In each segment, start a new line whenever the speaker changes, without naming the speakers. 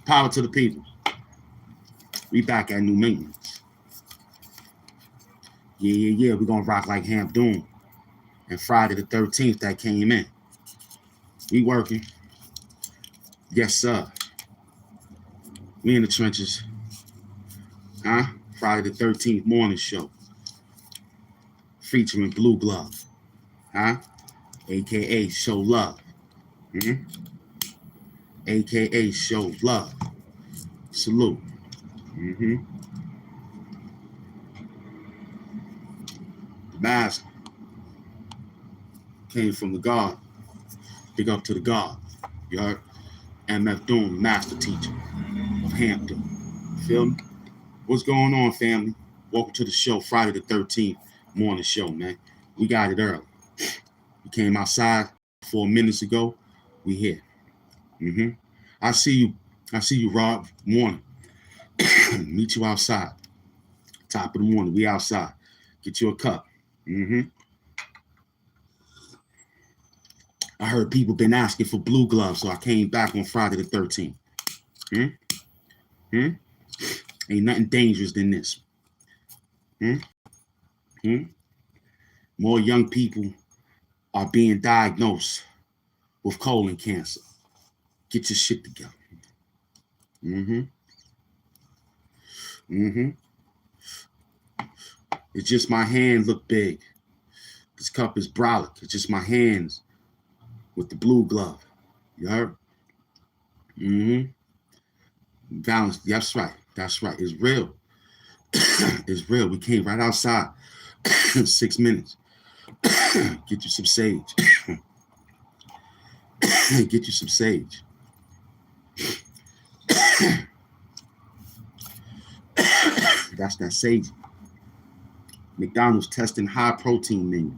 Power to the people. We back at New Maintenance. Yeah. We're gonna rock like HAMP Doom. And Friday the 13th that came in. We working. Yes, sir. We in the trenches. Huh? Friday the 13th morning show. Featuring Blue Glove. Huh? AKA Show Love. Mm-hmm. AKA Show Love. Salute. Mm-hmm. The mask came from the God. Big up to the God. You heard? MF Doom, master teacher of Hampton. Feel me? What's going on, family? Welcome to the show, Friday the 13th morning show, man. We got it early. We came outside 4 minutes ago. We here. Mm-hmm. I see you, Rob. Morning. Meet you outside. Top of the morning. We outside. Get you a cup. Mm-hmm. I heard people been asking for blue gloves, so I came back on Friday the 13th. Hmm? Hmm? Ain't nothing dangerous than this. Hmm? Hmm? More young people are being diagnosed with colon cancer. Get your shit together. Mm-hmm. Mm-hmm. It's just my hand look big. This cup is brolic. It's just my hands with the blue glove. You heard? Mm-hmm. Balance. That's right. That's right. It's real. It's real. We came right outside. 6 minutes. Get you some sage. Get you some sage. That's that sage. McDonald's testing high protein menu.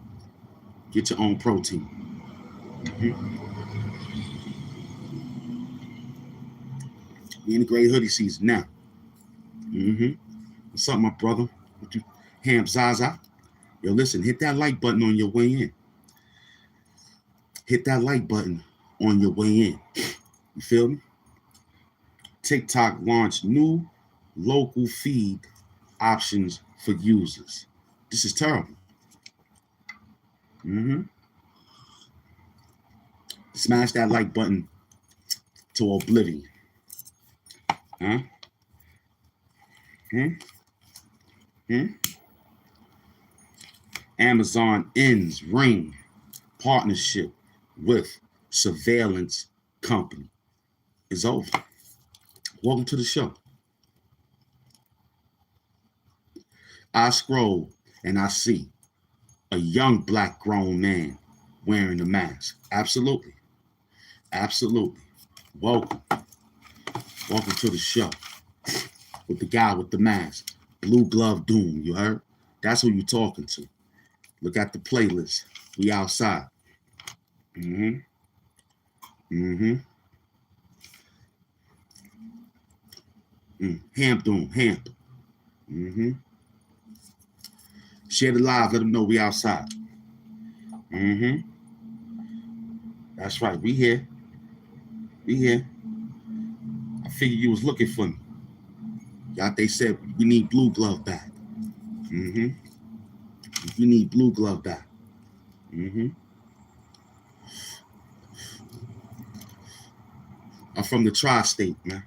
Get your own protein. Mm-hmm. We in the great hoodie season now. Mm-hmm. What's up, my brother? HAMP Zaza. Yo, listen, hit that like button on your way in. Hit that like button on your way in. You feel me? TikTok launched new local feed options for users. This is terrible. Smash that like button to oblivion. Huh? Amazon ends Ring partnership with surveillance company. It's over. Welcome to the show. I scroll and I see a young black grown man wearing a mask. Absolutely. Absolutely. Welcome. Welcome to the show with the guy with the mask. Blue Glove Doom, you heard? That's who you're talking to. Look at the playlist. We outside. HAMP Doom, HAMP. Share the live. Let them know we outside. That's right. We here. We here. I figured you was looking for me. Y'all, they said we need Blue Glove back. We need Blue Glove back. I'm from the tri-state, man.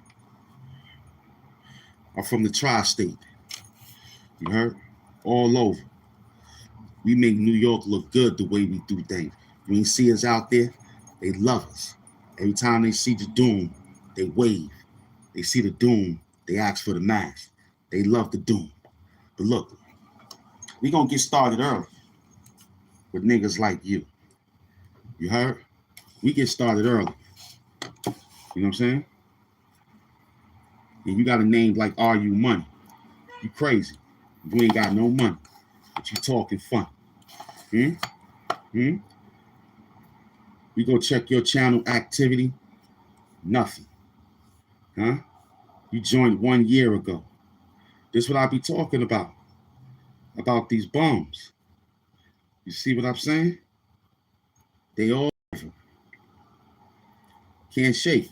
I'm from the tri-state. You heard? All over. We make New York look good the way we do things. You ain't see us out there, they love us. Every time they see the Doom, they wave. They see the Doom, they ask for the mask. They love the Doom. But look, we gonna get started early with niggas like you. You heard? We get started early. You know what I'm saying? And you got a name like Are You Money. You crazy. You ain't got no money, but you talking fun. We go check your channel activity. Nothing. Huh? You joined 1 year ago. This what I be talking about. About these bums. You see what I'm saying? They all over. Can't shake.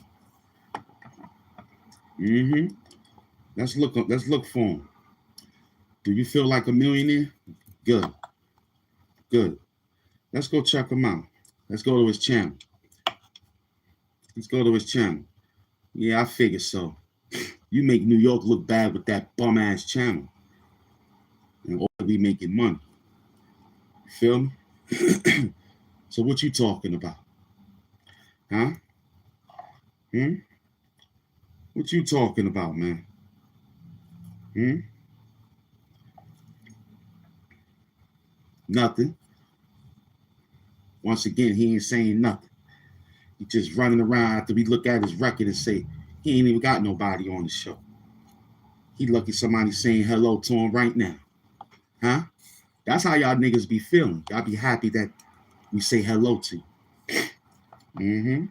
Let's look for them. Do you feel like a millionaire? Good. Good. Let's go check him out. Let's go to his channel. Let's go to his channel. Yeah, I figured so. You make New York look bad with that bum ass channel. And all we making money. You feel me? So what you talking about? Huh? What you talking about, man? Nothing. Once again, he ain't saying nothing. He just running around after we look at his record and say, he ain't even got nobody on the show. He lucky somebody saying hello to him right now. Huh? That's how y'all niggas be feeling. Y'all be happy that we say hello to you.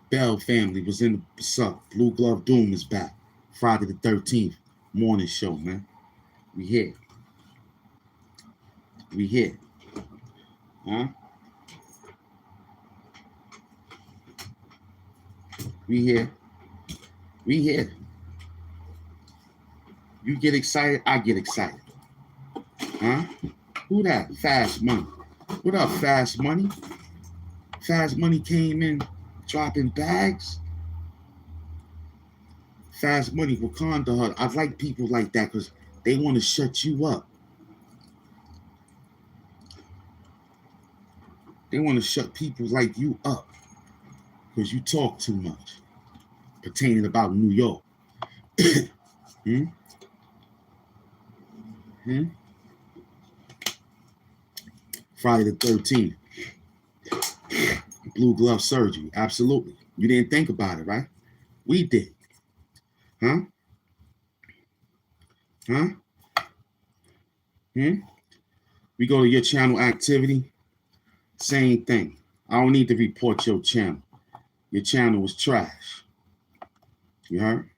Bell family was in the what's up. Blue Glove Doom is back. Friday the 13th morning show, man. We here. We here. Huh? We here. We here. You get excited, I get excited. Huh? Who that? Fast Money. What up, Fast Money? Fast Money came in dropping bags. Fast Money, Wakanda Hut. I like people like that because they want to shut you up. They want to shut people like you up because you talk too much pertaining about New York. Friday the 13th. Blue glove surgery. Absolutely. You didn't think about it, right? We did. Huh? We go to your channel activity. Same thing. I don't need to report your channel. Your channel was trash. You heard?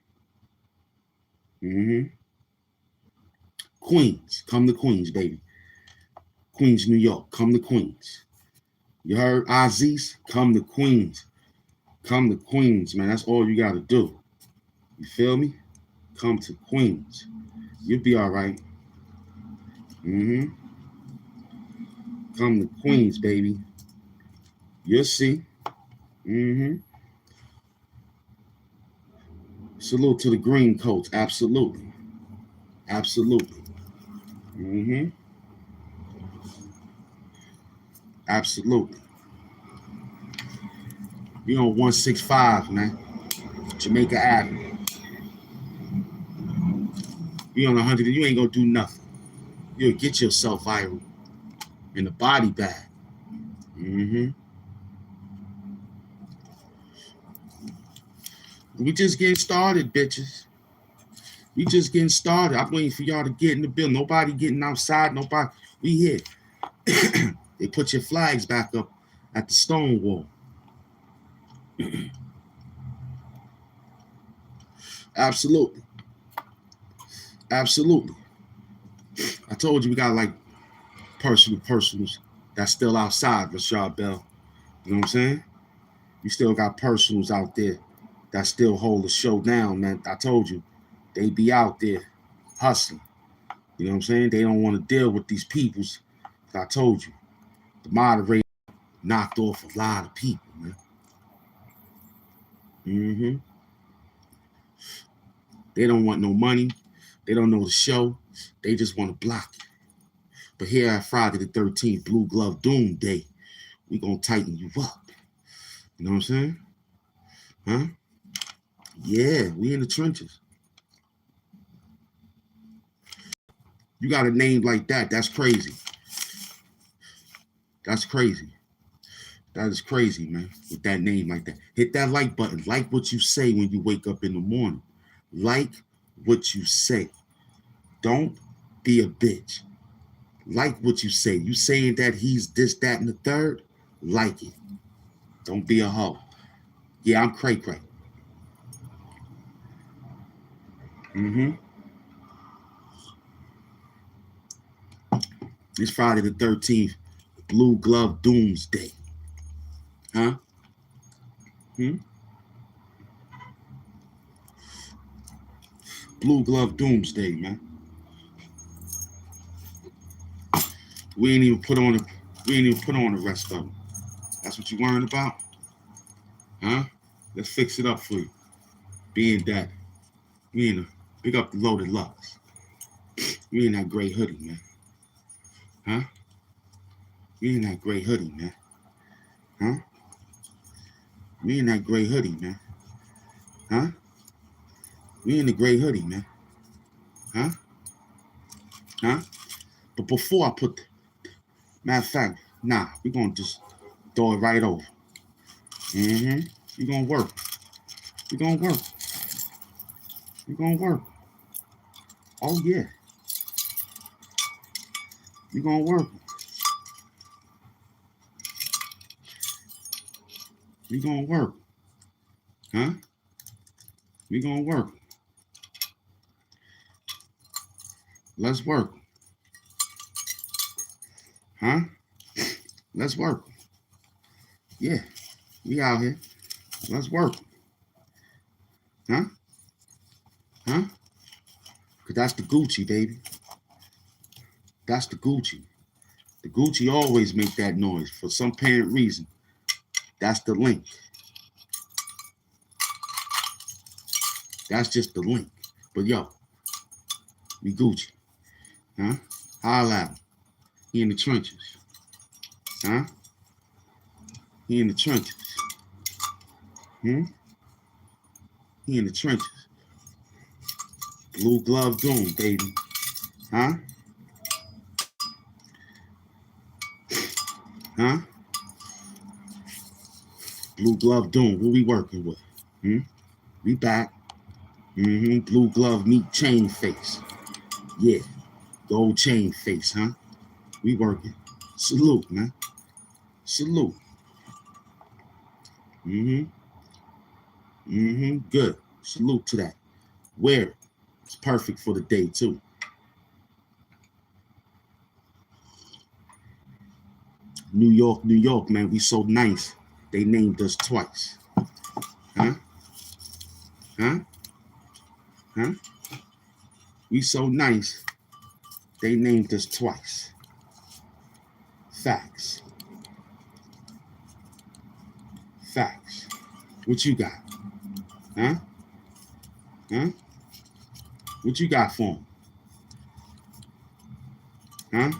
Queens. Come to Queens, baby. Queens, New York. Come to Queens. You heard? Aziz? Come to Queens. Come to Queens, man. That's all you got to do. You feel me? Come to Queens. You'll be all right. Come to Queens, baby. You'll see. Salute to the green coats. Absolutely. Absolutely. Absolutely. We on 165, man. Jamaica Avenue. We on 100. You ain't gonna do nothing. You'll get yourself viral in the body bag. We just getting started, bitches. We just getting started. I'm waiting for y'all to get in the bill. Nobody getting outside. Nobody. We here. They put your flags back up at the stone wall. Absolutely. Absolutely. I told you we got like personals that's still outside, Rashad Bell. You know what I'm saying? We still got personals out there that still hold the show down, man. I told you, they be out there hustling. You know what I'm saying? They don't want to deal with these peoples. I told you, the moderator knocked off a lot of people, man. They don't want no money. They don't know the show. They just want to block it. But here at Friday the 13th, Blue Glove Doom Day, we gonna tighten you up. You know what I'm saying? Huh? Yeah, we in the trenches. You got a name like that. That's crazy. That's crazy. That is crazy, man. With that name like that. Hit that like button. Like what you say when you wake up in the morning. Like what you say. Don't be a bitch. Like what you say. You saying that he's this, that, and the third? Like it. Don't be a hoe. Yeah, I'm cray-cray. It's Friday the 13th. Blue Glove Doomsday. Huh? Blue Glove Doomsday, man. We ain't even put on the rest of them. That's what you worrying about? Huh? Let's fix it up for you. Being that we in a pick up the loaded lux. We in that gray hoodie, man. Huh? We in that gray hoodie, man. Huh? We in that gray hoodie, man. Huh? We in the gray hoodie, man. Huh? Huh? But before I put matter of fact, nah, we're gonna just throw it right over. We're gonna work. We're gonna work. We're gonna work. Oh yeah. We're gonna work. We're gonna work. Huh? We're gonna work. Let's work. Huh? Let's work. Yeah, we out here. Let's work. Huh? Huh? Cause that's the Gucci, baby. That's the Gucci. The Gucci always make that noise for some apparent reason. That's the link. That's just the link. But yo, we Gucci. Huh? Holla at him. He in the trenches. Huh? He in the trenches. He in the trenches. Blue Glove Doom, baby. Huh? Huh? Blue Glove Doom. What we working with? We back. Blue Glove meet chain face. Yeah. Gold chain face, huh? We working. Salute, man. Salute. Good. Salute to that. Wear it. It's perfect for the day, too. New York, man, we so nice. They named us twice. Huh? Huh? Huh? We so nice. They named us twice. Facts. Facts. What you got? Huh? Huh? What you got for him? Huh?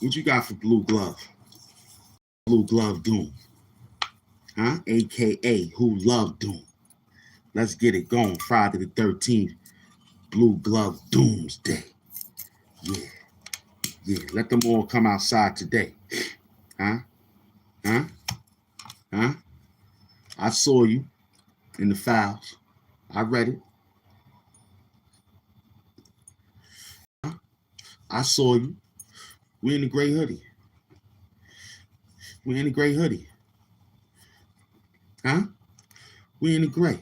What you got for Blue Glove? Blue Glove Doom. Huh? AKA Who Love Doom. Let's get it going. Friday the 13th. Blue Glove Doomsday. Yeah. Yeah. Let them all come outside today. Huh? Huh? Huh? I saw you in the files. I read it. Huh? I saw you. We in the gray hoodie. We in the gray hoodie. Huh? We in the gray.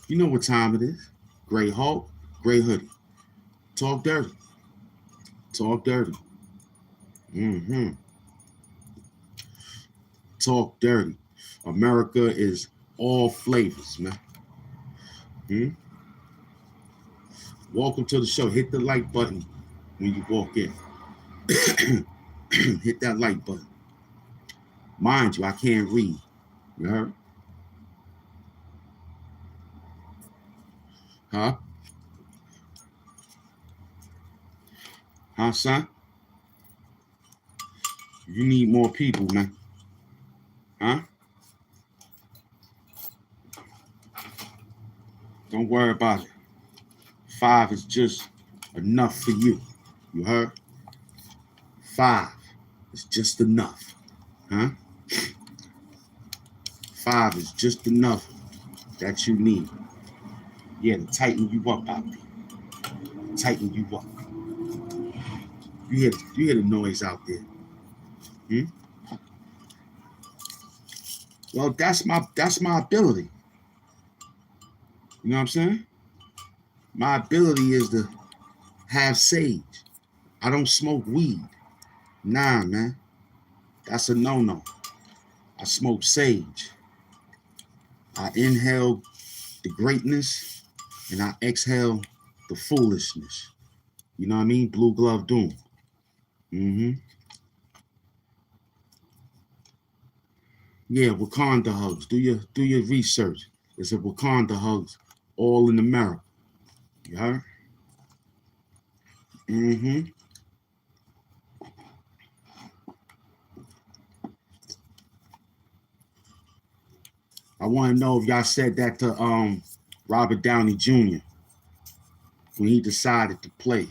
You know what time it is. Gray Hulk, gray hoodie. Talk dirty. Talk dirty. Mm-hmm. Talk dirty. America is all flavors, man. Welcome to the show. Hit the like button when you walk in. Hit that like button. Mind you, I can't read. You heard? Huh? Huh, son? You need more people, man. Huh? Don't worry about it. 5 is just enough for you. You heard? 5 is just enough. Huh? 5 is just enough that you need. Yeah, to tighten you up out there. Tighten you up. You hear the noise out there. Well, that's my ability. You know what I'm saying? My ability is to have sage. I don't smoke weed. Nah, man. That's a no-no. I smoke sage. I inhale the greatness and I exhale the foolishness. You know what I mean? Blue Glove Doom. Yeah, Wakanda hugs. Do your research. It's a Wakanda hugs all in America. You heard? I want to know if y'all said that to Robert Downey Jr. when he decided to play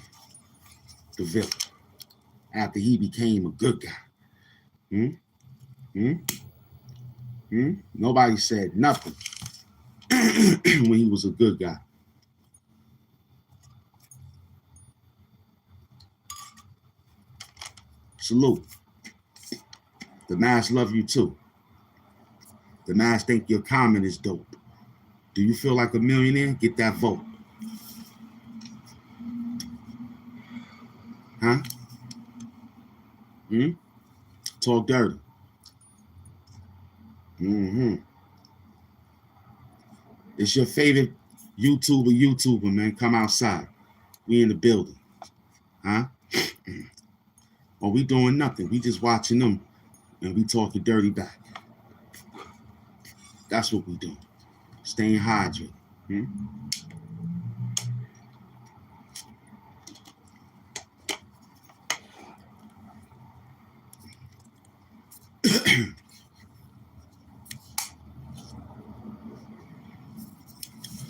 the villain after he became a good guy. Nobody said nothing when he was a good guy. Salute. The Mass love you too. The Mass think your comment is dope. Do you feel like a millionaire? Get that vote. Huh? Talk dirty. It's your favorite YouTuber, man. Come outside. We in the building. Huh? Or we doing nothing. We just watching them and we talking dirty back. That's what we doing. Staying hydrated.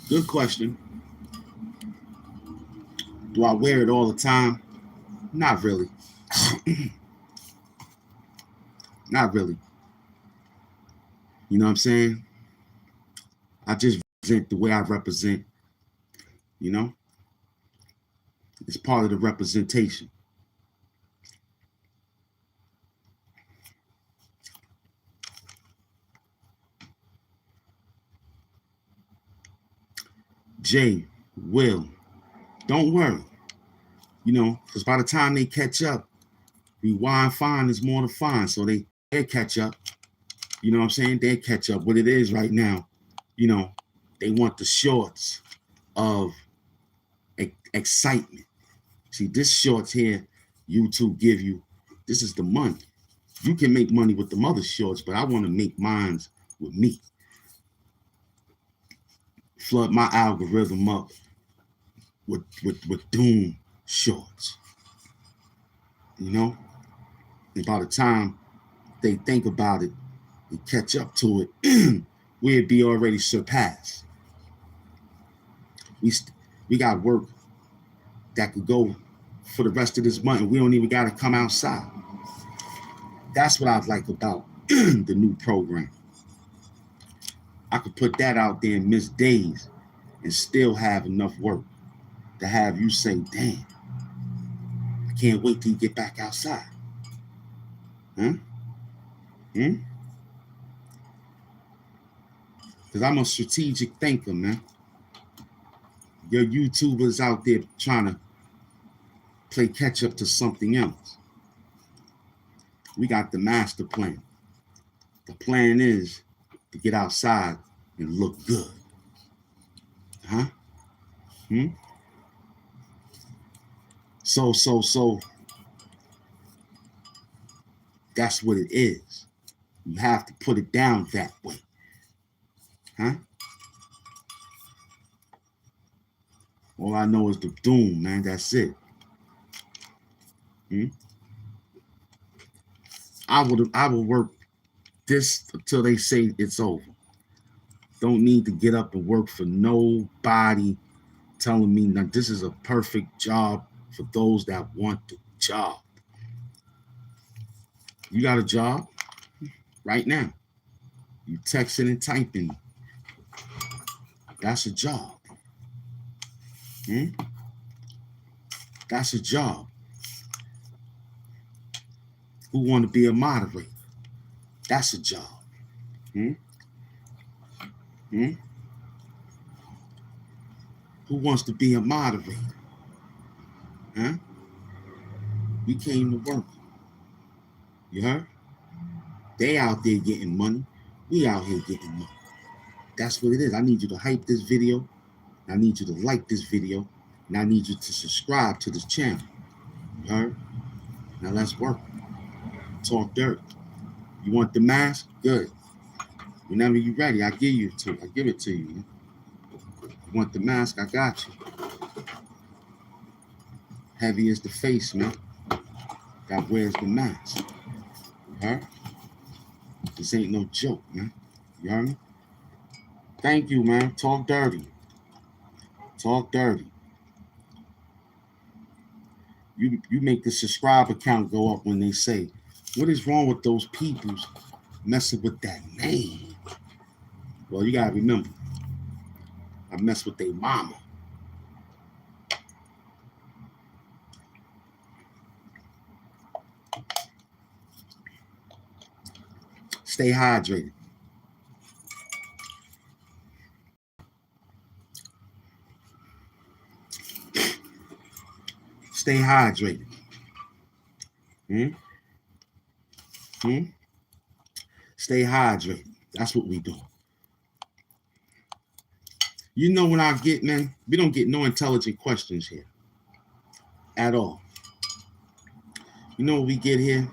Good question. Do I wear it all the time? Not really. Not really. You know what I'm saying? I just represent the way I represent. You know? It's part of the representation. Jay, Will, don't worry. You know, because by the time they catch up, Rewind fine is more than fine. So they'll catch up. You know what I'm saying? They'll catch up. What it is right now, you know, they want the shorts of excitement. See, this shorts here, YouTube give you, this is the money. You can make money with the mother shorts, but I want to make mines with me. Flood my algorithm up with doom shorts. You know? And by the time they think about it and catch up to it, we'd be already surpassed. We got work that could go for the rest of this month, and we don't even got to come outside. That's what I like about the new program. I could put that out there and miss days and still have enough work to have you say, damn, I can't wait till you get back outside. Huh? Because I'm a strategic thinker, man. Your YouTubers out there trying to play catch up to something else. We got the master plan. The plan is to get outside and look good. Huh? So that's what it is. You have to put it down that way. Huh? All I know is the doom, man. That's it. I will work this until they say it's over. Don't need to get up and work for nobody telling me that this is a perfect job for those that want the job. You got a job right now. You texting and typing. That's a job. That's a job. Who want to be a moderator? That's a job. Who wants to be a moderator? Huh? We came to work. You heard? They out there getting money. We out here getting money. That's what it is. I need you to hype this video. I need you to like this video. And I need you to subscribe to this channel. You heard? Now let's work. Talk dirt. You want the mask? Good. Whenever you're ready, I give it to you. You want the mask? I got you. Heavy is the face, man. That wears the mask. You heard? This ain't no joke, man. You heard me? Thank you, man. Talk dirty. Talk dirty. You make the subscriber count go up when they say, what is wrong with those people messing with that name? Well, you gotta remember, I mess with their mama. Stay hydrated. Stay hydrated. Stay hydrated. That's what we do. You know when I get, man, we don't get no intelligent questions here. At all. You know what we get here?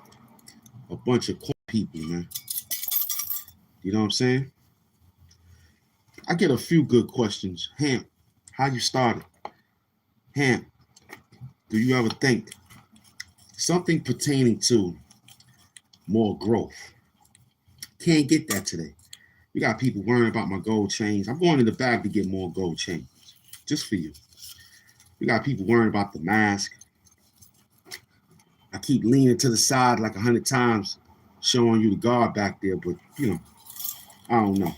A bunch of people, man. You know what I'm saying? I get a few good questions. HAMP, how you started? HAMP, do you ever think something pertaining to more growth? Can't get that today. We got people worrying about my gold chains. I'm going in the bag to get more gold chains, just for you. We got people worrying about the mask. I keep leaning to the side like 100 times, showing you the guard back there, but you know, I don't know.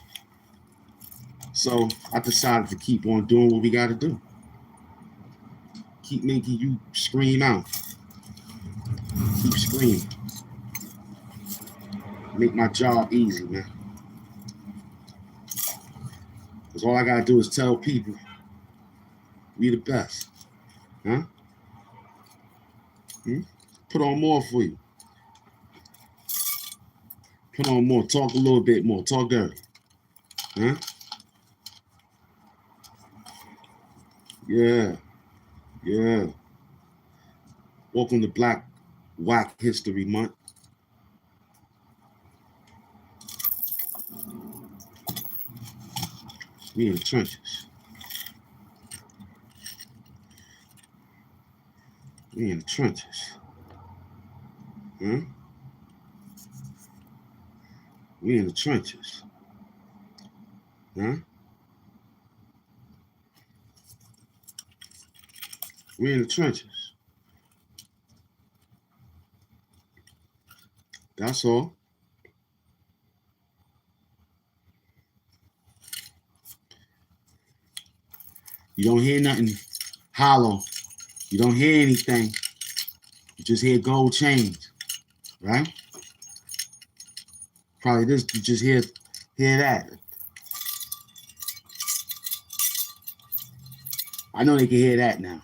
So I decided to keep on doing what we got to do. Keep making you scream out. Keep screaming. Make my job easy, man. Because all I got to do is tell people we the best. Huh? Put on more for you. Put on more. Talk a little bit more. Talk dirty. Huh? Yeah. Yeah. Welcome to Black Whack History Month. We in the trenches. We in the trenches. Huh? We in the trenches. Huh? We in the trenches. That's all. You don't hear nothing hollow. You don't hear anything. You just hear gold chains, right? Probably this, you just hear that. I know they can hear that now.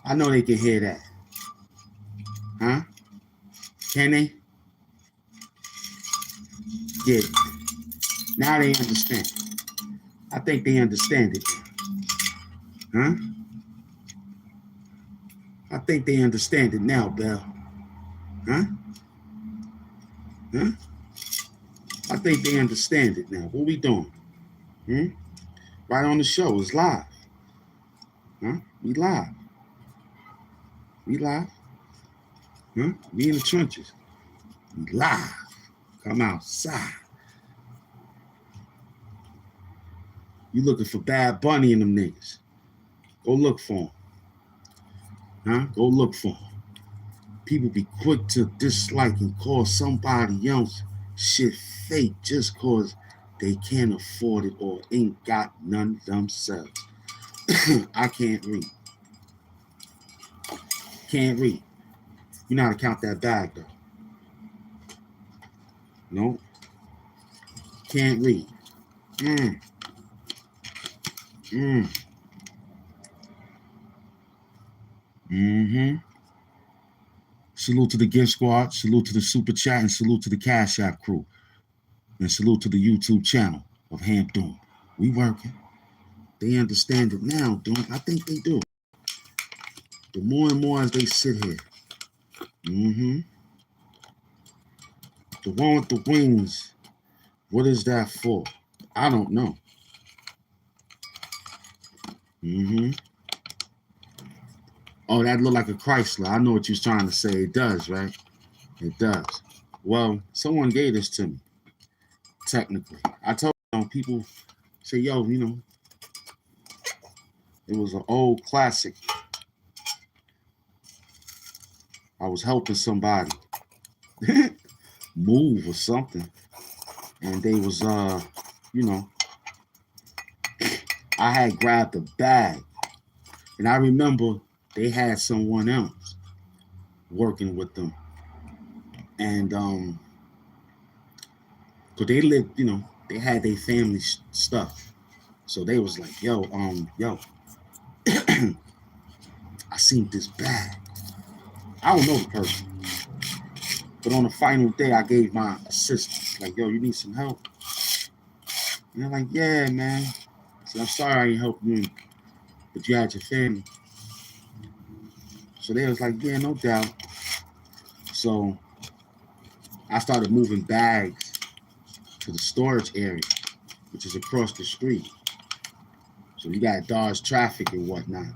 I know they can hear that. Huh? Can they? Yeah. Now they understand. I think they understand it. Huh? I think they understand it now, Bell. Huh? Huh? I think they understand it now. What we doing? Right on the show. It's live. Huh? We live. We live. Huh? We in the trenches. We live. Come outside. You looking for Bad Bunny and them niggas. Go look for them. Huh? Go look for them. People be quick to dislike and call somebody else shit fake just cause they can't afford it or ain't got none themselves. I can't read. Can't read. You know how to count that bag though. No. Can't read. Salute to the gift squad. Salute to the super chat and salute to the Cash App crew. And salute to the YouTube channel of HAMP. We working. They understand it now, don't? I think they do. The more and more as they sit here. The one with the wings, what is that for? I don't know. Oh, that look like a Chrysler. I know what you're trying to say. It does, right? It does. Well, someone gave this to me. Technically, I told people say, yo, it was an old classic. I was helping somebody move or something, and they was I had grabbed a bag, and I remember they had someone else working with them, and cause they lived, they had their family stuff, so they was like, yo, I seen this bag. I don't know the person, but on the final day, I gave my assistant, like, yo, you need some help? And they're like, yeah, man. So I'm sorry I ain't helping you, but you had your family. So they was like, yeah, no doubt. So I started moving bags to the storage area, which is across the street. So you got dodge traffic and whatnot.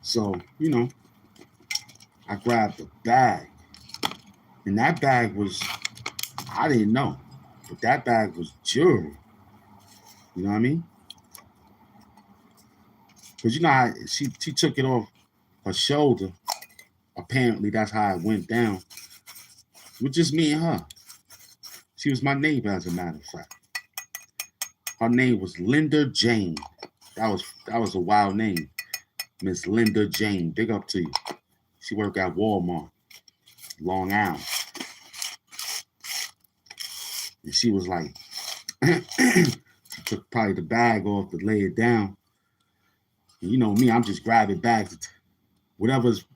So, I grabbed a bag. And that bag was, I didn't know, but that bag was jewelry. You know what I mean? Because you know how she took it off her shoulder. Apparently that's how it went down. With just me and her. She was my neighbor, as a matter of fact. Her name was Linda Jane. That was a wild name. Miss Linda Jane. Big up to you. She worked at Walmart, Long Island. And she was like, she took probably the bag off to lay it down. And you know me, I'm just grabbing bags whatever's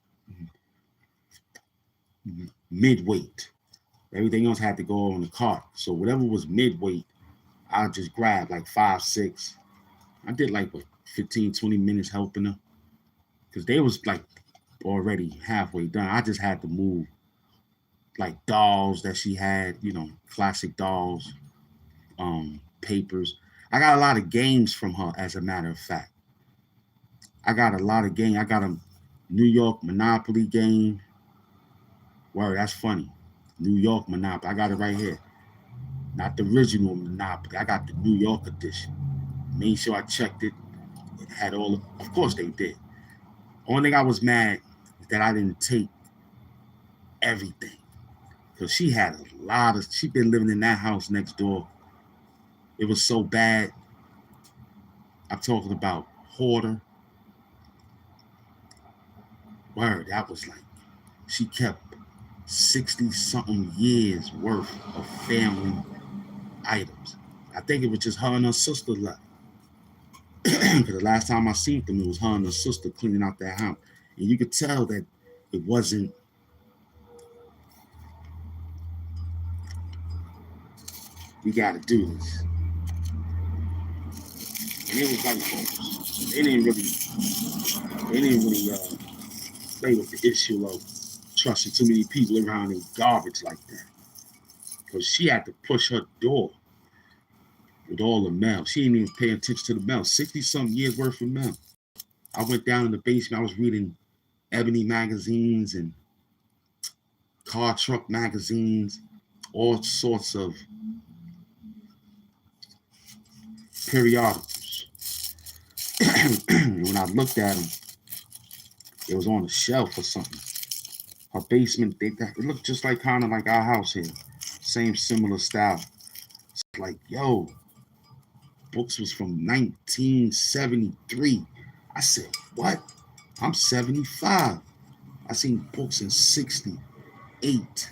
mid-weight. Everything else had to go on the cart. So whatever was mid-weight, I just grabbed like 5, 6. I did like 15, 20 minutes helping her. Because they was like already halfway done. I just had to move like dolls that she had, classic dolls, papers. I got a lot of games from her, as a matter of fact. I got a lot of games. I got a New York Monopoly game. Word, that's funny. New York Monopoly. I got it right here. Not the original Monopoly. I got the New York edition. Made sure I checked it. It had all of course they did. Only thing I was mad is that I didn't take everything. Because she had a lot of, she been living in that house next door. It was so bad. I'm talking about hoarder. Word, that was like, she kept 60-something years worth of family items. I think it was just her and her sister left. Because the last time I seen them, it was her and her sister cleaning out that house. And you could tell that it wasn't, we got to do this. And it was like, they didn't really play with the issue of trusting too many people around in garbage like that. Because she had to push her door with all the mail. She didn't even pay attention to the mail. 60-something years worth of mail. I went down in the basement. I was reading Ebony magazines and car truck magazines, all sorts of periodicals. When I looked at them, it was on a shelf or something. Her basement, it looked just like kind of like our house here. Same similar style. It's like, yo, books was from 1973. I said, what? I'm 75. I seen books in 68.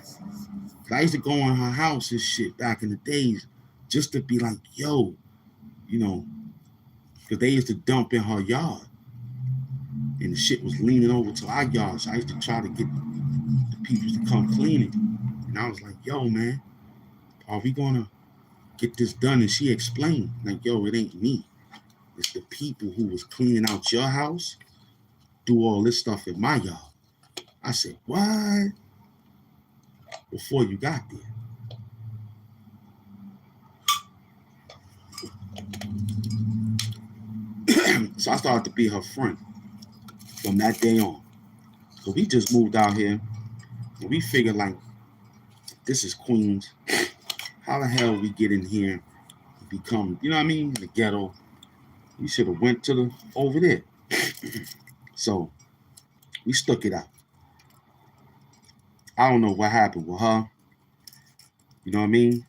I used to go in her house and shit back in the days just to be like, yo, because they used to dump in her yard. And the shit was leaning over to our yard. So I used to try to get the people to come clean it. And I was like, yo, man, are we going to get this done? And she explained, like, yo, it ain't me. It's the people who was cleaning out your house, do all this stuff in my yard. I said, what? Before you got there. So I started to be her friend from that day on. So we just moved out here and we figured like, this is Queens. How the hell we get in here and become, the ghetto? We should have went to over there. So we stuck it out. I don't know what happened with her. You know what I mean?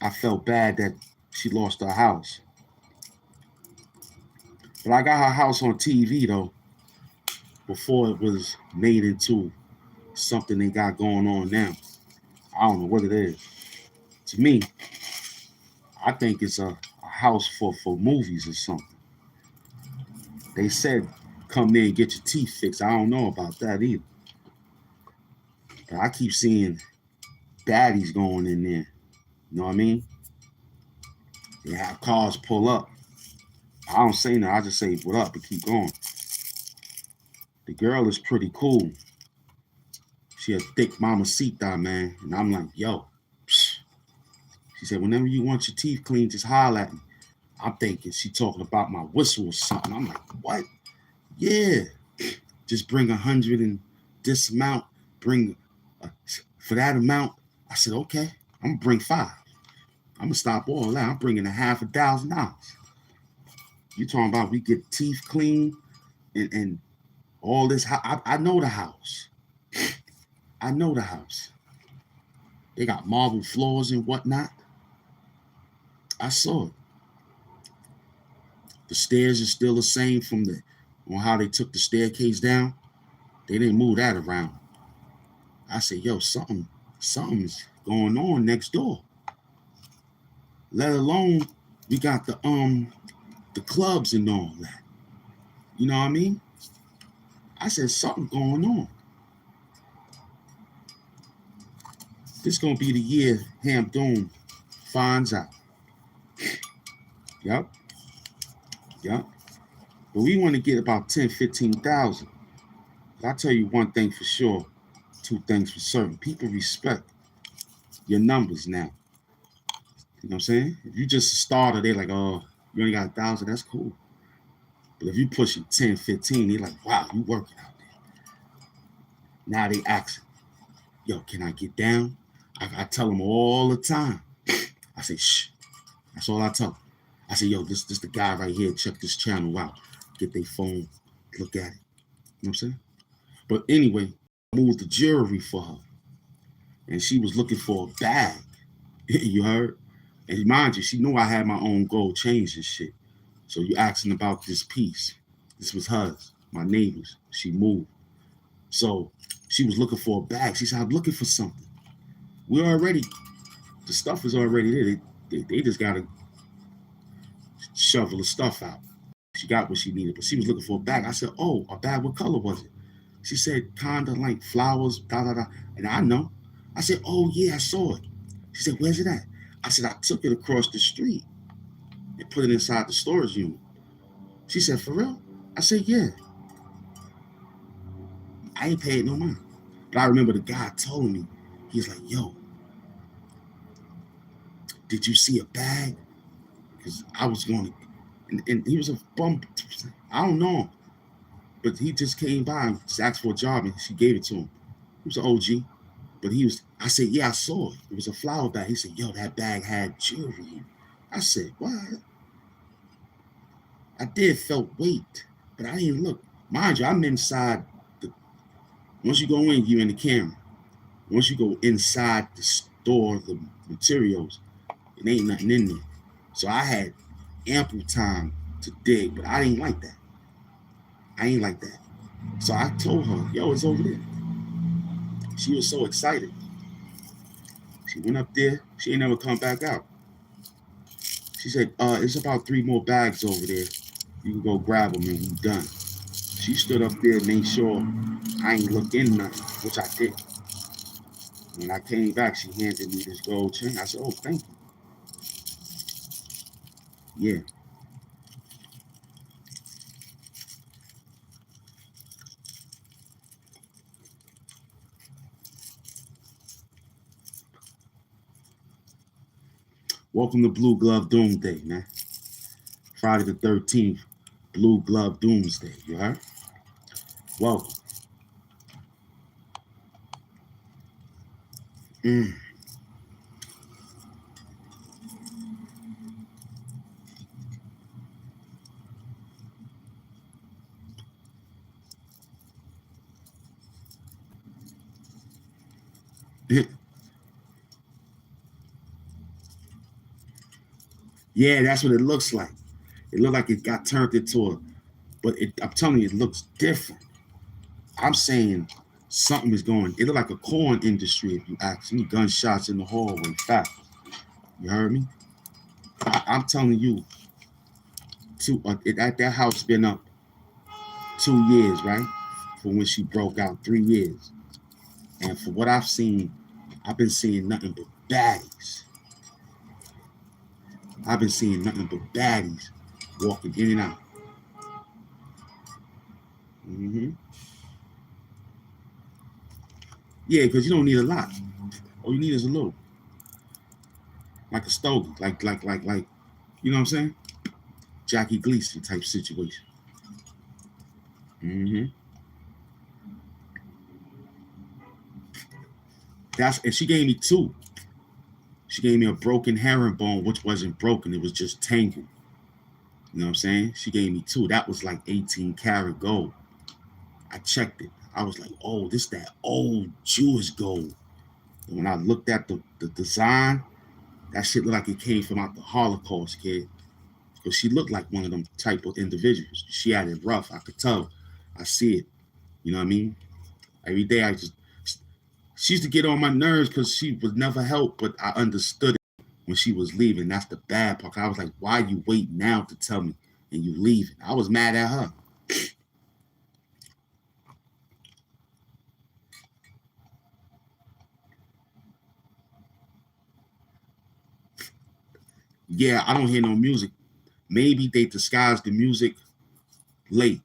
I felt bad that she lost her house. But I got her house on TV though, before it was made into something they got going on now. I don't know what it is. To me, I think it's a house for movies or something. They said, come there and get your teeth fixed. I don't know about that either. But I keep seeing baddies going in there. You know what I mean? They have cars pull up. I don't say nothing. I just say, what up, and keep going. The girl is pretty cool. She a thick mamacita, man. And I'm like, yo. Psh. She said, whenever you want your teeth cleaned, just holler at me. I'm thinking she talking about my whistle or something. I'm like, what? Yeah. Just bring 100 and this amount. Bring for that amount. I said, okay. I'm going to bring 5. I'm going to stop all that. I'm bringing $1,000. You talking about we get teeth clean and all this. I know the house. I know the house. They got marble floors and whatnot. I saw it. The stairs are still the same on how they took the staircase down. They didn't move that around. I said, yo, something's going on next door. Let alone we got the clubs and all that. You know what I mean? I said, something going on. This gonna be the year HAMP Doom finds out. Yup. Yup. But we want to get about 10, 15,000. I'll tell you one thing for sure, two things for certain. People respect your numbers now. You know what I'm saying? If you just a starter, they're like, oh, you only got 1,000, that's cool. But if you pushing 10, 15, they're like, wow, you working out there. Now they asking, yo, can I get down? I tell them all the time. I say, shh. That's all I tell them. I say, yo, this the guy right here. Check this channel out. Get their phone, look at it. You know what I'm saying? But anyway, I moved the jewelry for her. And she was looking for a bag. You heard? And mind you, she knew I had my own gold chains and shit. So you asking about this piece. This was hers, my neighbor's. She moved. So she was looking for a bag. She said, I'm looking for something. The stuff is already there. They just got to shovel the stuff out. She got what she needed, but she was looking for a bag. I said, oh, a bag, what color was it? She said, kind of like flowers, da, da, da. And I know. I said, oh, yeah, I saw it. She said, where's it at? I said, I took it across the street and put it inside the storage unit. She said, for real? I said, yeah. I ain't paid no mind. But I remember the guy told me, he's like, yo, did you see a bag? Because I was going to, and he was a bum. I don't know him. But he just came by and just asked for a job and she gave it to him. He was an OG. But I said, yeah, I saw it. It was a flower bag. He said, yo, that bag had jewelry in it. I said, what? I did felt weight, but I didn't look. Mind you, I'm inside. Once you go in, you're in the camera. Once you go inside the store, the materials, it ain't nothing in there. So I had ample time to dig, but I ain't like that. I ain't like that. So I told her, yo, it's over there. She was so excited. She went up there. She ain't never come back out. She said, it's about 3 more bags over there. You can go grab them and we done. She stood up there and made sure I ain't looked in nothing, which I did. When I came back, she handed me this gold chain. I said, oh, thank you. Yeah. Welcome to Blue Glove Doomsday, man. Friday the 13th, Blue Glove Doomsday, you heard? Welcome. Yeah, that's what it looks like. It looked like it got turned into but I'm telling you, it looks different. I'm saying something is going. It looked like a corn industry, if you ask me. Gunshots in the hallway, fast. You heard me? I'm telling you, that house been up 2 years, right? For when she broke out, 3 years. And for what I've seen, I've been seeing nothing but baddies. I've been seeing nothing but baddies walking in and out. Mm-hmm. Yeah, because you don't need a lot. All you need is a little. Like a stogie. Like, you know what I'm saying? Jackie Gleason type situation. Mm-hmm. And she gave me 2. She gave me a broken herringbone, which wasn't broken. It was just tangled. You know what I'm saying? She gave me 2. That was like 18 karat gold. I checked it. I was like, oh, this that old Jewish gold. And when I looked at the design, that shit looked like it came from out the Holocaust, kid. Because she looked like one of them type of individuals. She had it rough. I could tell. I see it. You know what I mean? Every day she used to get on my nerves because she would never help, but I understood it when she was leaving. That's the bad part. I was like, why you wait now to tell me and you leaving? I was mad at her. Yeah, I don't hear no music. Maybe they disguised the music late.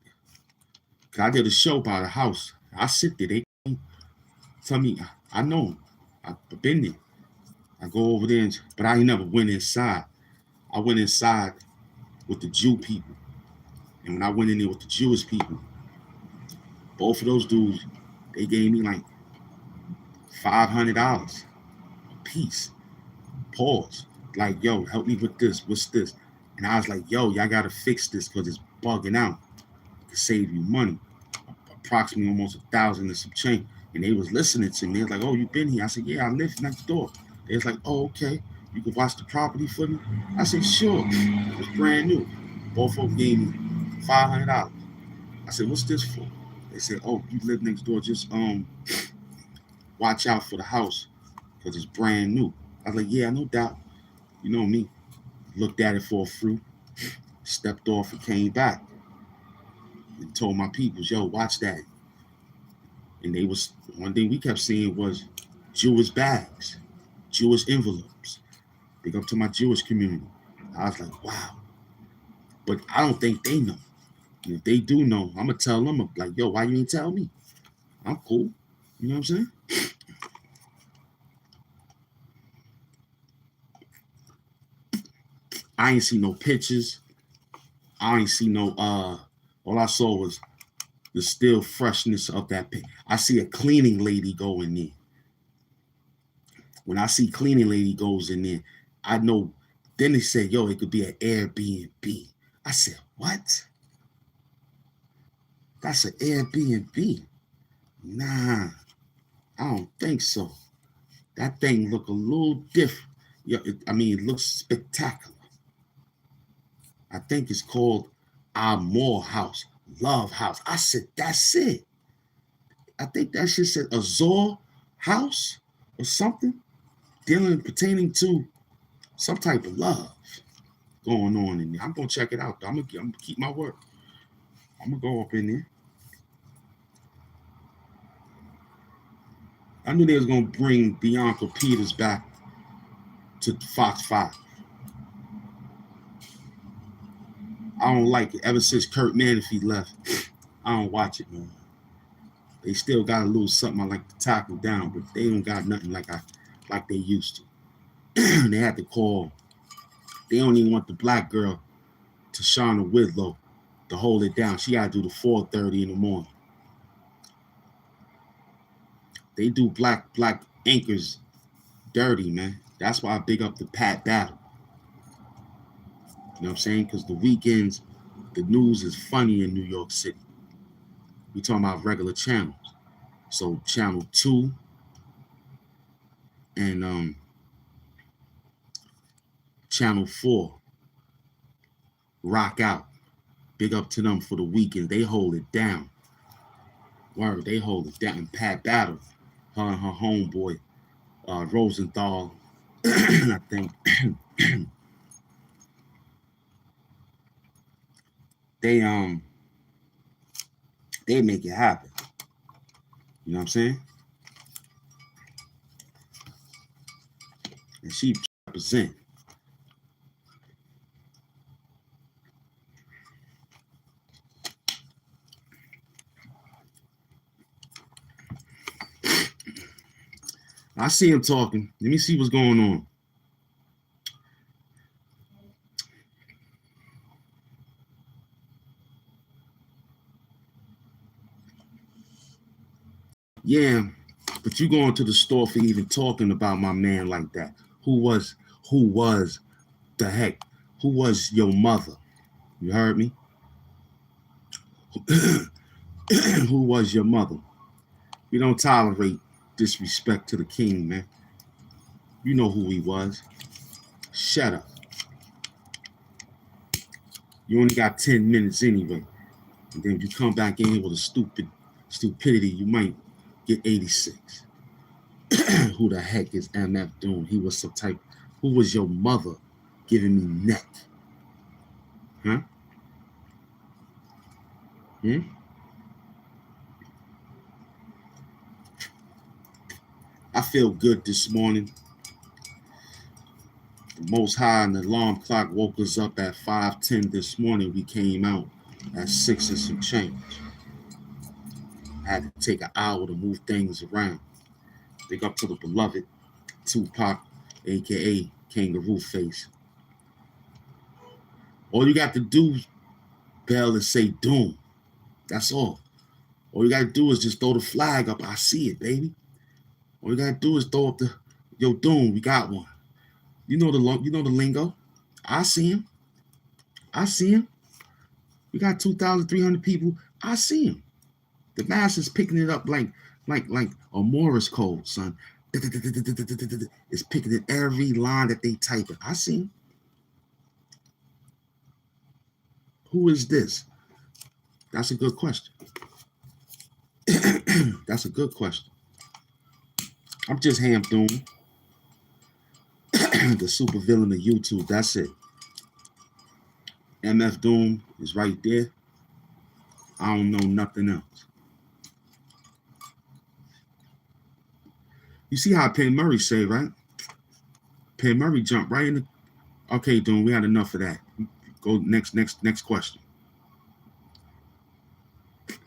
Cause I did a show by the house. I sit there. They tell me I know 'em. I've been there. I go over there, but I ain't never went inside. I went inside with the Jew people, and when I went in there with the Jewish people, both of those dudes, they gave me like $500 a piece. Pause. Like, yo, help me with this. What's this? And I was like, yo, y'all gotta fix this because it's bugging out. It could save you money. Approximately almost 1,000 and some change. And they was listening to me. They was like, oh, you been here? I said, yeah, I live next door. They was like, oh, okay. You can watch the property for me? I said, sure. It was brand new. Both of them gave me $500. I said, what's this for? They said, oh, you live next door. Just watch out for the house because it's brand new. I was like, yeah, no doubt. You know me. Looked at it for a fruit, stepped off and came back and told my peoples, yo, watch that. And they was, one thing we kept seeing was Jewish bags, Jewish envelopes. Big up to my Jewish community. I was like, wow. But I don't think they know. And if they do know, I'm gonna tell them, like, yo, why you ain't tell me? I'm cool. You know what I'm saying? I ain't see no pictures. I ain't see no all I saw was the still freshness of that pit. I see a cleaning lady go in there. When I see cleaning lady goes in there, I know. Then they said, yo, it could be an Airbnb. I said, what? That's an Airbnb. Nah, I don't think so. That thing look a little different. Yeah, it looks spectacular. I think it's called Amor House, Love House. I said, that's it. I think that shit said Azor House or something, dealing pertaining to some type of love going on in there. I'm gonna check it out though. I'm gonna keep my word. I'm gonna go up in there. I knew they was gonna bring Bianca Peters back to Fox 5. I don't like it. Ever since Kurt Manfield left, I don't watch it, man. They still got a little something I like to tackle down, but they don't got nothing like they used to. They had to call. They don't even want the black girl, Tashana Whitlow, to hold it down. She got to do the 4:30 in the morning. They do black anchors dirty, man. That's why I big up the Pat Battle. You know what I'm saying? Because the weekends, the news is funny in New York City. We talking about regular channels. So channel 2 and channel 4 rock out. Big up to them for the weekend. They hold it down. Word, they hold it down. And Pat Battle, her and her homeboy, Rosenthal, I think. they make it happen. You know what I'm saying? And she represent. I see him talking. Let me see what's going on. Yeah, but you going to the store for even talking about my man like that. Who was the heck? Who was your mother? You heard me? Who was your mother? We don't tolerate disrespect to the king, man. You know who he was. Shut up. You only got 10 minutes anyway. And then if you come back in here with a stupidity, you might get 86. Who the heck is MF doing? He was some type. Who was your mother giving me neck? Huh? I feel good this morning. Most High and the alarm clock woke us up at 5:10 this morning. We came out at 6 and some change. Had to take an hour to move things around. Big up to the beloved Tupac, aka Kangaroo Face. All you got to do, Bell, is say doom. That's all. All you got to do is just throw the flag up. I see it, baby. All you got to do is throw up the, yo, doom, we got one. You know the lingo. I see him. I see him. We got 2,300 people. I see him. The masses picking it up like a Morse code, son. It's picking it every line that they type it. I see him. Who is this? That's a good question. That's a good question. I'm just HAMP Doom, the super villain of YouTube. That's it. MF Doom is right there. I don't know nothing else. You see how Penn Murray say, right? Penn Murray jumped right in the. Okay, Doom, we had enough of that. Go next question.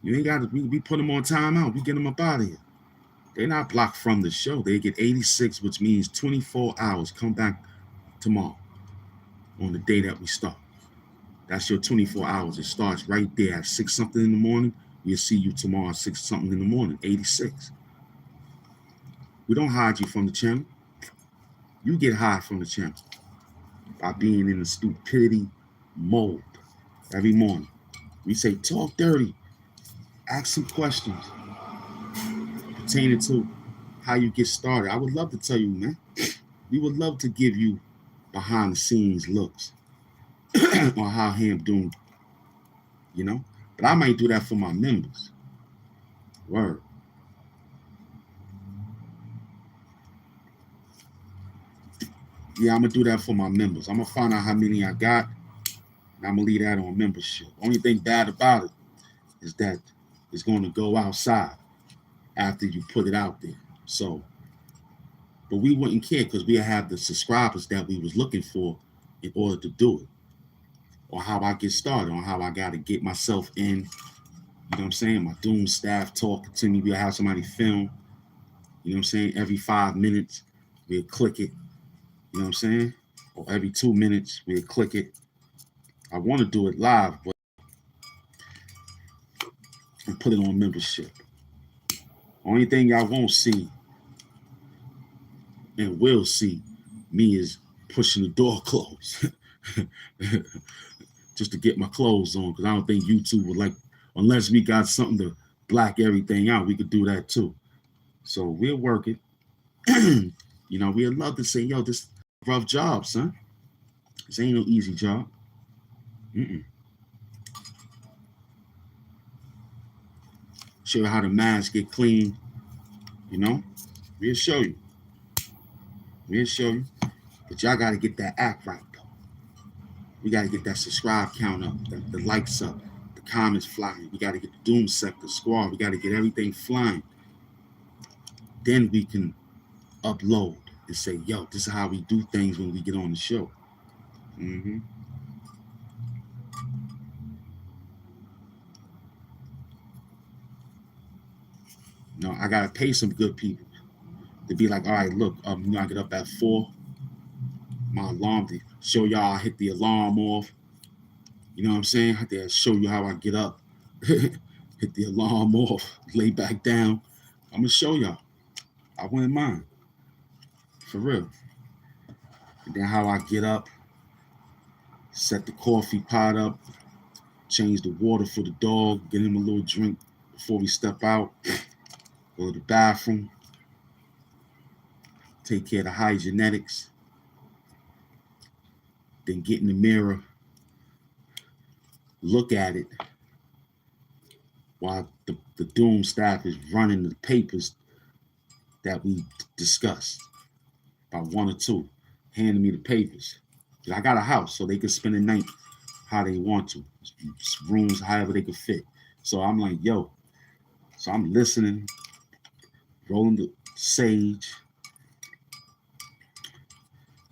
You ain't got to. We put them on timeout. We get them up out of here. They're not blocked from the show. They get 86, which means 24 hours. Come back tomorrow on the day that we start. That's your 24 hours. It starts right there at 6 something in the morning. We'll see you tomorrow at 6 something in the morning. 86. We don't hide you from the channel. You get high from the channel by being in the stupidity mode every morning. We say, talk dirty. Ask some questions pertaining to how you get started. I would love to tell you, man. We would love to give you behind the scenes looks on how HAMP Doom, you know. But I might do that for my members. Word. Yeah, I'm gonna do that for my members. I'm gonna find out how many I got, and I'm gonna leave that on membership. Only thing bad about it is that it's gonna go outside after you put it out there. So, but we wouldn't care because we have the subscribers that we was looking for in order to do it. Or how I get started, or how I gotta get myself in. You know what I'm saying? My Doom staff talking to me. We'll have somebody film. You know what I'm saying? Every 5 minutes, we'll click it. You know what I'm saying? Or every 2 minutes, we'll click it. I want to do it live, but and put it on membership. Only thing y'all won't see and will see me is pushing the door closed just to get my clothes on, because I don't think YouTube would like, unless we got something to black everything out, we could do that too. So we're working. You know, we'd love to say, yo, this is a rough job, son. This ain't no easy job. Show you how the mask get clean. You know, we'll show you. We'll show you. But y'all got to get that act right, though. We got to get that subscribe count up, the likes up, the comments flying. We got to get the Doom Sector squad. We got to get everything flying. Then we can upload and say, yo, this is how we do things when we get on the show. No, I got to pay some good people to be like, all right, look, I get up at 4. My alarm to show y'all I hit the alarm off. You know what I'm saying? I have to show you how I get up, hit the alarm off, lay back down. I'm gonna show y'all. I wouldn't mind, for real. And then how I get up, set the coffee pot up, change the water for the dog, get him a little drink before we step out, go to the bathroom, take care of the hygienetics, then get in the mirror, look at it while the Doom staff is running the papers that we discussed, about 1 or 2, handing me the papers. I got a house, so they can spend the night how they want to, rooms however they can fit. So I'm like, yo, so I'm listening, rolling the sage,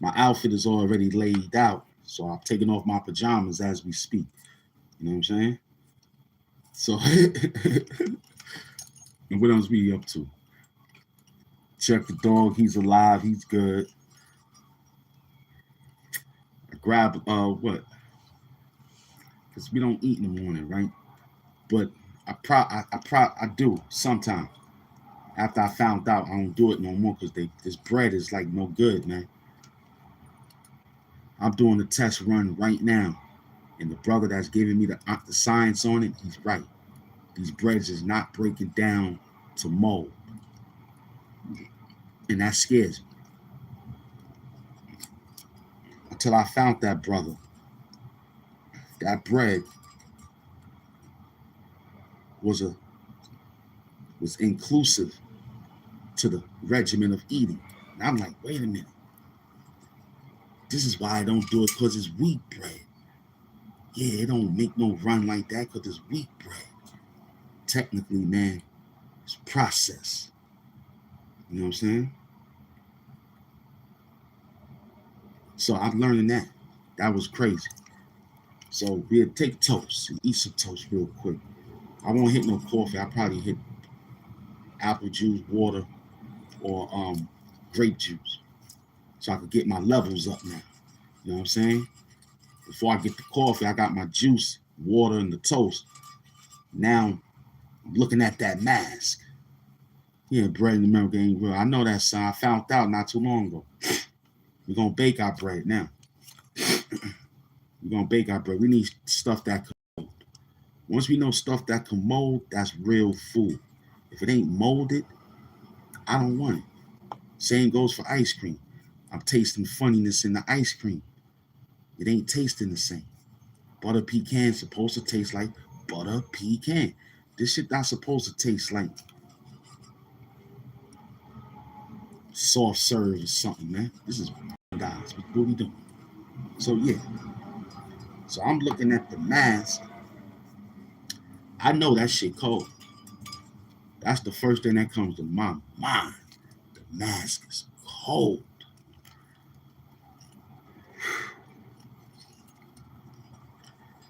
My outfit is already laid out, so I'm taking off my pajamas as we speak. You know what I'm saying? So, and what else we up to? Check the dog. He's alive. He's good. I grab what? Because we don't eat in the morning, right? But I do sometimes. After I found out, I don't do it no more because this bread is like no good, man. I'm doing a test run right now, and the brother that's giving me the science on it, he's right. These breads is not breaking down to mold, and that scares me. Until I found that brother, that bread was inclusive to the regimen of eating. And I'm like, wait a minute. This is why I don't do it, because it's wheat bread. Yeah, it don't make no run like that because it's wheat bread. Technically, man, it's processed. You know what I'm saying? So I'm learning that. That was crazy. So we'll take toast and eat some toast real quick. I won't hit no coffee. I'll probably hit apple juice, water, or grape juice. So I can get my levels up now. You know what I'm saying? Before I get the coffee, I got my juice, water, and the toast. Now I'm looking at that mask. Yeah, bread in America ain't real. I know that, son. I found out not too long ago. We're going to bake our bread now. We're going to bake our bread. We need stuff that can mold. Once we know stuff that can mold, that's real food. If it ain't molded, I don't want it. Same goes for ice cream. I'm tasting funniness in the ice cream. It ain't tasting the same. Butter pecan's supposed to taste like butter pecan. This shit not supposed to taste like soft serve or something, man. This is guys. What we doing? So yeah. So I'm looking at the mask. I know that shit cold. That's the first thing that comes to my mind. The mask is cold.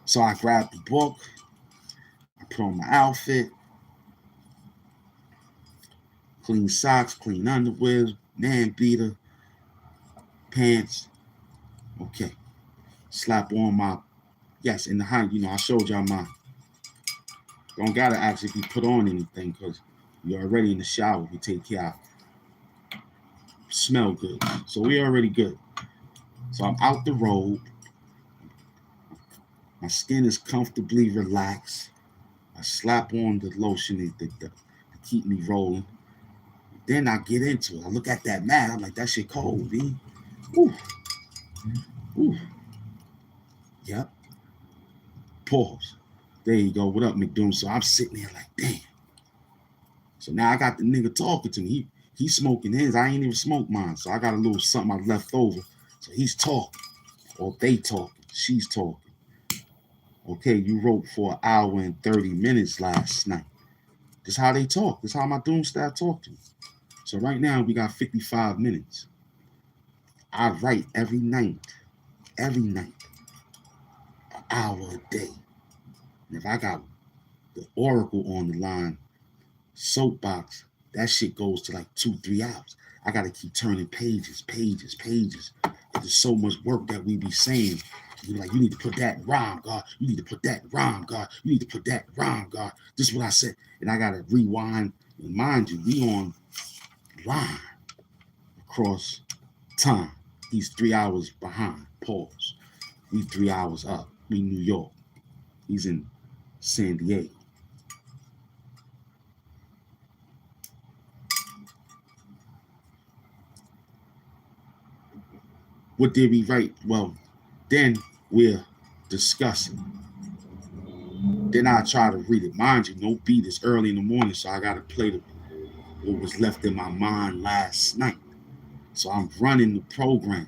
So I grabbed the book. I put on my outfit. Clean socks, clean underwear, man beater, pants. Okay. Slap on my, yes, in the hand, I showed y'all my, don't gotta actually be put on anything because you're already in the shower. We take care of it. Smell good. So we're already good. So I'm out the robe. My skin is comfortably relaxed. I slap on the lotion to keep me rolling. Then I get into it. I look at that mat. I'm like, that shit cold, B. Ooh. Ooh. Yep. Pause. There you go. What up, McDoom? So I'm sitting there like, damn. So now I got the nigga talking to me. He's smoking his. I ain't even smoked mine. So I got a little something I left over. So he's talking. Or they talking. She's talking. Okay, you wrote for an hour and 30 minutes last night. This is how they talk. This is how my doom staff talk to me. So right now we got 55 minutes. I write every night, an hour a day. And if I got the Oracle on the line, soapbox, that shit goes to like 2-3 hours. I gotta keep turning pages. There's so much work that we be saying. You're like, you need to put that in rhyme, God. You need to put that in rhyme, God. You need to put that in rhyme, God. This is what I said. And I gotta rewind. And mind you, we on line across time. He's 3 hours behind. Pause. We 3 hours up. We New York. He's in San Diego. What did we write? Well, then we're discussing. Then I try to read it. Mind you, no beat. It's early in the morning, so I got to play what was left in my mind last night. So I'm running the program.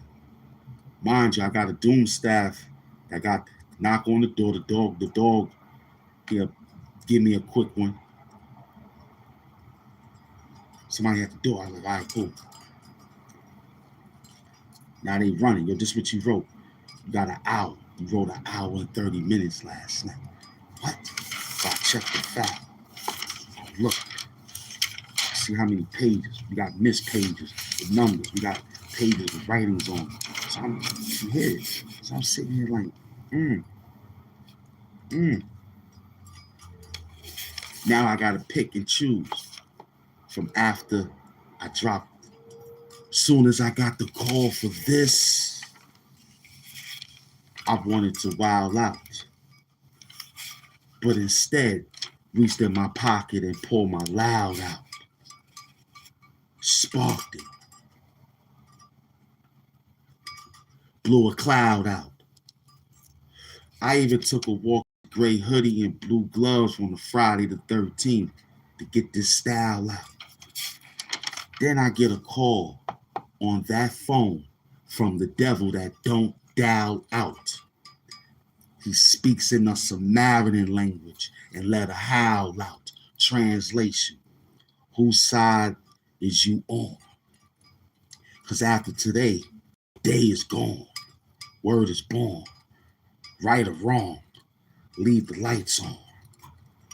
Mind you, I got a doom staff. I got knock on the door. The dog, he'll give me a quick one. Somebody at the door. I was like, all right, cool. Now they running. Yo, this what you wrote. You got an hour. You wrote an hour and 30 minutes last night. What? So I checked the file. Look. See how many pages. We got missed pages with numbers. We got pages with writings on them. So you hear it. So I'm sitting here like, Now I gotta pick and choose from after I dropped. Soon as I got the call for this, I wanted to wild out. But instead, reached in my pocket and pulled my loud out. Sparked it. Blew a cloud out. I even took a walk with a gray hoodie and blue gloves on the Friday the 13th to get this style out. Then I get a call on that phone from the devil that don't dial out. He speaks in a Samaritan language and let a howl out. Translation: whose side is you on? Because after today, day is gone. Word is born. Right or wrong, leave the lights on.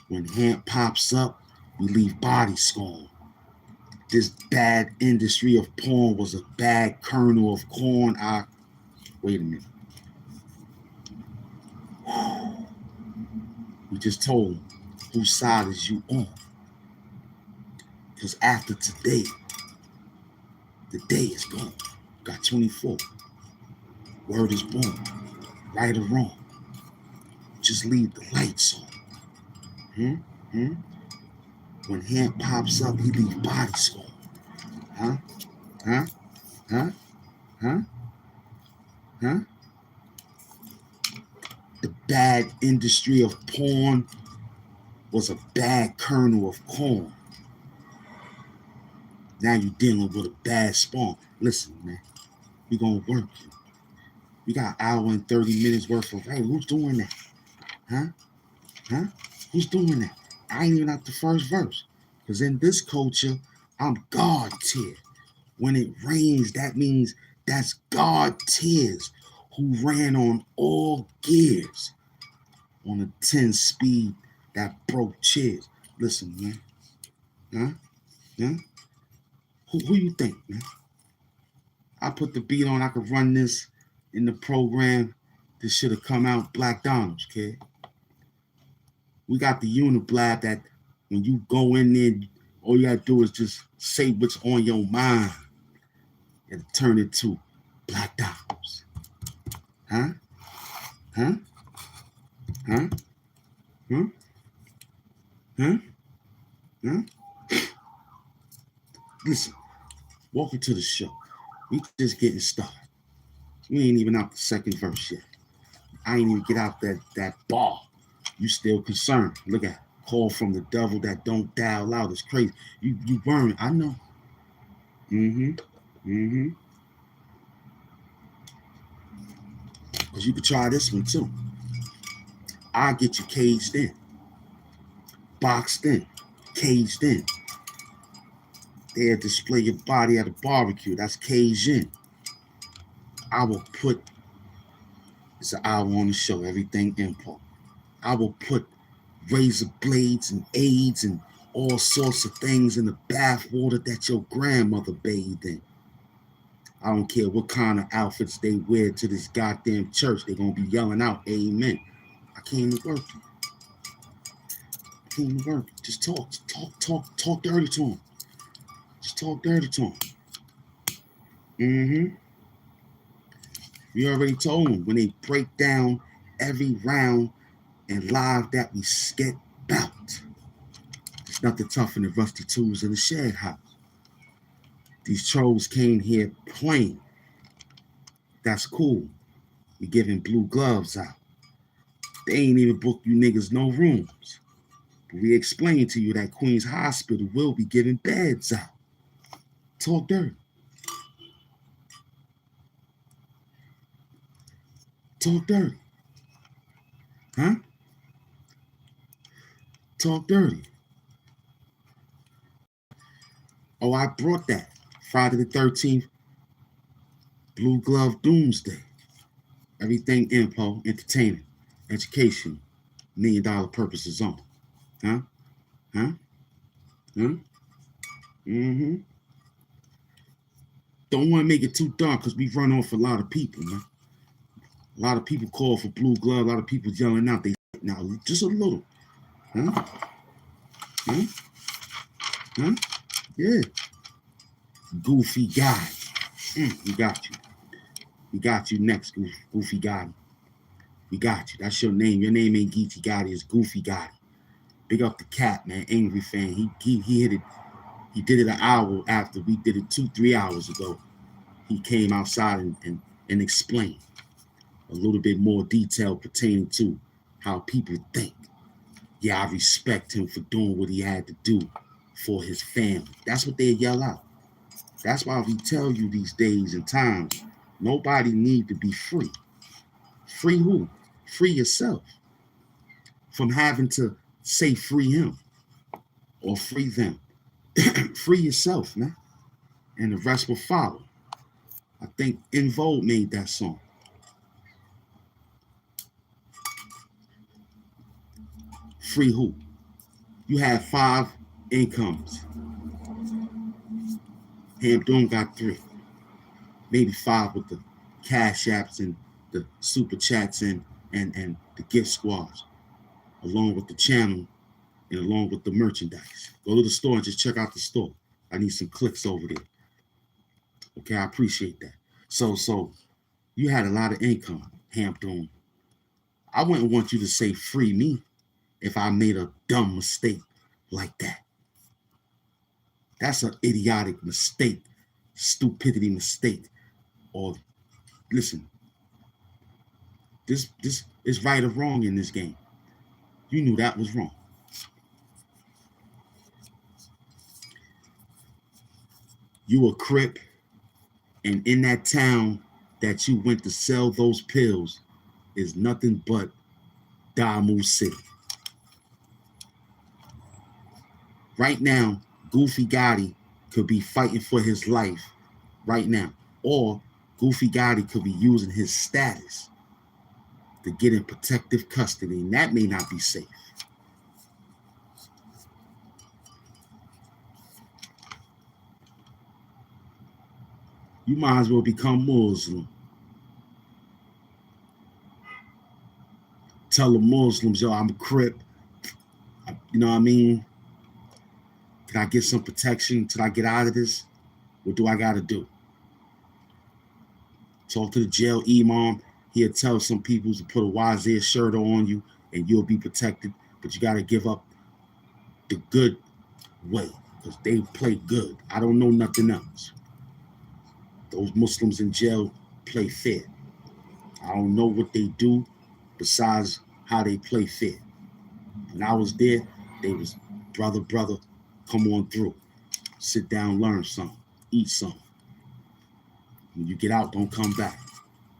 When HAMP pops up, we leave bodies scorned. This bad industry of porn was a bad kernel of corn. Wait a minute. We just told him, whose side is you on? Because after today, the day is gone. Got 24. Word is born. Right or wrong, just leave the lights on. When HAMP pops up, he leave bodies scorned. The bad industry of porn was a bad kernel of corn. Now you're dealing with a bad spawn. Listen, man, we gonna work you. We got an hour and 30 minutes worth of writing. Who's doing that? Who's doing that? I ain't even at the first verse. Because in this culture, I'm God tier. When it rains, that means that's God tiers who ran on all gears on a 10 speed that broke chairs. Listen, man. Who you think, man? I put the beat on, I could run this in the program. This should have come out Black Donald's, kid. We got the Uniblab that when you go in there, all you gotta do is just say what's on your mind and turn it to Black Donald's. Listen, welcome to the show. We just getting started. We ain't even out the second verse yet. I ain't even get out that bar. You still concerned. Look at it. Call from the devil that don't dial out. It's crazy. You weren't. I know. Because you could try this one too. I'll get you caged in. Boxed in. Caged in. They'll display your body at a barbecue. That's caged in. I will put, it's an hour on the show, everything import. I will put razor blades and AIDS and all sorts of things in the bath water that your grandmother bathed in. I don't care what kind of outfits they wear to this goddamn church. They're going to be yelling out, amen. I came to work. Just talk dirty to them. Just talk dirty to them. We already told them when they break down every round and live that we skit bout. It's nothing tougher than rusty tools in the shed house. These trolls came here playing. That's cool. We giving blue gloves out. They ain't even booked you niggas no rooms. But we explained to you that Queens Hospital will be giving beds out. Talk dirty. Talk dirty. Talk dirty. Oh, I brought that. Friday the 13th, Blue Glove Doomsday. Everything info, entertainment, education, $1 million purposes on. Huh? Huh? Huh? Mm-hmm. Don't want to make it too dark because we run off a lot of people, man. A lot of people call for Blue Glove. A lot of people yelling out. They now just a little. Huh? Huh? Huh? Yeah. Goofy guy. We got you. We got you next, Goofy Gotti. We got you. That's your name. Your name ain't Geechee Gotti. It's Goofy Gotti. Big up the cat, man. Angry fan. He hit it. He did it an hour after we did it 2-3 hours ago. He came outside and explained a little bit more detail pertaining to how people think. Yeah, I respect him for doing what he had to do for his family. That's what they yell out. That's why we tell you these days and times, nobody need to be free. Free who? Free yourself from having to say free him or free them. Free yourself, man. And the rest will follow. I think In Vogue made that song. Free who? You have 5 incomes. HAMP Doom got 3. Maybe 5 with the cash apps and the super chats and the gift squads, along with the channel and along with the merchandise. Go to the store and just check out the store. I need some clicks over there. Okay, I appreciate that. So you had a lot of income, HAMP Doom. I wouldn't want you to say free me if I made a dumb mistake like that. That's an idiotic mistake, stupidity mistake. Or listen, this is right or wrong in this game. You knew that was wrong. You a Crip, and in that town that you went to sell those pills is nothing but Damu City. Right now, Goofy Gotti could be fighting for his life right now. Or Goofy Gotti could be using his status to get in protective custody, and that may not be safe. You might as well become Muslim. Tell the Muslims, yo, I'm a Crip. You know what I mean? Can I get some protection till I get out of this? What do I got to do? Talk to the jail imam. He'll tell some people to put a Wazir shirt on you and you'll be protected. But you got to give up the good way because they play good. I don't know nothing else. Those Muslims in jail play fair. I don't know what they do besides how they play fair. When I was there, they was brother, come on through. Sit down, learn something, eat something. When you get out, don't come back.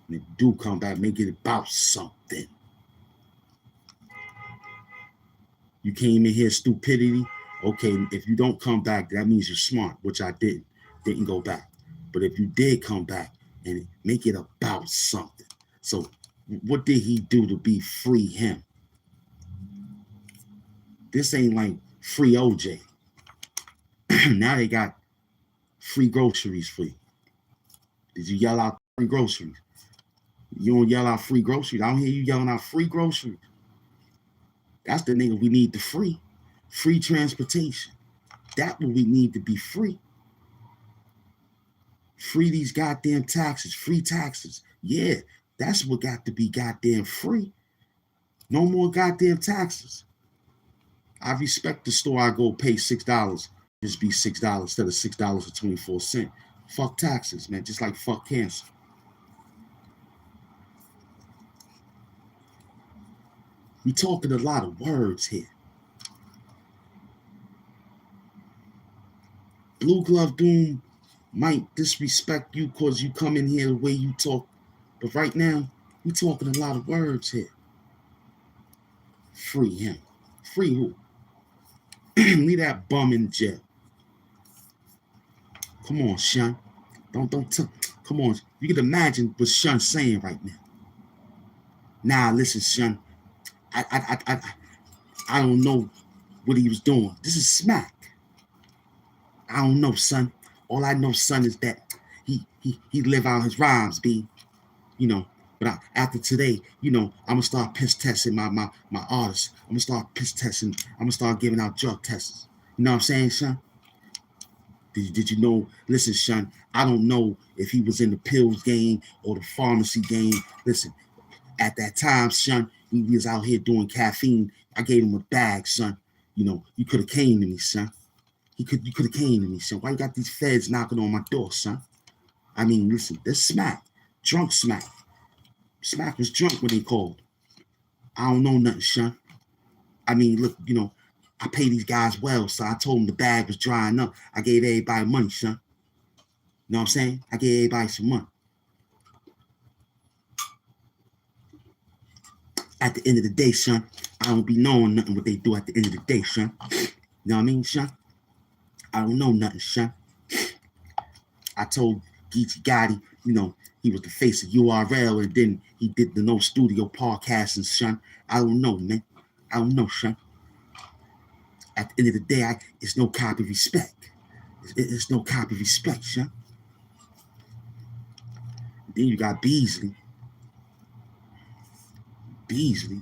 And if you do come back, make it about something. You came in here stupidity. Okay, if you don't come back, that means you're smart, which I didn't go back. But if you did come back and make it about something. So what did he do to be free him? This ain't like free OJ. Now they got free groceries for you. Did you yell out free groceries? You don't yell out free groceries. I don't hear you yelling out free groceries. That's the nigga we need to free. Free transportation. That's what we need to be free. Free these goddamn taxes. Free taxes. Yeah, that's what got to be goddamn free. No more goddamn taxes. I respect the store I go pay $6. Just be $6 instead of $6.24. Fuck taxes, man. Just like fuck cancer. We talking a lot of words here. Blue Glove Doom might disrespect you because you come in here the way you talk. But right now, we talking a lot of words here. Free him. Free who? Leave that bum in jail. Come on, Sean. Come Come on, you can imagine what Shun's saying right now. Nah, listen, Shun, I don't know what he was doing. This is smack. I don't know, son. All I know, son, is that he live out his rhymes, B. You know, but after today, you know, I'm gonna start piss testing my artists. I'm gonna start piss testing. I'm gonna start giving out drug tests. You know what I'm saying, Shun? Did you know? Listen, Shun, I don't know if he was in the pills game or the pharmacy game. Listen, at that time, Shun, he was out here doing caffeine. I gave him a bag, son. You know, you could have came to me, son. You could have came to me, son. Why you got these feds knocking on my door, son? I mean, listen, this Smack, drunk Smack. Smack was drunk when they called. I don't know nothing, son. I mean, look, you know, I pay these guys well, so I told them the bag was drying up. I gave everybody money, son. You know what I'm saying? I gave everybody some money. At the end of the day, son, I don't be knowing nothing what they do at the end of the day, son. You know what I mean, son? I don't know nothing, son. I told Geechee Gotti, you know, he was the face of URL, and then he did the No Studio podcast, and son, I don't know, man. I don't know, son. At the end of the day, it's no copy respect. It's no copy respect, son. Then you got Beasley. Beasley,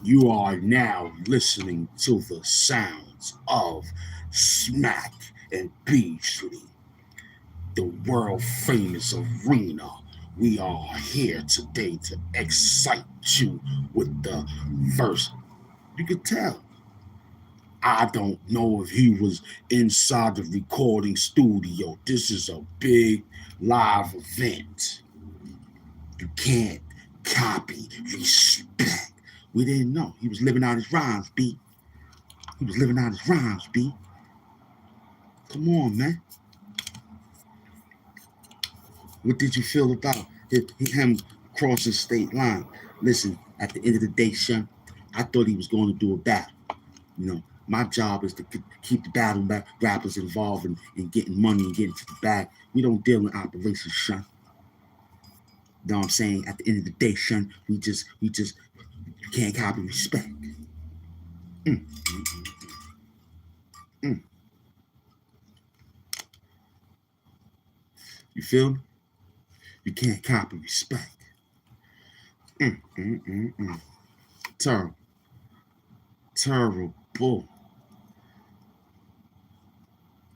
you are now listening to the sounds of Smack and Beasley, the world famous arena. We are here today to excite you with the verse. You can tell. I don't know if he was inside the recording studio. This is a big live event. You can't copy respect. We didn't know. He was living out his rhymes, B. He was living out his rhymes, B. Come on, man. What did you feel about him crossing state line? Listen, at the end of the day, son, I thought he was going to do a battle. You know, my job is to keep the battle rappers involved in getting money and getting to the bag. We don't deal in operations, son. You know what I'm saying? At the end of the day, son, we just you can't copy respect. You feel me? You can't copy respect. Terrible. Terrible.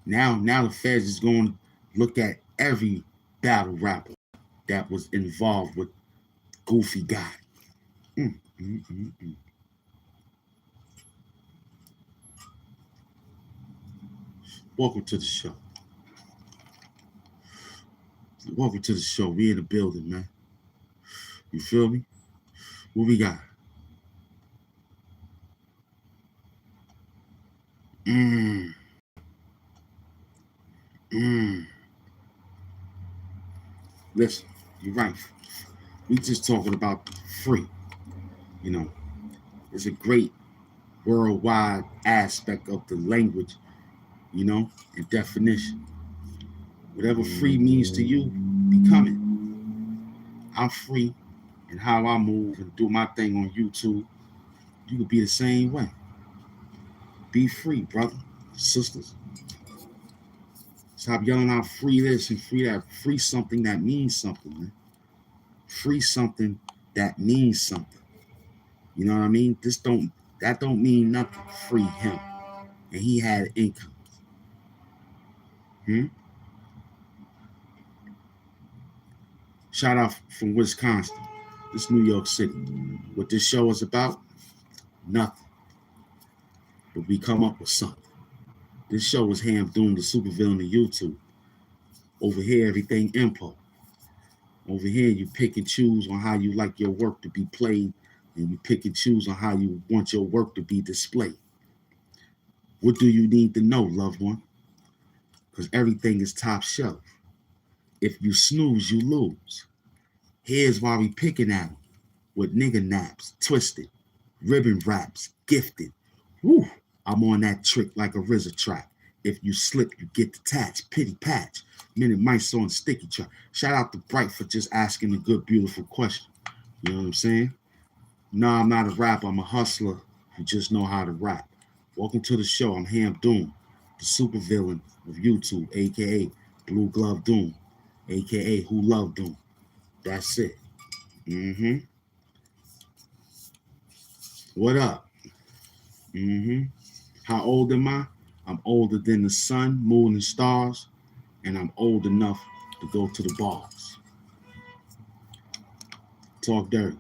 Now the feds is going to look at every battle rapper that was involved with Goofy Guy. Welcome to the show. Welcome to the show. We in the building, man. You feel me? What we got? Listen, you're right. We just talking about free. You know, it's a great worldwide aspect of the language, you know, and definition. Whatever free means to you, become it. I'm free in how I move and do my thing on YouTube. You could be the same way. Be free, brother, sisters. Stop yelling out free this and free that. Free something that means something, man. Free something that means something. You know what I mean? That don't mean nothing. Free him. And he had income. Shout out from Wisconsin. This New York City. What this show is about? Nothing. But we come up with something. This show is HAMP Doom, the supervillain of YouTube. Over here, everything info. Over here, you pick and choose on how you like your work to be played, and you pick and choose on how you want your work to be displayed. What do you need to know, loved one? Because everything is top shelf. If you snooze, you lose. Here's why we picking at them with nigga naps, twisted, ribbon wraps, gifted. Woo! I'm on that trick like a RZA track. If you slip, you get detached. Pity patch. Minute mice on sticky chart. Shout out to Bright for just asking a good, beautiful question. You know what I'm saying? No, I'm not a rapper. I'm a hustler who just know how to rap. Welcome to the show. I'm Ham Doom, the supervillain of YouTube, a.k.a. Blue Glove Doom, a.k.a. Who Love Doom. That's it. Mm-hmm. What up? Mm-hmm. How old am I? I'm older than the sun, moon, and stars, and I'm old enough to go to the bars. Talk dirty.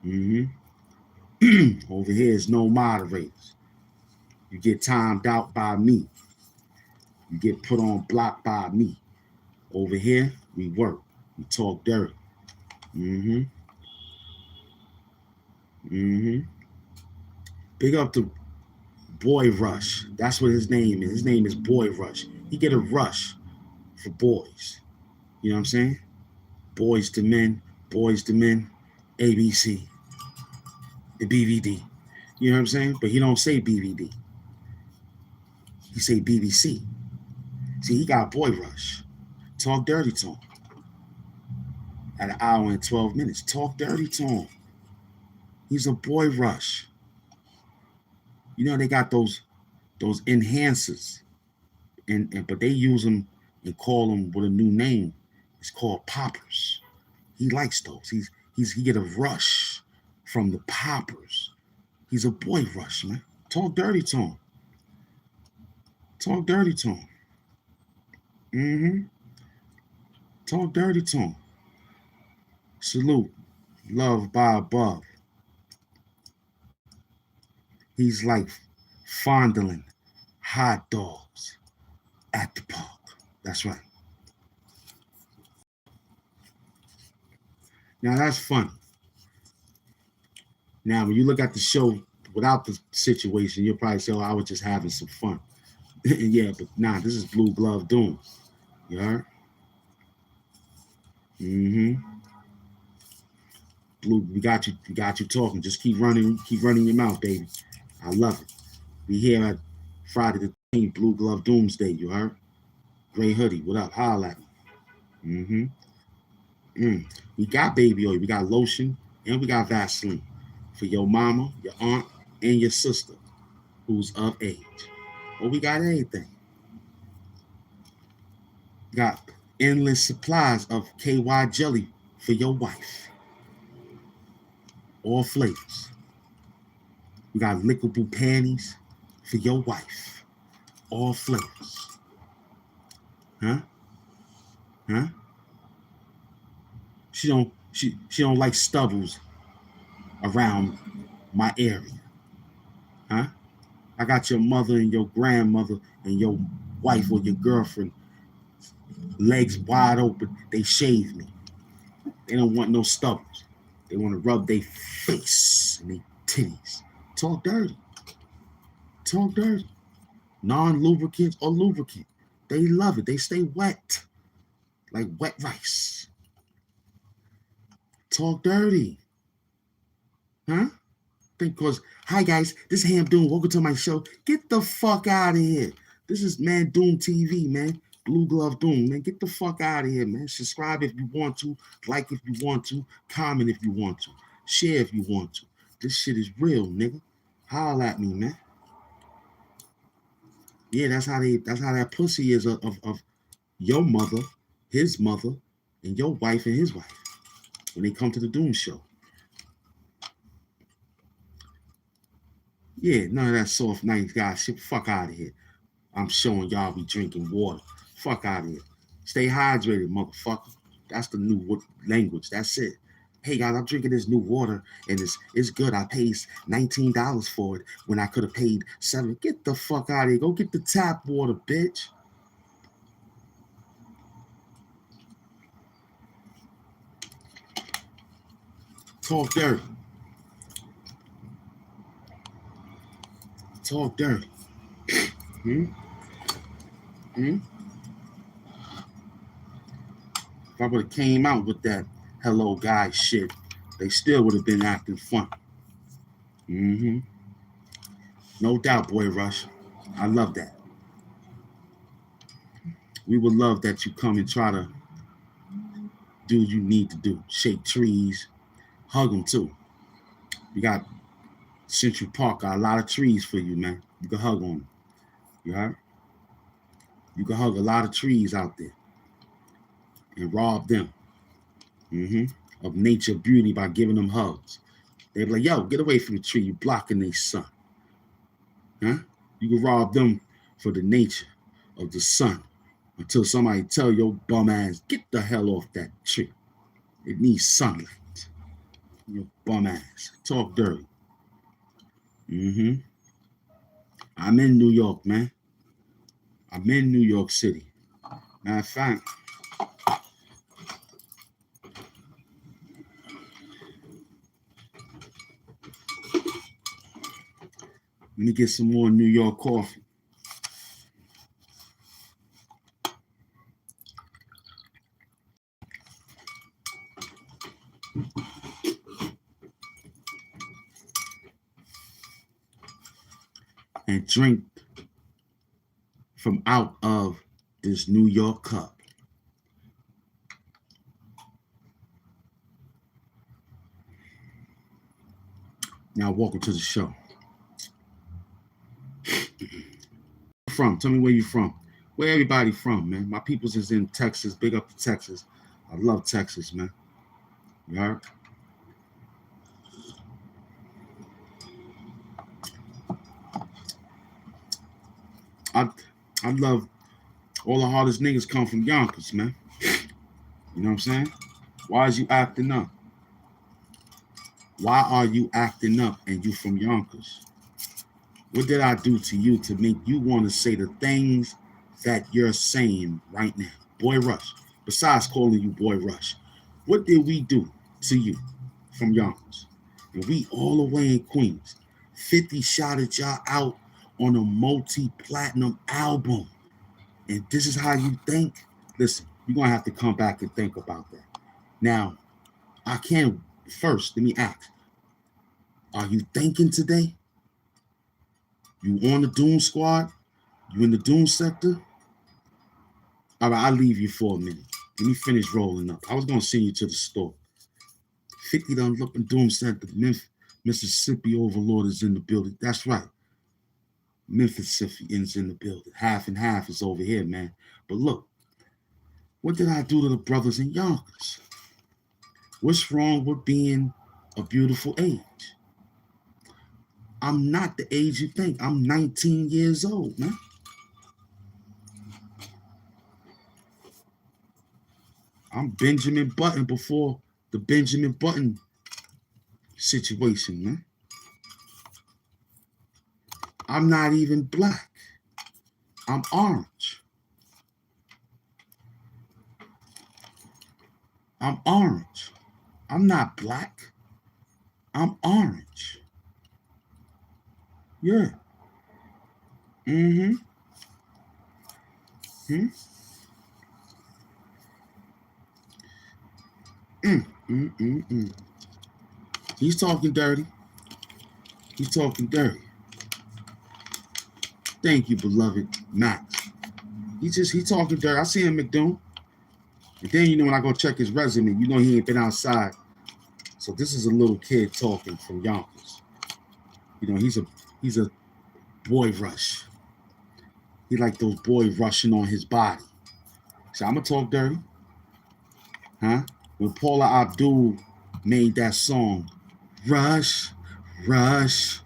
Mm-hmm. Over here is no moderators. You get timed out by me. You get put on block by me. Over here, we work. We talk dirty. Mm-hmm. Mm-hmm. Big up to Boy Rush. That's what his name is. His name is Boy Rush. He get a rush for boys. You know what I'm saying? Boys to men, ABC, the BVD. You know what I'm saying? But he don't say BVD. He say BBC. See, he got Boy Rush. Talk dirty to him. At an hour and 12 minutes. Talk dirty to him. He's a Boy Rush. You know, they got those enhancers. And but they use them and call them with a new name. It's called poppers. He likes those. He get a rush from the poppers. He's a Boy Rush, man. Talk dirty to him. Talk dirty to him. Mm-hmm. Talk dirty to him. Salute. Love by above. He's like fondling hot dogs at the park. That's right. Now that's funny. Now when you look at the show without the situation, you'll probably say, "Oh, I was just having some fun." Yeah, but nah, this is Blue Glove Doom. You heard? Mm-hmm. Blue, we got you talking. Just keep running your mouth, baby. I love it. We here at Friday the 13th, Blue Glove Doomsday, you heard? Gray hoodie, what up? Holla at me. Mm-hmm. We got baby oil, we got lotion, and we got Vaseline for your mama, your aunt, and your sister who's of age. Well, we got everything. Got endless supplies of KY jelly for your wife. All flavors. We got lickable panties for your wife. All flavors. Huh? Huh? She don't like stubbles around my area. Huh? I got your mother and your grandmother and your wife or your girlfriend legs wide open. They shave me. They don't want no stubbles. They want to rub their face and their titties. Talk dirty. Talk dirty. Non-lubricant or lubricant. They love it. They stay wet. Like wet rice. Talk dirty. Huh? Because, hi guys, this is Ham Doom. Welcome to my show. Get the fuck out of here. This is Man Doom TV, man. Blue Glove Doom, man. Get the fuck out of here, man. Subscribe if you want to. Like if you want to. Comment if you want to. Share if you want to. This shit is real, nigga. Holla at me, man. Yeah, that's how that pussy is of your mother, his mother, and your wife and his wife when they come to the Doom show. Yeah, none of that soft, nice guy shit. Fuck out of here. I'm showing y'all be drinking water. Fuck out of here. Stay hydrated, motherfucker. That's the new language. That's it. Hey guys, I'm drinking this new water and it's good. I paid $19 for it when I could have paid $7. Get the fuck out of here. Go get the tap water, bitch. Talk dirty. Talk dirty. Hmm? Hmm? If I would have came out with that hello guy shit, they still would have been acting fun. Mm-hmm. No doubt, Boy Rush. I love that. We would love that you come and try to do what you need to do. Shake trees, hug them too. We got Central Park, got a lot of trees for you, man. You can hug on them. You heard? You can hug a lot of trees out there and rob them of nature beauty by giving them hugs. They be like, yo, get away from the tree. You're blocking the sun. Huh? You can rob them for the nature of the sun until somebody tell your bum ass, get the hell off that tree. It needs sunlight. Your bum ass. Talk dirty. I'm in New York, man. I'm in New York City. Matter of fact, let me get some more New York coffee. And drink from out of this New York cup. Now, welcome to the show. Tell me where you from. Where everybody from, man? My peoples is in Texas. Big up to Texas. I love Texas, man. You heard? I love all the hardest niggas come from Yonkers, man. You know what I'm saying? Why is you acting up? Why are you acting up and you from Yonkers? What did I do to you to make you want to say the things that you're saying right now? Boy Rush. Besides calling you Boy Rush, what did we do to you from Yonkers? And we all the way in Queens. 50 shouted y'all out on a multi-platinum album. And this is how you think? Listen, you're going to have to come back and think about that. Now, I can't, first, let me ask. Are you thinking today? You on the Doom Squad? You in the Doom sector? All right, I'll leave you for a minute. Let me finish rolling up. I was going to send you to the store. 50 done look in Doom Center. Mississippi Overlord is in the building. That's right. Mississippi is in the building. Half and half is over here, man. But look, what did I do to the brothers in Yonkers? What's wrong with being a beautiful age? I'm not the age you think. I'm 19 years old, man. I'm Benjamin Button before the Benjamin Button situation, man. I'm not even black. I'm orange. I'm orange. I'm not black. I'm orange. Yeah. He's talking dirty. He's talking dirty. Thank you, beloved Max. He talking dirty. I see him McDoom. And then, when I go check his resume, he ain't been outside. So this is a little kid talking from Yonkers. He's a boy rush. He like those boys rushing on his body. So I'm gonna talk dirty. Huh? When Paula Abdul made that song, Rush, Rush,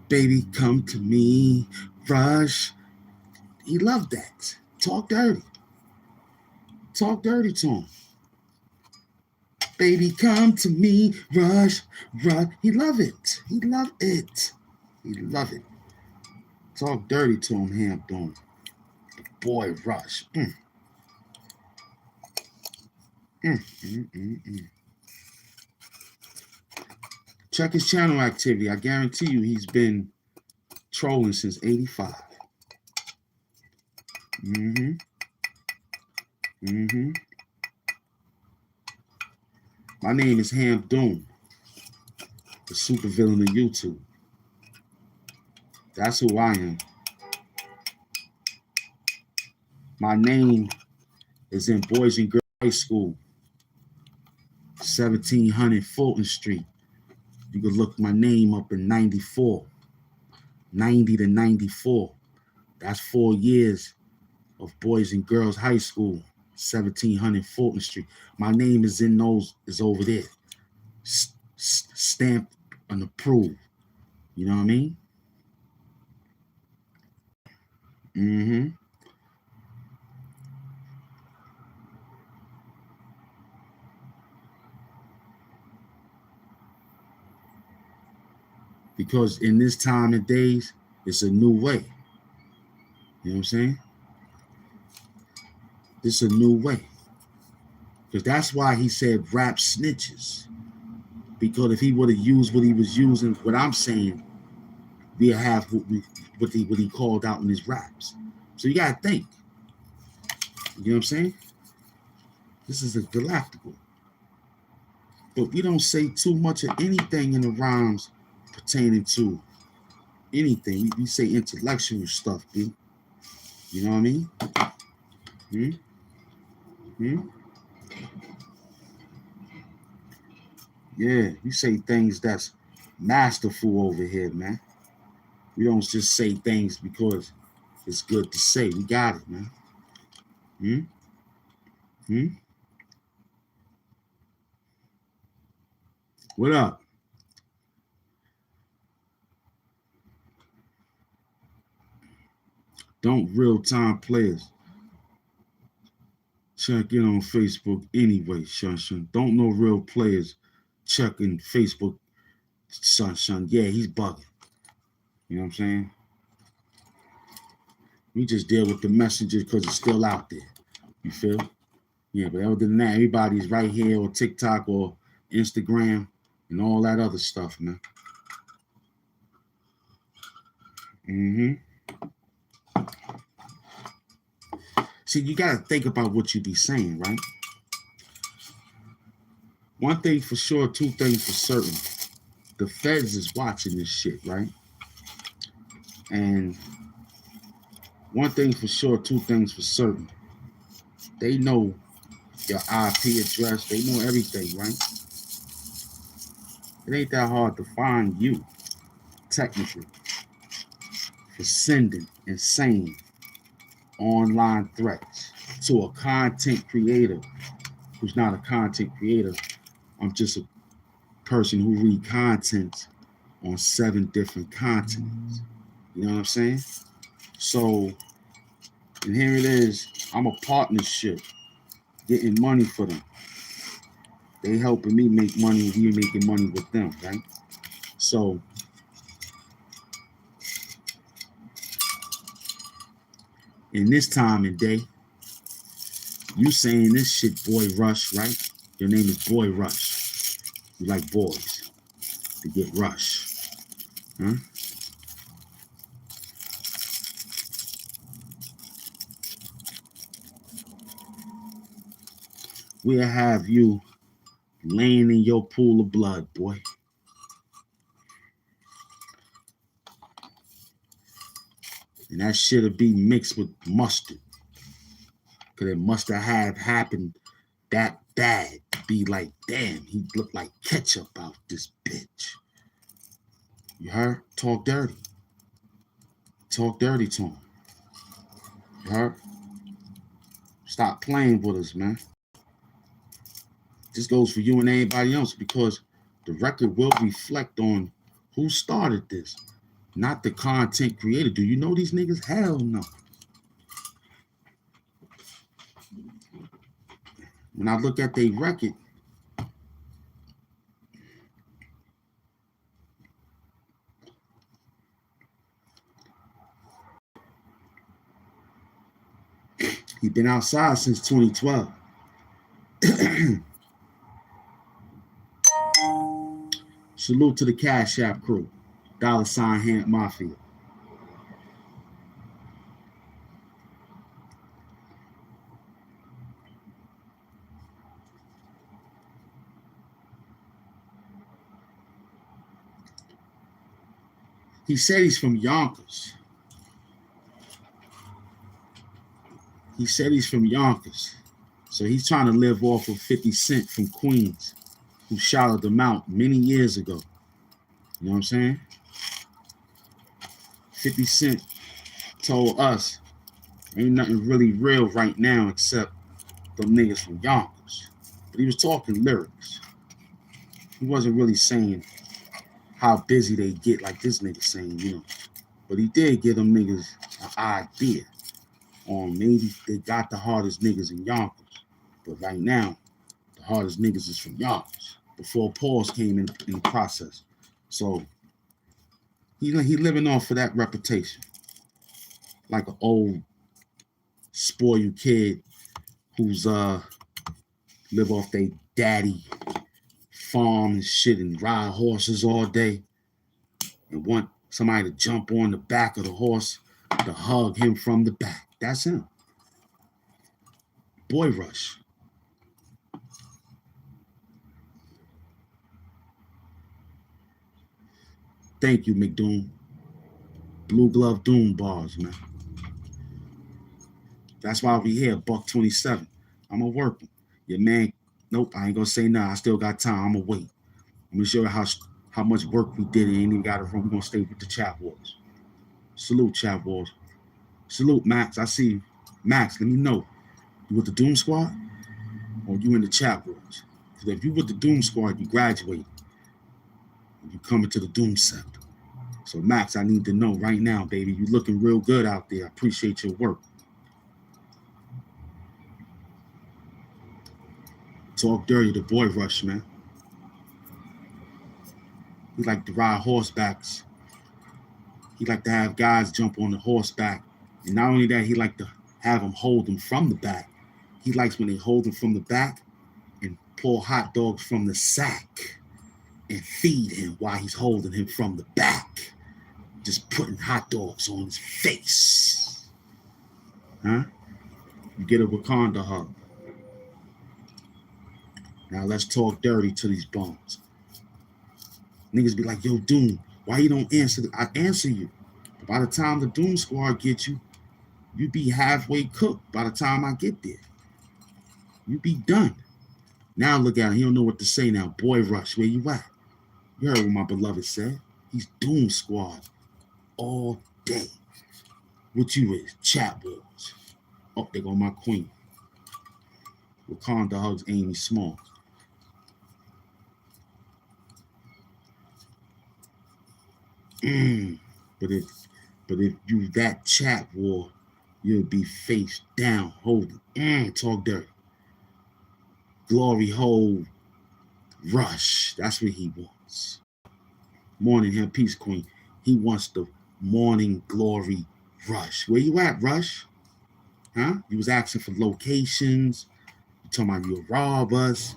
baby, come to me, Rush. He loved that. Talk dirty. Talk dirty to him. Baby, come to me, Rush, Rush. He loved it. He loved it. He loved it. Talk dirty to him, HAMP doing. Boy Rush. Check his channel activity. I guarantee you he's been trolling since 85. My name is HAMP Doom, the supervillain of YouTube. That's who I am. My name is in Boys and Girls High School, 1700 Fulton Street. You can look my name up in 94, 90 to 94. That's 4 years of Boys and Girls High School, 1700 Fulton Street. My name is in those, is over there. Stamped and approved. You know what I mean? Mm-hmm. Because in this time and days, it's a new way. You know what I'm saying? It's a new way. Because that's why he said rap snitches. Because if he would have used what he was using, what I'm saying, we'd have what he called out in his raps. So you gotta think. You know what I'm saying? This is a galactical. But we don't say too much of anything in the rhymes pertaining to anything. We say intellectual stuff, B. You know what I mean? Hmm? Hmm? Yeah, we say things that's masterful over here, man. We don't just say things because it's good to say. We got it, man. Hmm? Hmm? What up? Don't real-time players check in on Facebook anyway, Shun. Don't know real players checking Facebook, Shun. Yeah, he's bugging. You know what I'm saying? We just deal with the messages because it's still out there. You feel? Yeah, but other than that, everybody's right here on TikTok or Instagram and all that other stuff, man. Mm-hmm. See, you got to think about what you be saying, right? One thing for sure, two things for certain. The feds is watching this shit, right? And one thing for sure, two things for certain. They know your IP address. They know everything, right? It ain't that hard to find you, technically, for sending insane online threats to a content creator who's not a content creator. I'm just a person who read content on 7 different continents. You know what I'm saying? So, and here it is. I'm a partnership, getting money for them. They helping me make money, we making money with them, right? So, in this time and day, you saying this shit, Boy Rush, right? Your name is Boy Rush. You like boys to get rush, huh? We'll have you laying in your pool of blood, boy. And that shit'll be mixed with mustard. Cause it must have happened that bad. Be like, damn, he looked like ketchup out this bitch. You heard? Talk dirty. Talk dirty to him. You heard? Stop playing with us, man. This goes for you and anybody else because the record will reflect on who started this, not the content creator. Do you know these niggas? Hell no. When I look at their record, he been outside since 2012. Salute to the Cash App crew. $ HAMP Mafia. He said he's from Yonkers. He said he's from Yonkers. So he's trying to live off of 50 Cent from Queens, who shouted them out many years ago. You know what I'm saying? 50 Cent told us ain't nothing really real right now except them niggas from Yonkers. But he was talking lyrics. He wasn't really saying how busy they get like this nigga saying, you know. But he did give them niggas an idea on maybe they got the hardest niggas in Yonkers. But right now, the hardest niggas is from Yonkers. Before Pauls came in the process. So he living off of that reputation. Like an old spoiled kid who's live off their daddy farm and shit and ride horses all day and want somebody to jump on the back of the horse to hug him from the back. That's him. Boy Rush. Thank you, McDoom. Blue Glove Doom bars, man. That's why we here, $1.27. I'm gonna work him. Your man, nope, I ain't gonna say nah. I still got time. I'm gonna wait. I'm gonna show you how much work we did. And ain't even got a room. We're gonna stay with the chat wars. Salute, chat wars. Salute, Max. I see you. Max, let me know. You with the Doom Squad? Or you in the chat wars? Because if you with the Doom Squad, you graduate. You come into the Doom sector. So Max, I need to know right now, baby. You looking real good out there. I appreciate your work. Talk dirty to Boy Rush, man. He like to ride horsebacks. He like to have guys jump on the horseback. And not only that, he like to have them hold him from the back. He likes when they hold him from the back and pull hot dogs from the sack and feed him while he's holding him from the back. Just putting hot dogs on his face. Huh? You get a Wakanda hug. Now let's talk dirty to these bums. Niggas be like, yo, Doom, why you don't answer? I answer you. But by the time the Doom Squad gets you, you be halfway cooked by the time I get there. You be done. Now look at him. He don't know what to say now. Boy Rush, where you at? You heard what my beloved said. He's Doom Squad all day. What you is? Chat wars. Oh, there go my queen. Wakanda hugs Amy Small. But if you that chat war, you'll be face down, holding. Talk dirty. Glory hole Rush. That's what he wants. Morning him, peace queen. He wants the morning glory Rush. Where you at, Rush? Huh? You was asking for locations. You talking about you'll rob us.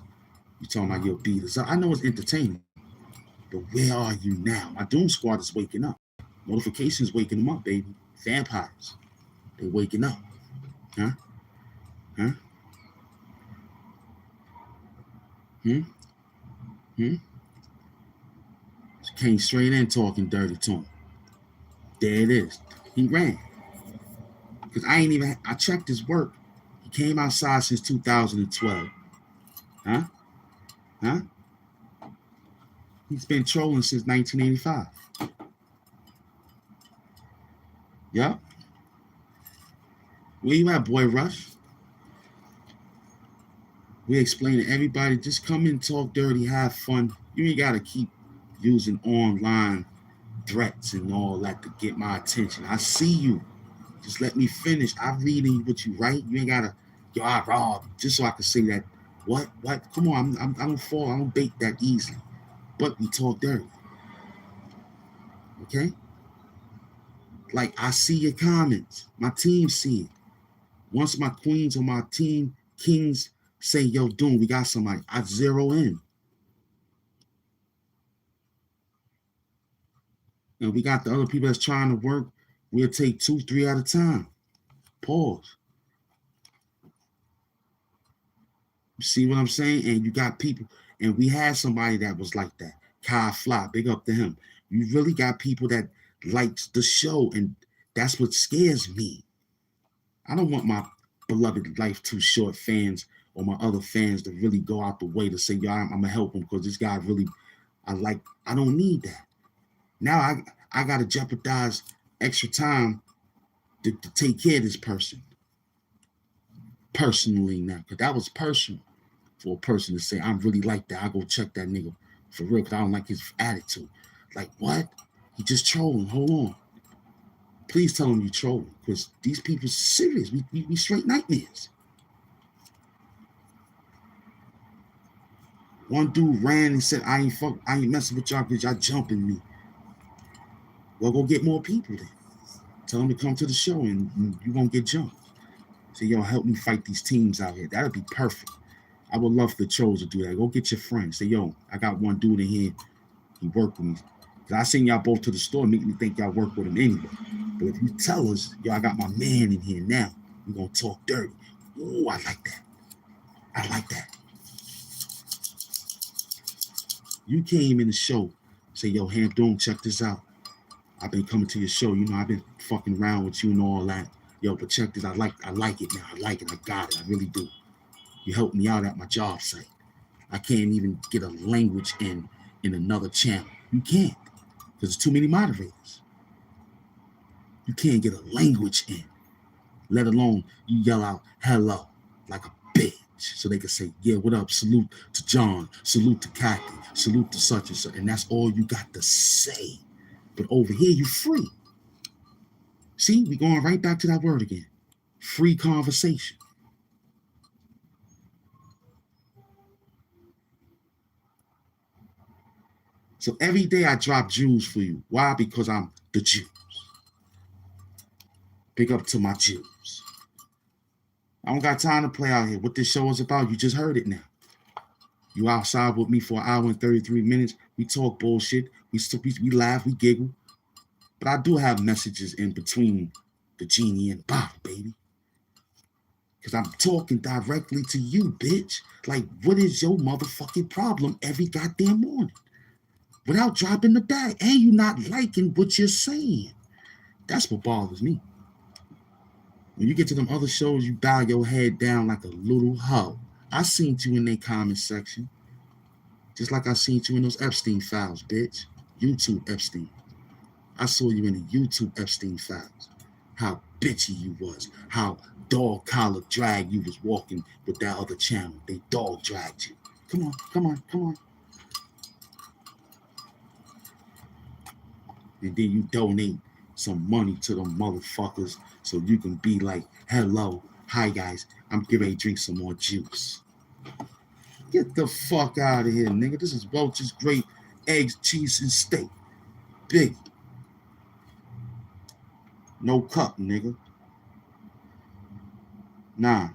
You talking about you'll beat us up. I know it's entertaining. But where are you now? My Doom Squad is waking up. Notifications waking them up, baby. Vampires. They waking up. Huh? Huh? Came straight in talking dirty to him. There it is. He ran. Because I checked his work. He came outside since 2012. Huh? Huh? He's been trolling since 1985. Yup. Where you at, Boy Rush? We explain to everybody, just come in, talk dirty, have fun. You ain't got to keep using online threats and all that to get my attention. I see you. Just let me finish. I'm reading what you write. You ain't got to, yo, I robbed, just so I can say that. What? Come on, I don't fall. I don't bait that easily. But we talk dirty. Okay? Like, I see your comments. My team see it. Once my queens or my team kings say, yo, Doom, we got somebody, I zero in. And we got the other people that's trying to work. We'll take 2, 3 at a time. Pause. You see what I'm saying? And you got people, and we had somebody that was like that. Kai Fly, big up to him. You really got people that likes the show, and that's what scares me. I don't want my beloved Life Too Short fans or my other fans to really go out the way to say, yo, I'm gonna help him because this guy really, I don't need that. Now I gotta jeopardize extra time to take care of this person personally now, because that was personal for a person to say, I'm really like that. I go check that nigga for real because I don't like his attitude. Like, what? He just trolling. Hold on. Please tell him you trolling because these people serious. We straight nightmares. One dude ran and said, I ain't messing with y'all because y'all jumping me. Well, go get more people then. Tell them to come to the show and you won't get jumped. Say, yo, help me fight these teams out here. That'll be perfect. I would love for the trolls to do that. Go get your friends. Say, yo, I got one dude in here. He worked with me. Because I seen y'all both to the store, make me think y'all work with him anyway. But if you tell us, yo, I got my man in here now, we're going to talk dirty. Ooh, I like that. I like that. You came in the show, say, yo, Hamp, don't check this out. I've been coming to your show. You know, I've been fucking around with you and all that. Yo, but check this. I like it now. I like it. I got it. I really do. You helped me out at my job site. I can't even get a language in another channel. You can't, because there's too many moderators. You can't get a language in, let alone you yell out hello like a bitch, so they can say, yeah, what up? Salute to John. Salute to Kathy. Salute to such and such. And that's all you got to say. But over here, you free. See, we going right back to that word again. Free conversation. So every day I drop Jews for you. Why? Because I'm the Jews. Big up to my Jews. I don't got time to play out here. What this show is about, you just heard it now. You outside with me for an hour and 33 minutes. We talk bullshit. We laugh, we giggle. But I do have messages in between the genie and the bottle, baby. Because I'm talking directly to you, bitch. Like, what is your motherfucking problem every goddamn morning? Without dropping the bag. And you not liking what you're saying. That's what bothers me. When you get to them other shows, you bow your head down like a little hoe. I seen you in their comment section. Just like I seen you in those Epstein files, bitch. YouTube Epstein. I saw you in the YouTube Epstein files. How bitchy you was. How dog collar drag you was walking with that other channel. They dog dragged you. Come on, come on, come on. And then you donate some money to them motherfuckers so you can be like, hello, hi guys, I'm getting ready to drink some more juice. Get the fuck out of here, nigga. This is Welch's Great Eggs, Cheese, and Steak. Big. No cup, nigga. Nah,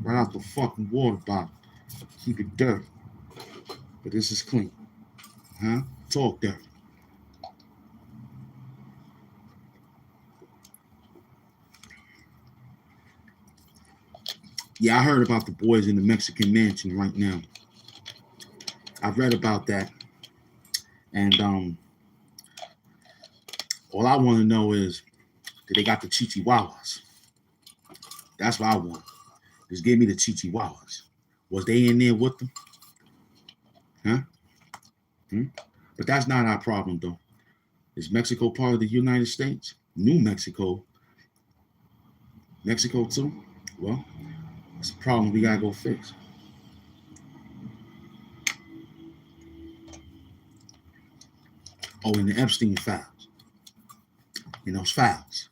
right out the fucking water bottle. Keep it dirty. But this is clean. Huh? Talk dirty. Yeah, I heard about the boys in the Mexican mansion right now. I read about that. And all I want to know is, did they got the chihuahuas? That's what I want. Just give me the chihuahuas. Was they in there with them? Huh? But that's not our problem, though. Is Mexico part of the United States? New Mexico. Mexico, too? Well, it's a problem we got to go fix. Oh, in the Epstein files. In those files.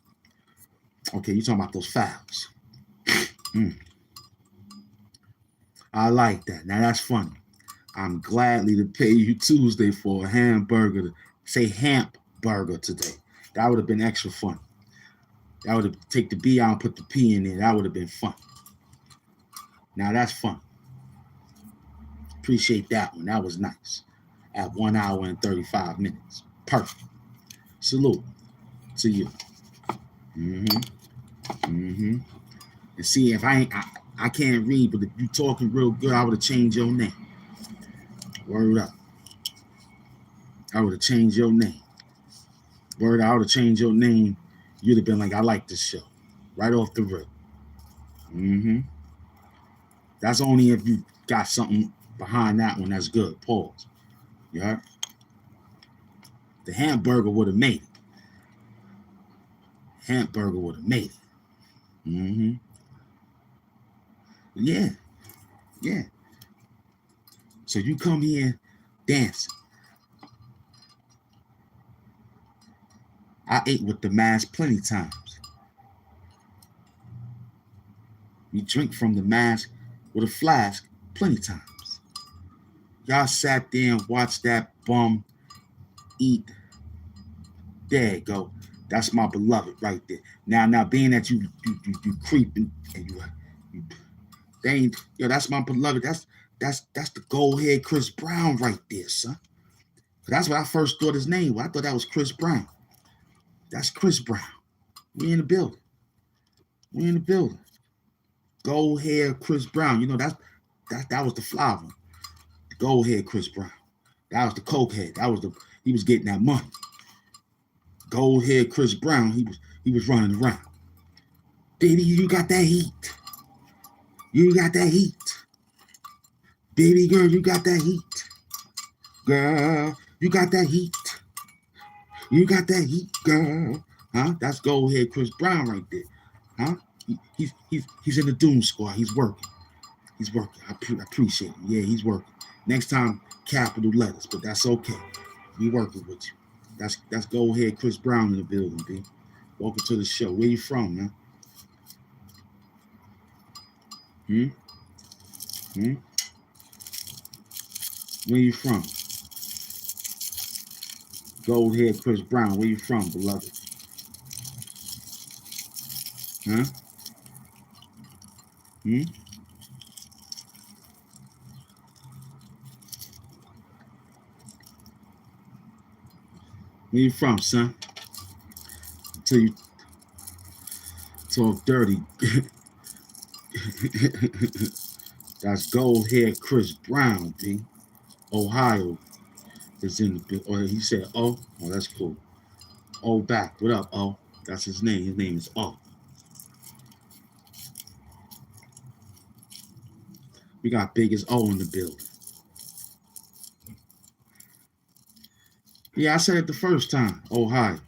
Okay, you're talking about those files. I like that. Now, that's funny. I'm gladly to pay you Tuesday for a hamburger. To say hamp burger today. That would have been extra fun. That would have take the B out and put the P in there. That would have been fun. Now that's fun. Appreciate that one. That was nice. At 1 hour and 35 minutes. Perfect. Salute to you. And see, if I can't read, but if you talking real good, I would have changed your name. Word up. I would have changed your name. Word, I would have changed your name. You'd have been like, I like this show. Right off the rip. Mm-hmm. That's only if you got something behind that one that's good. Pause. You heard? The hamburger would have made it. Hamburger would have made it. Mm-hmm. Yeah. Yeah. So you come here dancing. I ate with the mask plenty times. You drink from the mask with a flask plenty times. Y'all sat there and watched that bum eat. There you go. That's my beloved right there. Now, being that you creeping and you they ain't, yo, that's my beloved. That's the gold head Chris Brown right there, son. That's what I first thought his name was. I thought that was Chris Brown. That's Chris Brown. We in the building. We in the building. Gold hair Chris Brown. You know that was the fly one. The gold hair Chris Brown. That was the coke head. He was getting that money. Gold hair Chris Brown. He was running around. Baby, you got that heat. You got that heat. Baby girl, you got that heat. Girl, you got that heat. You got that heat, girl. Huh? That's gold hair Chris Brown right there. Huh? He's in the Doom Squad. He's working. He's working. I appreciate him. Yeah, he's working. Next time, capital letters, but that's okay. We working with you. That's gold hair Chris Brown in the building, B. Welcome to the show. Where you from, man? Where you from? Gold hair Chris Brown. Where you from, beloved? Huh? Where you from, son? Until you talk dirty. That's gold hair Chris Brown, B. Ohio is in the. Or he said, "Oh, that's cool." O back. What up, O? That's his name. His name is O. We got Big as O in the building. Yeah, I said it the first time. Ohio.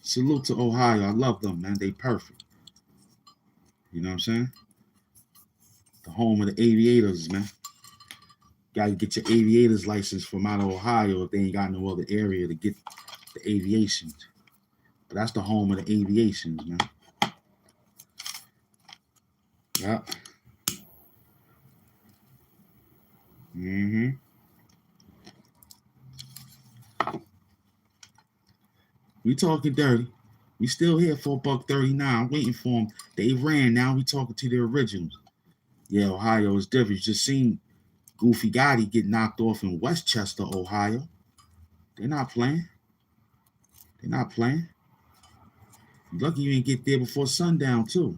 Salute to Ohio. I love them, man. They perfect. You know what I'm saying? The home of the aviators, man. Gotta get your aviators license from out of Ohio if they ain't got no other area to get the aviation. But that's the home of the aviations, man. Yeah. Mm-hmm. We talking dirty. We still here for $1.39. I'm waiting for them. They ran. Now we talking to the originals. Yeah, Ohio is different. You just seen Goofy Gotti get knocked off in Westchester, Ohio. They're not playing. They're not playing. You're lucky you didn't get there before sundown, too.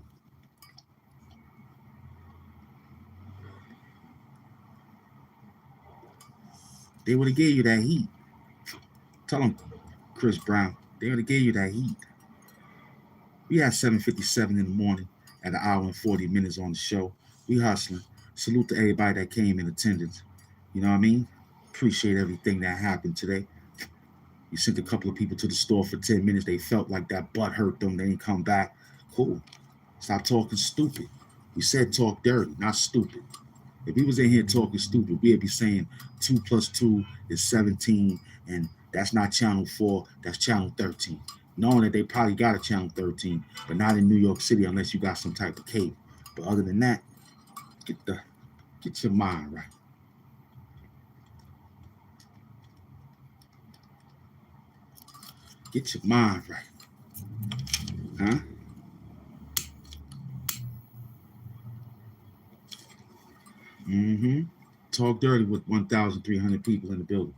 They would have gave you that heat. Tell them, Chris Brown. They would have gave you that heat. We had 7:57 in the morning at an hour and 40 minutes on the show. We hustling. Salute to everybody that came in attendance. You know what I mean? Appreciate everything that happened today. You sent a couple of people to the store for 10 minutes. They felt like that butt hurt them. They didn't come back. Cool. Stop talking stupid. We said talk dirty, not stupid. If we was in here talking stupid, we'd be saying 2 plus 2 is 17, and that's not channel 4, that's channel 13. Knowing that they probably got a channel 13, but not in New York City unless you got some type of cable. But other than that, get your mind right. Get your mind right. Huh? Mm-hmm. Talk dirty with 1,300 people in the building.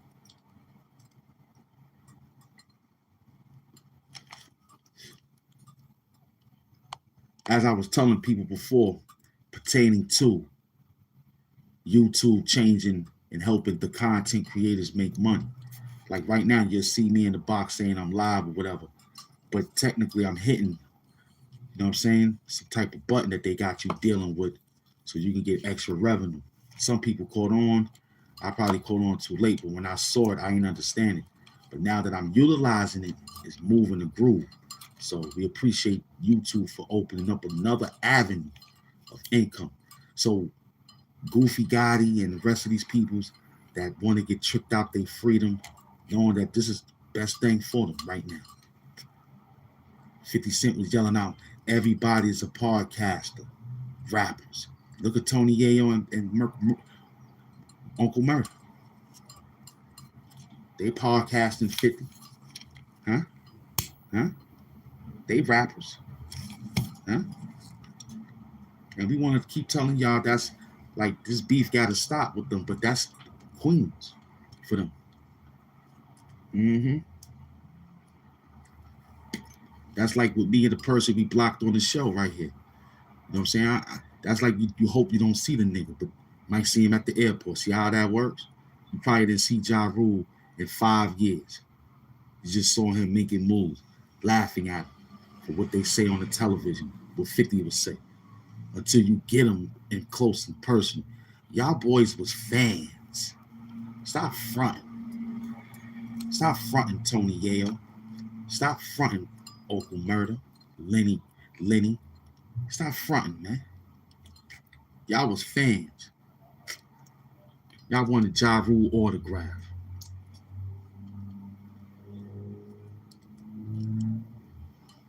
As I was telling people before, pertaining to YouTube changing and helping the content creators make money. Like right now, you'll see me in the box saying I'm live or whatever. But technically, I'm hitting You know what I'm saying? Some type of button that they got you dealing with so you can get extra revenue. Some people caught on. I probably caught on too late, but when I saw it, I didn't understand it. But now that I'm utilizing it, it's moving the groove. So we appreciate YouTube for opening up another avenue of income. So Goofy Gotti and the rest of these peoples that want to get tricked out their freedom, knowing that this is the best thing for them right now. 50 Cent was yelling out, everybody is a podcaster, rappers. Look at Tony Yayo and Uncle Murph. They podcasting 50. Huh? Huh? They rappers. Huh? And we want to keep telling y'all that's like this beef got to stop with them, but that's Queens for them. Mm-hmm. That's like with me and the person we blocked on the show right here. You know what I'm saying? That's like you hope you don't see the nigga, but might see him at the airport. See how that works? You probably didn't see Ja Rule in 5 years. You just saw him making moves, laughing at him for what they say on the television, what 50 would say. Until you get them in close and personal. Y'all boys was fans. Stop fronting. Stop fronting Tony Yale. Stop fronting Uncle Murder, Lenny. Stop fronting, man. Y'all was fans. Y'all wanted Ja Rule autograph.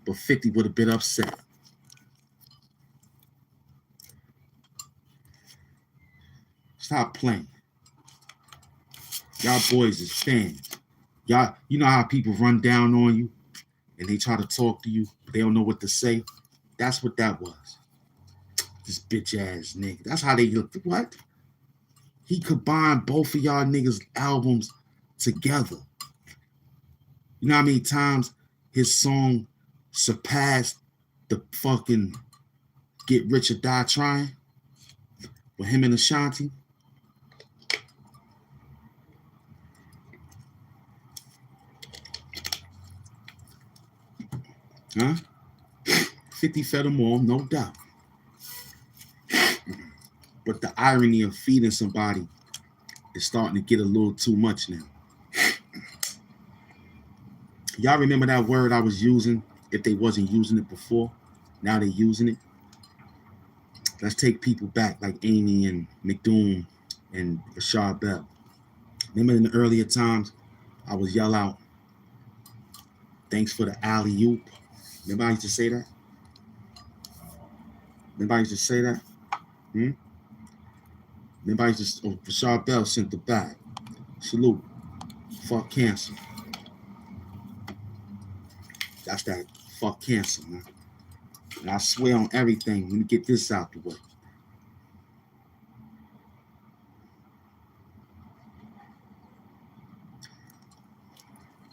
But 50 would have been upset. Stop playing. Y'all boys is fans. Y'all, you know how people run down on you and they try to talk to you, but they don't know what to say? That's what that was. This bitch ass nigga. That's how they looked. What? He combined both of y'all niggas' albums together. You know how many times his song surpassed the fucking Get Rich or Die Trying with him and Ashanti? Huh? 50 fed them all, no doubt. But the irony of feeding somebody is starting to get a little too much now. Y'all remember that word I was using if they wasn't using it before? Now they're using it. Let's take people back like Amy and McDoom and Rashad Bell. Remember in the earlier times, I was yell out, thanks for the alley-oop. Remember I used to say that? Remember I used to say that? Remember I used to, Rashad Bell sent the bag. Salute. Fuck cancer. That's that fuck cancer, man. And I swear on everything, let me get this out the way.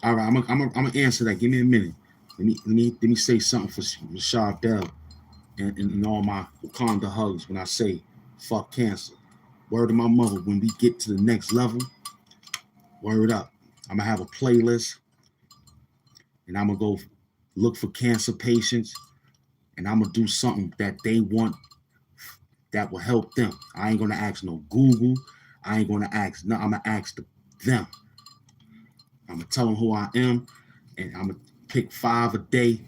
All right, I'm gonna answer that. Give me a minute. Let me say something for Rashad Bell and all my Wakanda hugs when I say fuck cancer. Word to my mother, when we get to the next level, word up. I'm gonna have a playlist and I'm gonna go look for cancer patients and I'm gonna do something that they want that will help them. I ain't gonna ask no Google. I ain't gonna ask, no, I'm gonna ask them. I'm gonna tell them who I am and I'm gonna pick 5 a day, you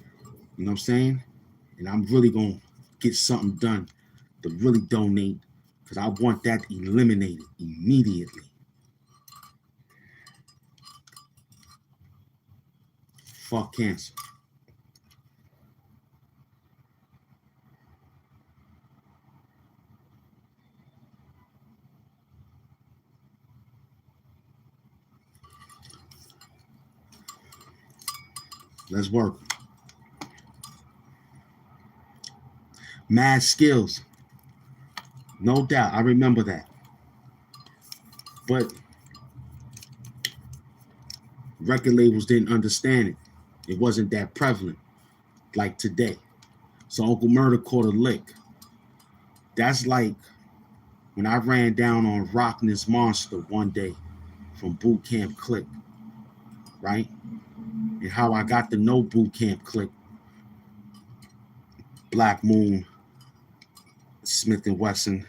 know what I'm saying? And I'm really gonna get something done to really donate because I want that eliminated immediately. Fuck cancer. Let's work. Mad skills. No doubt. I remember that. But record labels didn't understand it. It wasn't that prevalent like today. So Uncle Murder caught a lick. That's like when I ran down on Rockin' This Monster one day from Boot Camp Click, right? And how I got to know Boot Camp Click Black Moon, Smith and Wesson,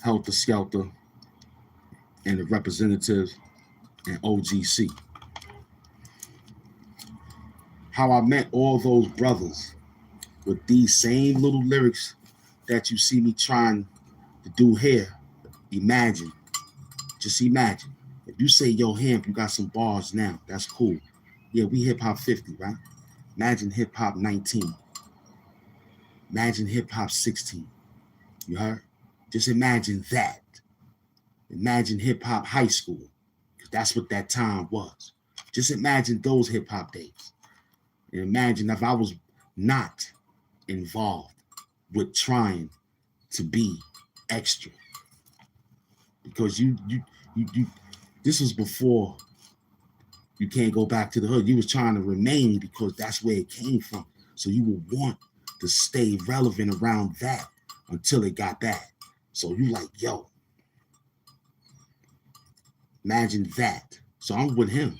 Helter Skelter, and the Representatives, and OGC. How I met all those brothers with these same little lyrics that you see me trying to do here. Imagine, just imagine. If you say, yo, Hamp, you got some bars now, that's cool. Yeah, we hip hop 50, right? Imagine hip hop 19. Imagine hip hop 16. You heard? Just imagine that. Imagine hip hop high school. That's what that time was. Just imagine those hip hop days. And imagine if I was not involved with trying to be extra. Because you this was before you can't go back to the hood. You was trying to remain because that's where it came from. So you would want to stay relevant around that until it got bad. So you like, yo, imagine that. So I'm with him.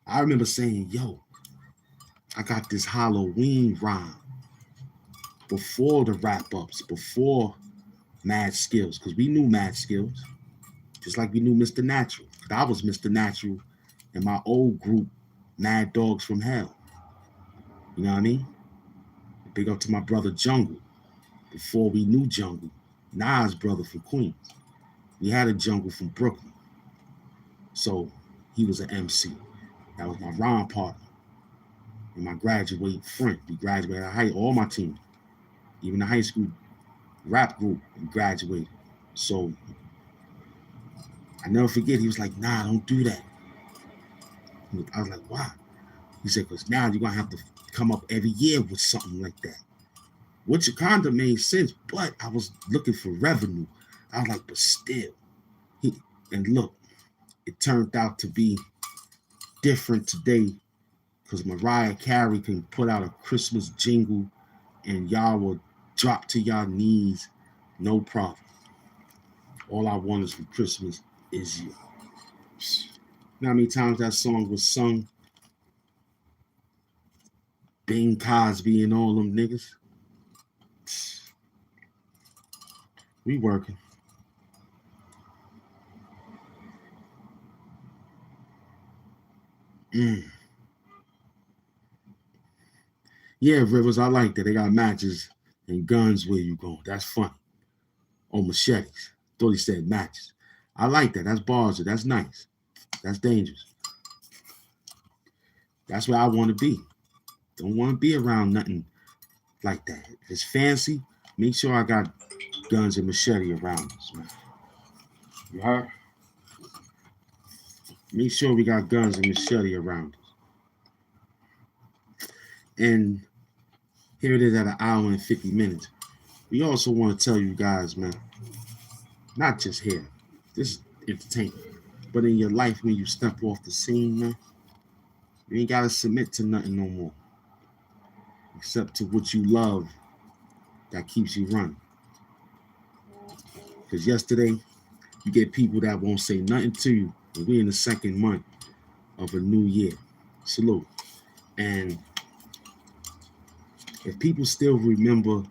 I remember saying, yo, I got this Halloween rhyme before the wrap-ups, before Mad Skills, because we knew Mad Skills, just like we knew Mr. Natural. I was Mr. Natural in my old group, Mad Dogs from Hell. You know what I mean? Big up to my brother Jungle. Before we knew Jungle, Nas' brother from Queens. We had a Jungle from Brooklyn. So he was an MC. That was my rhyme partner and my graduate friend. We graduated out of high, all my team, even the high school rap group, we graduated. So I never forget, he was like, nah, don't do that. I was like, why? He said, because now you're going to have to come up every year with something like that. Which kind of made sense, but I was looking for revenue. I was like, but still. And look, it turned out to be different today because Mariah Carey can put out a Christmas jingle and y'all will drop to y'all knees, no problem. All I want is for Christmas is you. You know how many times that song was sung? Bing Cosby and all them niggas. We working. Yeah, Rivers, I like that. They got matches and guns where you going. That's funny. Or machetes. Thought he said matches. I like that. That's bars. That's nice. That's dangerous. That's where I want to be. Don't want to be around nothing like that. If it's fancy, make sure I got guns and machete around us, man. You heard? Make sure we got guns and machete around us. And here it is at 1 hour and 50 minutes. We also want to tell you guys, man, not just here, this is entertainment, but in your life when you step off the scene, man, you ain't got to submit to nothing no more, except to what you love that keeps you running. Because yesterday, you get people that won't say nothing to you, and we're in the second month of a new year. Salute. And if people still remember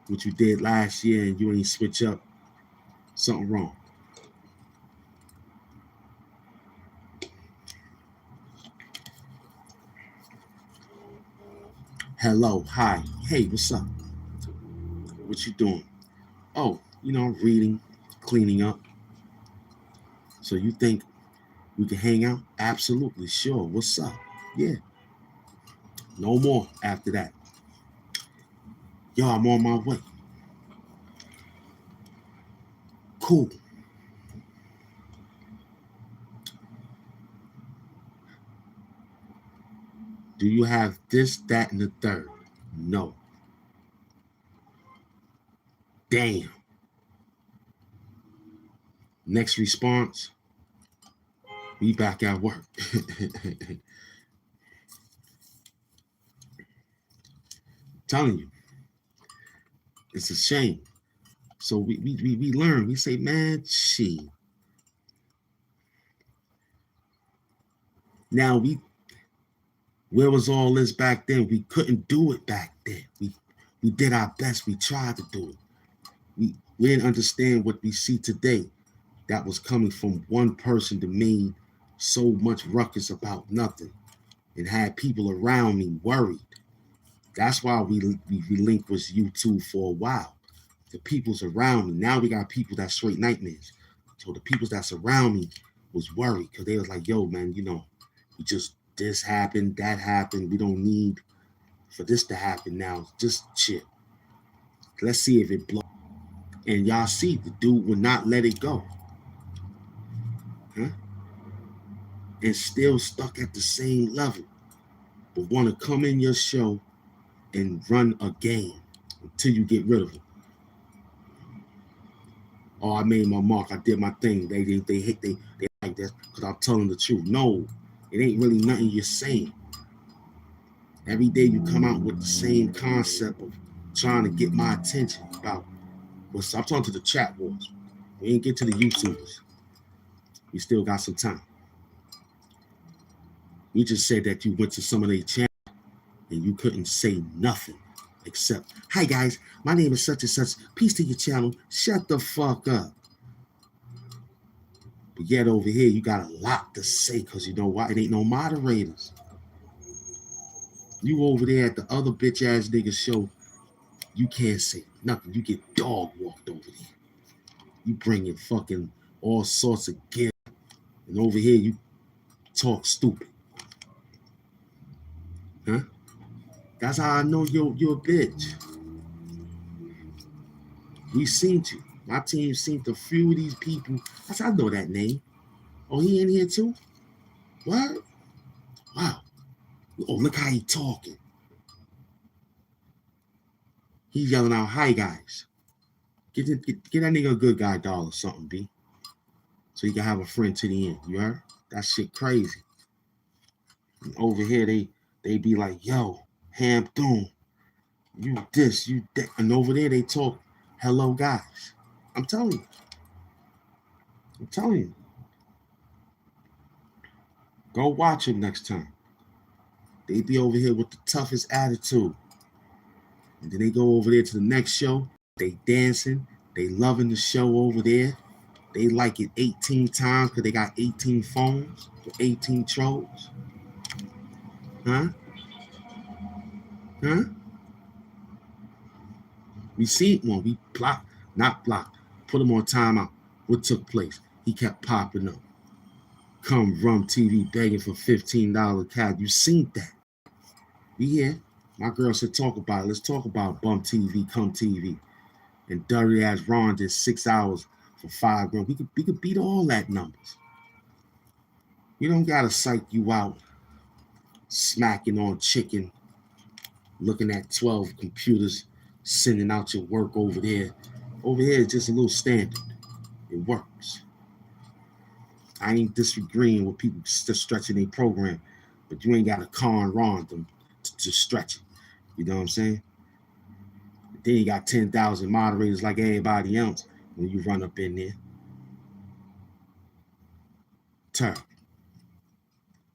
what you did last year and you ain't switch up, something wrong. Hello, hi, hey, what's up? What you doing? Oh, reading, cleaning up. So you think we can hang out? Absolutely, sure. What's up? Yeah. No more after that. Yo, I'm on my way. Cool. Do you have this, that, and the third? No. Damn. Next response, we back at work. Telling you, it's a shame. So we learn. We say, man, shit. Now Where was all this back then? We couldn't do it back then. We did our best. We tried to do it. We didn't understand what we see today. That was coming from one person that made so much ruckus about nothing and had people around me worried. That's why we relinquished YouTube for a while. The people's around me. Now we got people that straight nightmares. So the people that's around me was worried because they was like, yo, man, we just, this happened, that happened. We don't need for this to happen now. Just chill. Let's see if it blows. And y'all see, the dude would not let it go. Huh? And still stuck at the same level. But want to come in your show and run a game until you get rid of them. Oh, I made my mark. I did my thing. They like that because I'm telling the truth. No, it ain't really nothing you're saying. Every day you come out with the same concept of trying to get my attention about what's. I'm talking to the chat wars. We ain't get to the YouTubers. We still got some time. We just said that you went to some of their channels and you couldn't say nothing except, hi guys, my name is such and such. Peace to your channel. Shut the fuck up. But yet over here, you got a lot to say because you know why? It ain't no moderators. You over there at the other bitch ass nigga show, you can't say nothing. You get dog walked over there. You bringing fucking all sorts of gear. And over here, you talk stupid. Huh? That's how I know you're a bitch. We seen you. My team seen a few of these people. That's how I know that name. Oh, he in here too? What? Wow. Oh, look how he talking. He's yelling out, hi guys. Get that nigga a good guy doll or something, B. So he can have a friend to the end. You heard? That shit crazy. And over here, they be like, yo, HAMP Doom. You this, you that. And over there, they talk, hello guys. I'm telling you. I'm telling you. Go watch him next time. They be over here with the toughest attitude. And then they go over there to the next show. They dancing. They loving the show over there. They like it 18 times because they got 18 phones with 18 trolls. Huh? Huh? We see one. We blocked, not blocked. Put him on timeout. What took place? He kept popping up. Come Rum TV begging for $15 CAD. You seen that? We here. My girl said talk about it. Let's talk about Bum TV, Come TV. And dirty ass Ron did 6 hours for $5 grand. We could beat all that numbers. We don't gotta psych you out, smacking on chicken, looking at 12 computers, sending out your work over there. Over here is just a little standard. It works. I ain't disagreeing with people just stretching their program, but you ain't got to con Ron them to stretch it. You know what I'm saying? Then you got 10,000 moderators like everybody else when you run up in there. Terrible.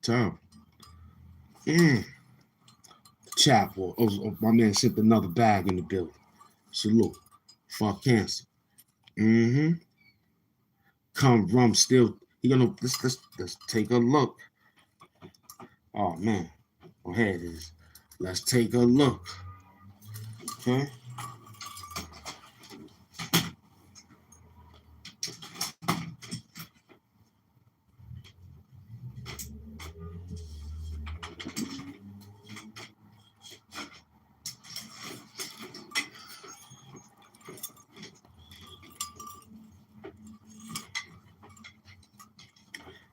Terrible. Chat war. Oh, my man sent another bag in the building. Salute. Fuck cancer. Come Rum still. You gonna let's take a look. Oh man. Oh, here it is. Let's take a look. Okay.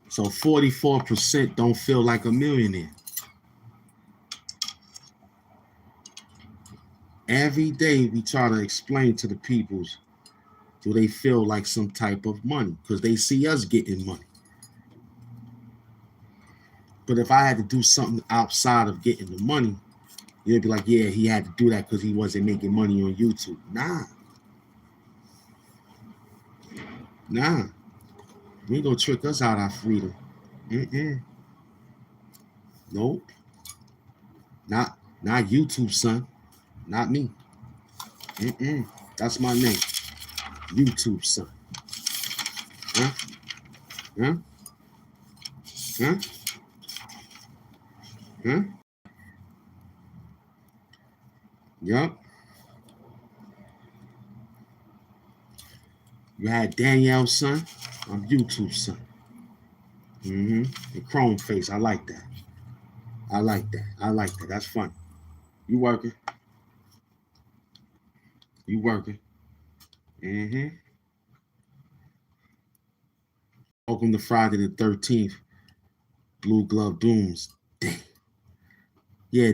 So 44% don't feel like a millionaire. Every day we try to explain to the peoples, do they feel like some type of money? Because they see us getting money. But if I had to do something outside of getting the money, you'd be like, yeah, he had to do that because he wasn't making money on YouTube. Nah. You ain't gonna trick us out of our freedom. Nope. Not YouTube, son. Not me. That's my name. YouTube, son. Huh? Huh? Huh? Huh? Yup. You had Danielle's son. I'm YouTube, son. The Chrome face. I like that. I like that. I like that. That's funny. You working. You working. Welcome to Friday the 13th. Blue Glove Dooms. Damn. Yeah,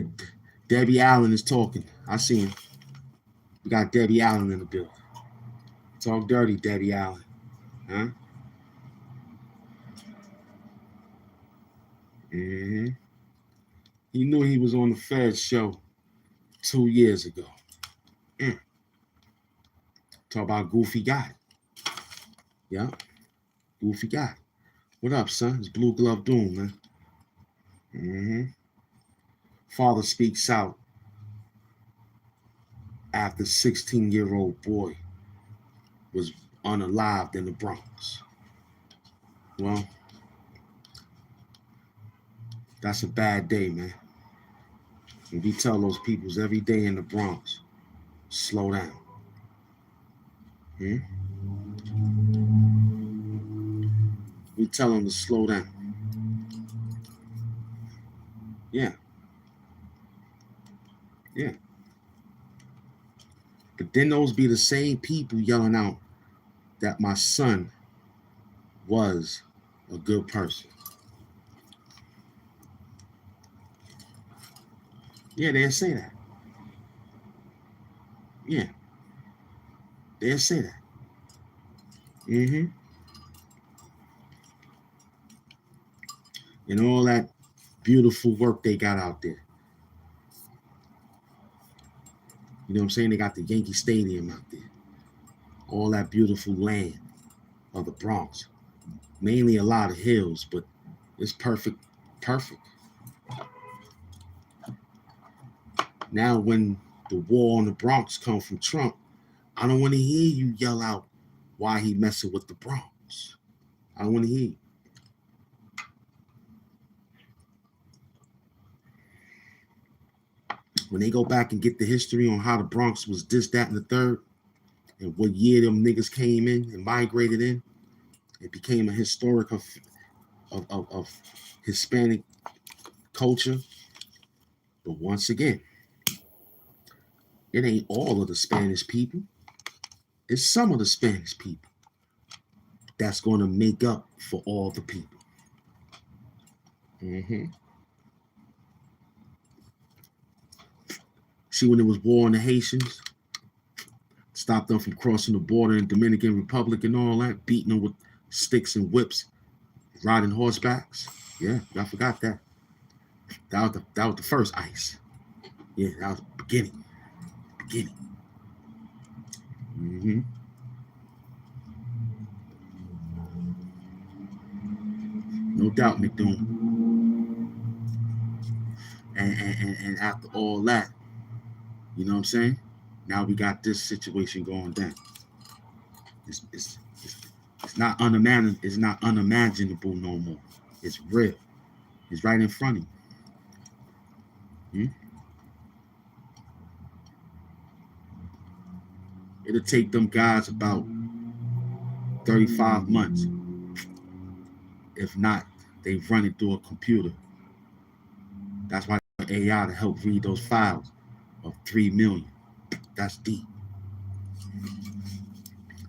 Debbie Allen is talking. I see him. We got Debbie Allen in the building. Talk dirty, Debbie Allen. Huh? He knew he was on the Fed show 2 years ago. Talk about Goofy Guy. Yeah. Goofy Guy. What up, son? It's Blue Glove Doom, man. Father speaks out after 16-year-old boy was unalived in the Bronx. Well, that's a bad day, man. And we tell those peoples every day in the Bronx, slow down. We tell them to slow down. Yeah. But then those be the same people yelling out that my son was a good person. Yeah, they'll say that. Yeah. They'll say that. And all that beautiful work they got out there. You know what I'm saying? They got the Yankee Stadium out there. All that beautiful land of the Bronx. Mainly a lot of hills, but it's perfect. Now when the war on the Bronx comes from Trump, I don't want to hear you yell out why he messing with the Bronx. I don't want to hear you. When they go back and get the history on how the Bronx was this, that, and the third, and what year them niggas came in and migrated in, it became a historic of Hispanic culture. But once again, it ain't all of the Spanish people. It's some of the Spanish people that's going to make up for all the people. See, when it was war on the Haitians, stopped them from crossing the border in Dominican Republic and all that, beating them with sticks and whips, riding horsebacks. Yeah, y'all forgot that. That was the first ice. Yeah, that was the beginning. No doubt, McDoom. And after all that, you know what I'm saying? Now we got this situation going down. It's not unimaginable. It's not unimaginable no more. It's real. It's right in front of you. It'll take them guys about 35 months. If not, they run it through a computer. That's why AI to help read those files of 3 million. That's deep.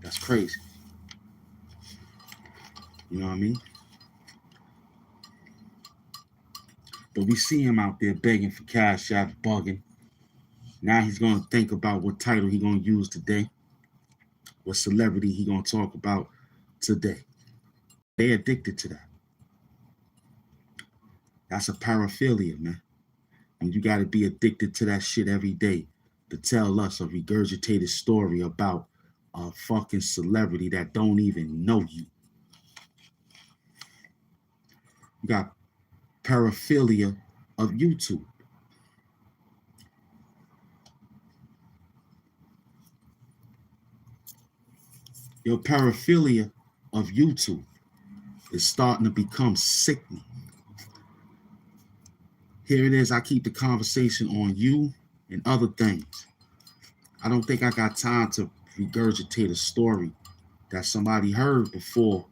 That's crazy. You know what I mean? But we see him out there begging for cash apps, bugging. Now he's going to think about what title he's going to use today, what celebrity he's going to talk about today. They addicted to that. That's a paraphilia, man. And you got to be addicted to that shit every day to tell us a regurgitated story about a fucking celebrity that don't even know you. You got paraphilia of YouTube. Your paraphilia of YouTube is starting to become sickening. Here it is. I keep the conversation on you and other things. I don't think I got time to regurgitate a story that somebody heard before.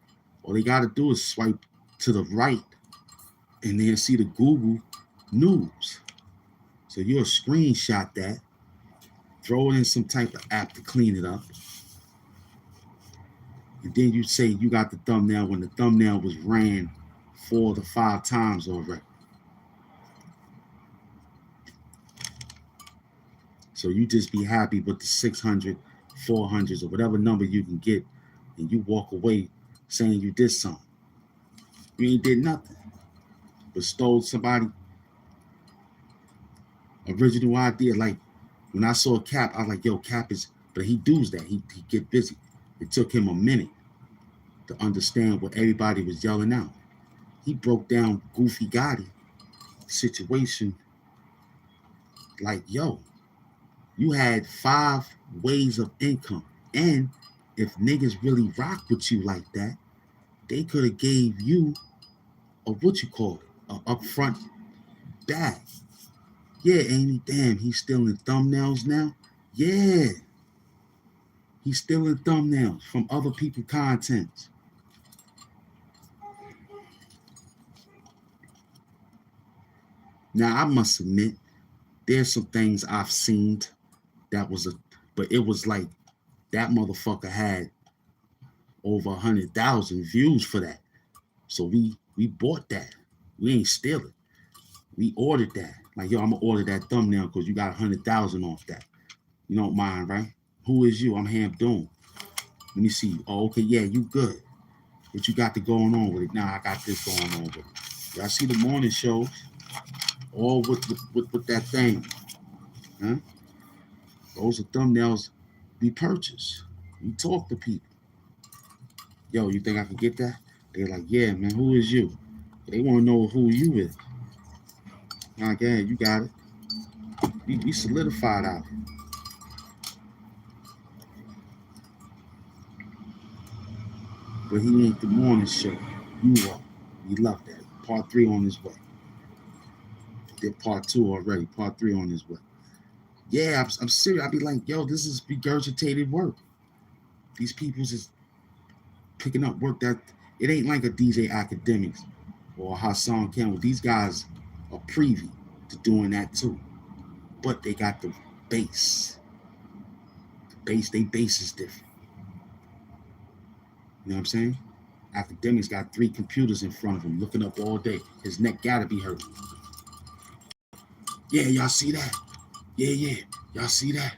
All they got to do is swipe to the right and then see the Google News. So you'll screenshot that, throw it in some type of app to clean it up. And then you say you got the thumbnail when the thumbnail was ran 4 to 5 times already. So you just be happy with the 600, 400s, or whatever number you can get, and you walk away saying you did something. You ain't did nothing, but stole somebody original idea. Like when I saw Cap, I was like, yo, Cap is, but he does that. He get busy. It took him a minute to understand what everybody was yelling out. He broke down Goofy Gotti situation like, yo, you had 5 ways of income. And if niggas really rock with you like that, they could have gave you a, what you call it, a upfront bag. Yeah, ain't he? Damn, he's stealing thumbnails now? Yeah. He's stealing thumbnails from other people's content. Now, I must admit, there's some things I've seen that was but it was like that motherfucker had over 100,000 views for that. So we bought that. We ain't steal it. We ordered that. Like, yo, I'm gonna order that thumbnail because you got 100,000 off that. You don't mind, right? Who is you? I'm HAMP Doom. Let me see you. Oh, okay, yeah, you good. What you got going on with it? Nah, I got this going on with it. Y'all see the morning shows? All with that thing. Huh? Those are thumbnails we purchase. We talk to people. Yo, you think I can get that? They're like, yeah, man, who is you? They want to know who you is. Okay, you got it. We solidified out here. But he ain't the morning show. You are. We love that. Part 3 on his way. Did part 2 already. Part 3 on his way. Yeah, I'm serious. I be like, yo, this is regurgitated work. These people's is picking up work that it ain't like a DJ Academics or Hassan Campbell. These guys are privy to doing that too. But they got the base. They base is different. You know what I'm saying? Academics got 3 computers in front of him looking up all day. His neck gotta be hurt. Yeah, y'all see that? Yeah. Y'all see that?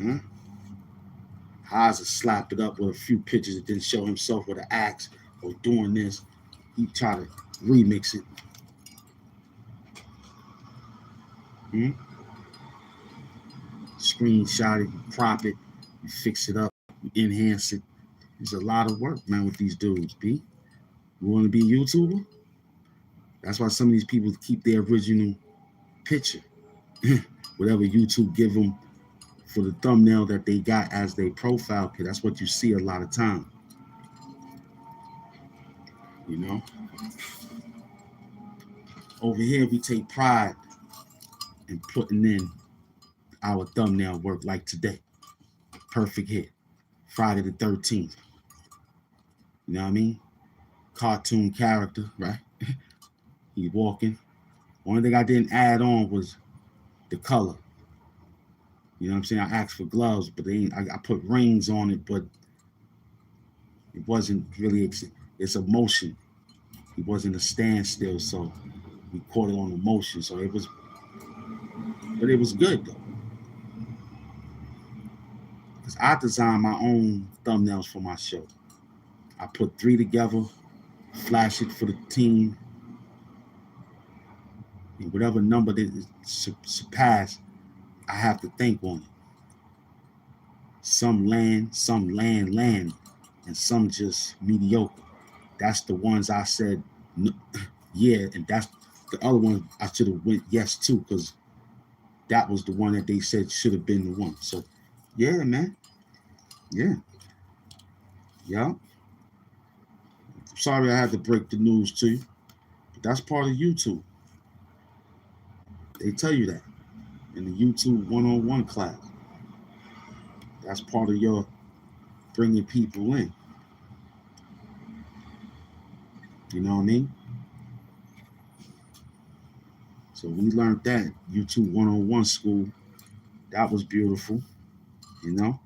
Huh? Haza slapped it up with a few pictures that didn't show himself with an axe or doing this. He tried to remix it. Screenshot it, you crop it, you fix it up, you enhance it. There's a lot of work, man, with these dudes, B. You want to be a YouTuber? That's why some of these people keep their original picture. Whatever YouTube give them for the thumbnail that they got as their profile pic. That's what you see a lot of time. You know? Over here, we take pride in putting in our thumbnail work like today. Perfect hit. Friday the 13th. You know what I mean? Cartoon character, right? He's walking. Only thing I didn't add on was the color. You know what I'm saying? I asked for gloves, but I put rings on it, but it wasn't really, it's a motion. It wasn't a standstill, so we caught it on the motion. So it was good though. Because I designed my own thumbnails for my show. I put 3 together, flash it for the team, and whatever number that surpass, I have to think on it. Some land, and some just mediocre. That's the ones I said, yeah, and that's the other one I should have went yes to, because that was the one that they said should have been the one. So, yeah, man. Yeah. Yeah. Sorry I had to break the news to you, but that's part of YouTube. They tell you that in the YouTube one-on-one class. That's part of your bringing people in. You know what I mean? So we learned that YouTube one-on-one school. That was beautiful, you know?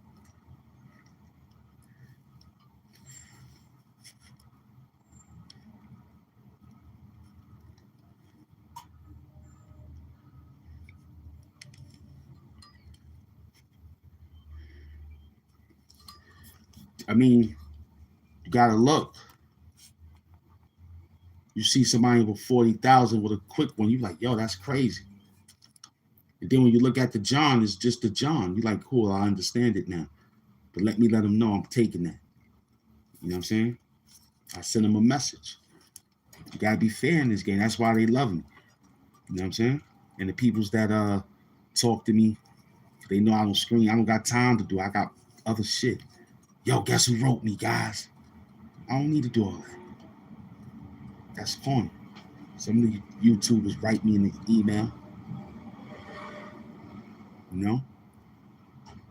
I mean, you gotta look. You see somebody with 40,000 with a quick one, you're like, yo, that's crazy. And then when you look at the John, it's just the John. You're like, cool, I understand it now. But let them know I'm taking that. You know what I'm saying? I send them a message. You gotta be fair in this game. That's why they love me. You know what I'm saying? And the peoples that talk to me, they know I don't scream. I don't got time to do. I got other shit. Yo, guess who wrote me, guys? I don't need to do all that. That's corny. Some of the YouTubers write me in the email. You know?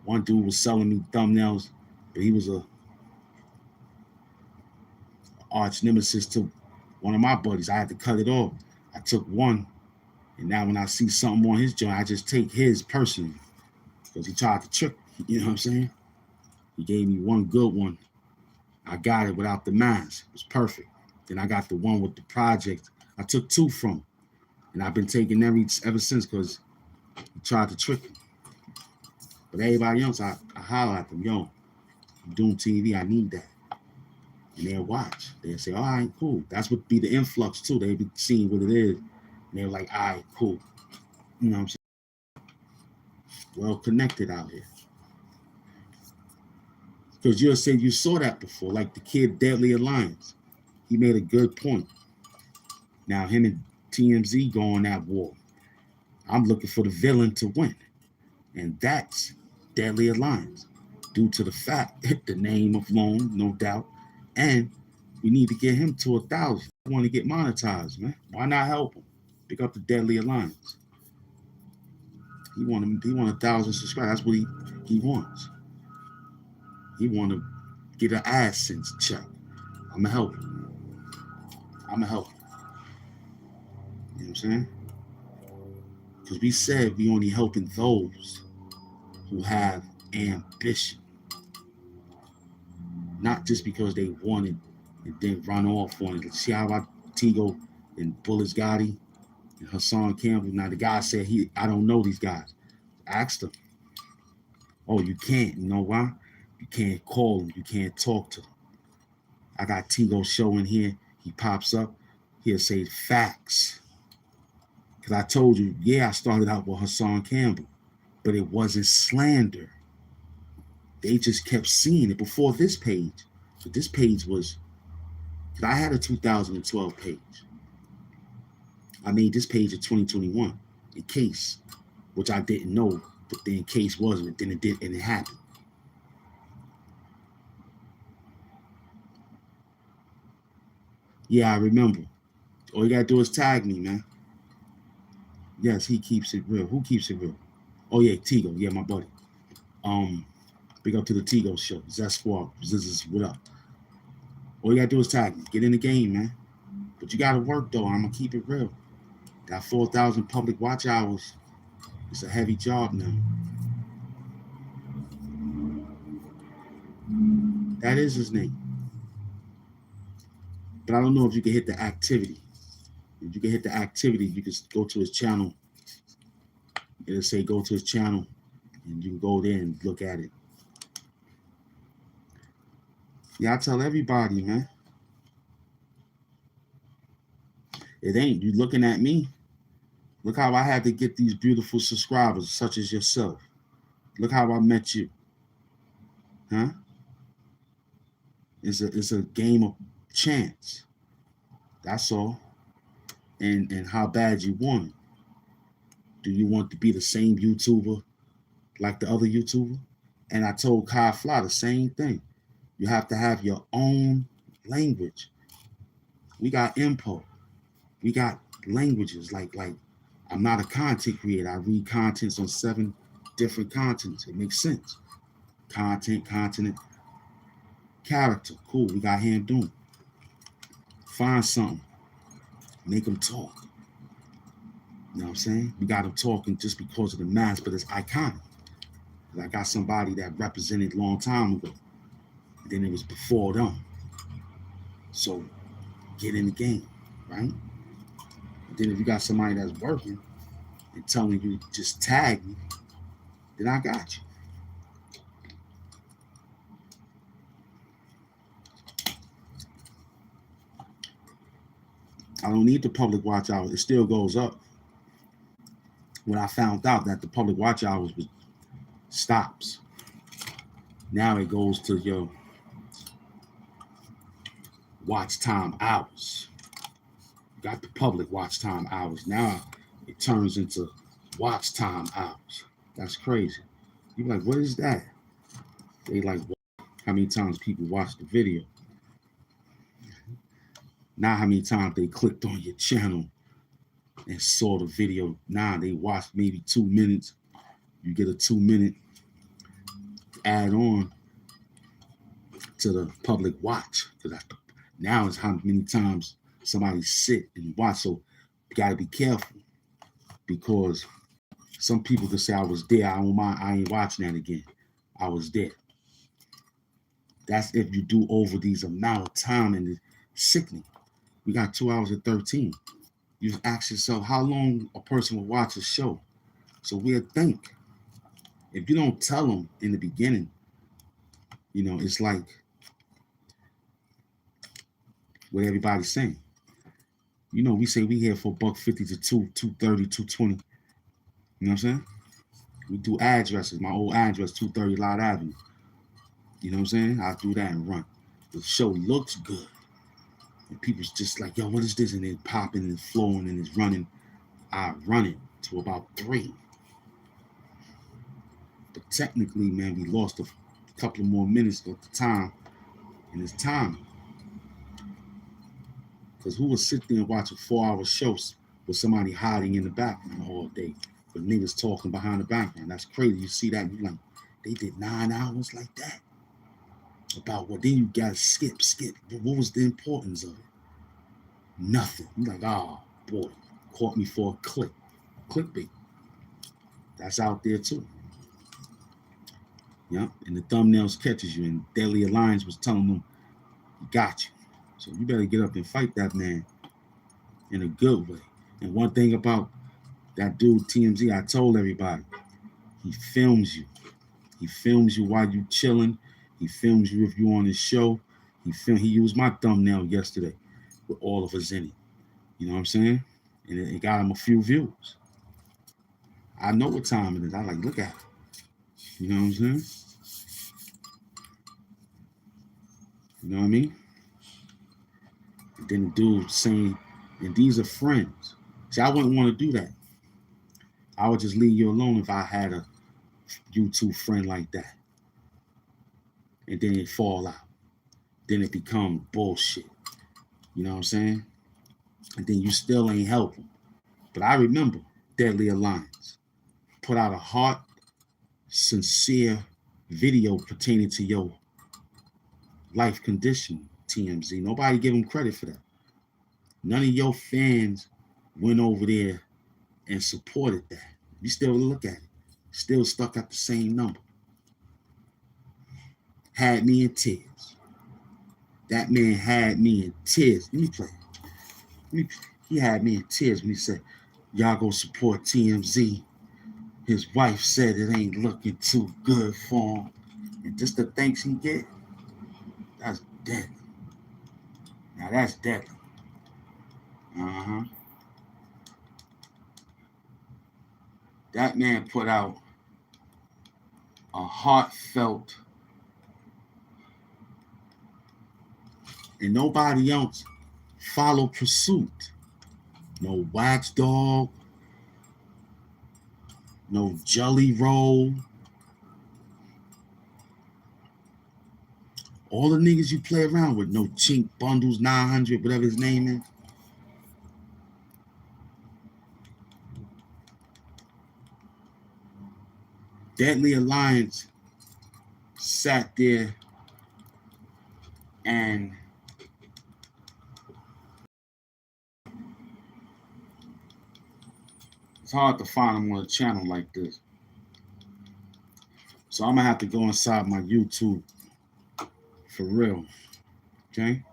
One dude was selling me thumbnails, but he was a arch nemesis to one of my buddies. I had to cut it off. I took one, and now when I see something on his joint, I just take his personally because he tried to trick me. You know what I'm saying? He gave me one good one. I got it without the mask. It was perfect. Then I got the one with the project. I took two from him, and I've been taking ever since because he tried to trick me. But everybody else, I holler at them, yo, I'm doing TV, I need that. And they'll watch. They'll say, all right, cool. That's what be the influx too. They be seeing what it is. And they're like, all right, cool. You know what I'm saying? Well connected out here. Because you'll say you saw that before, like the kid Deadly Alliance. He made a good point. Now him and TMZ go on that war. I'm looking for the villain to win. And that's Deadly Alliance. Due to the fact, the name of Lone, no doubt. And we need to get him to 1,000. I want to get monetized, man. Why not help him? Pick up the Deadly Alliance. He want 1,000 subscribers. That's what he wants. He want to get an AdSense check. I'ma help him. I'ma help him. You know what I'm saying? Because we said we only helping those who have ambition. Not just because they wanted and then run off on it. See how about Tigo and Bullets Gotti and Hassan Campbell? Now the guy said I don't know these guys. Asked him. Oh, you can't. You know why? You can't call them. You can't talk to them. I got Tigo show in here. He pops up. He'll say facts. Because I told you, yeah, I started out with Hassan Campbell, but it wasn't slander. They just kept seeing it before this page. But this page was, because I had a 2012 page. I made this page in 2021 in case, which I didn't know, but then case wasn't, then it did, and it happened. Yeah, I remember. All you gotta do is tag me, man. Yes, he keeps it real. Who keeps it real? Oh yeah, Tigo. Yeah, my buddy. Big up to the Tigo show. Zest Squad. This what up? All you gotta do is tag me. Get in the game, man. But you gotta work though. I'm gonna keep it real. Got 4,000 public watch hours. It's a heavy job now. That is his name. But I don't know if you can hit the activity. If you can hit the activity, you can go to his channel. It'll say go to his channel, and you can go there and look at it. Yeah, I tell everybody, man. It ain't. You looking at me. Look how I had to get these beautiful subscribers, such as yourself. Look how I met you. Huh? It's a game of chance. That's all. And how bad you want it. Do you want to be the same YouTuber like the other YouTuber? And I told Kai Fly the same thing. You have to have your own language. We got info. We got languages like I'm not a content creator. I read contents on 7 different continents. It makes sense. Content, continent, character. Cool. We got him doing. Find something. Make them talk. You know what I'm saying? We got them talking just because of the mask, but it's iconic. I got somebody that represented a long time ago. Then it was before them. So get in the game, right? And then if you got somebody that's working and telling you just tag me, then I got you. I don't need the public watch hours. It still goes up. When I found out that the public watch hours stops, now it goes to your watch time hours. Got the public watch time hours. Now it turns into watch time hours. That's crazy. You're like, what is that? They like, how many times people watch the video? Not how many times they clicked on your channel and saw the video. Nah, they watched maybe 2 minutes. You get a 2-minute add on to the public watch. Because now is how many times somebody sit and watch. So you got to be careful, because some people can say, I was there. I don't mind. I ain't watching that again. I was there. That's if you do over these amount of time, and it's sickening. We got 2 hours and 13. You ask yourself how long a person will watch a show. So we'll think. If you don't tell them in the beginning, you know, it's like what everybody's saying. You know, we say we here for $1.50 to $2.30, $2.20. You know what I'm saying? We do addresses. My old address, 230 Lot Avenue. You know what I'm saying? I do that and run. The show looks good. And people's just like, yo, what is this? And it's popping and flowing and it's running. I run it to about 3. But technically, man, we lost a couple of more minutes of the time. And it's time. Because who would sit there and watch a 4-hour show with somebody hiding in the background all day? With niggas talking behind the background. That's crazy. You see that, and you're like, they did 9 hours like that? About what? Then you gotta skip. What was the importance of it? Nothing. You're like, oh boy, caught me for a clickbait. That's out there too. Yeah, and the thumbnails catches you, and Deadly Alliance was telling them, got you. So you better get up and fight that man in a good way. And one thing about that dude, TMZ, I told everybody, he films you. He films you while you chilling. He films you if you on his show. He used my thumbnail yesterday with all of us in it. You know what I'm saying? And it got him a few views. I know what time it is. I like, look at it. You know what I'm saying? You know what I mean? And then the dude saying, and these are friends. See, I wouldn't want to do that. I would just leave you alone if I had a YouTube friend like that. And then it fall out. Then it become bullshit. You know what I'm saying? And then you still ain't helping. But I remember Deadly Alliance put out a heart, sincere video pertaining to your life condition, TMZ. Nobody give him credit for that. None of your fans went over there and supported that. You still look at it. Still stuck at the same number. Had me in tears. That man had me in tears. Let me play. He had me in tears when he said, y'all go support TMZ. His wife said it ain't looking too good for him. And just the thanks he get, that's deadly. Now that's deadly. That man put out a heartfelt, and nobody else followed pursuit. No Wax Dog, no jelly roll. All the niggas you play around with, no Chink Bundles 900, whatever his name is. Deadly Alliance sat there and it's hard to find them on a channel like this. So I'm gonna have to go inside my YouTube for real. Okay?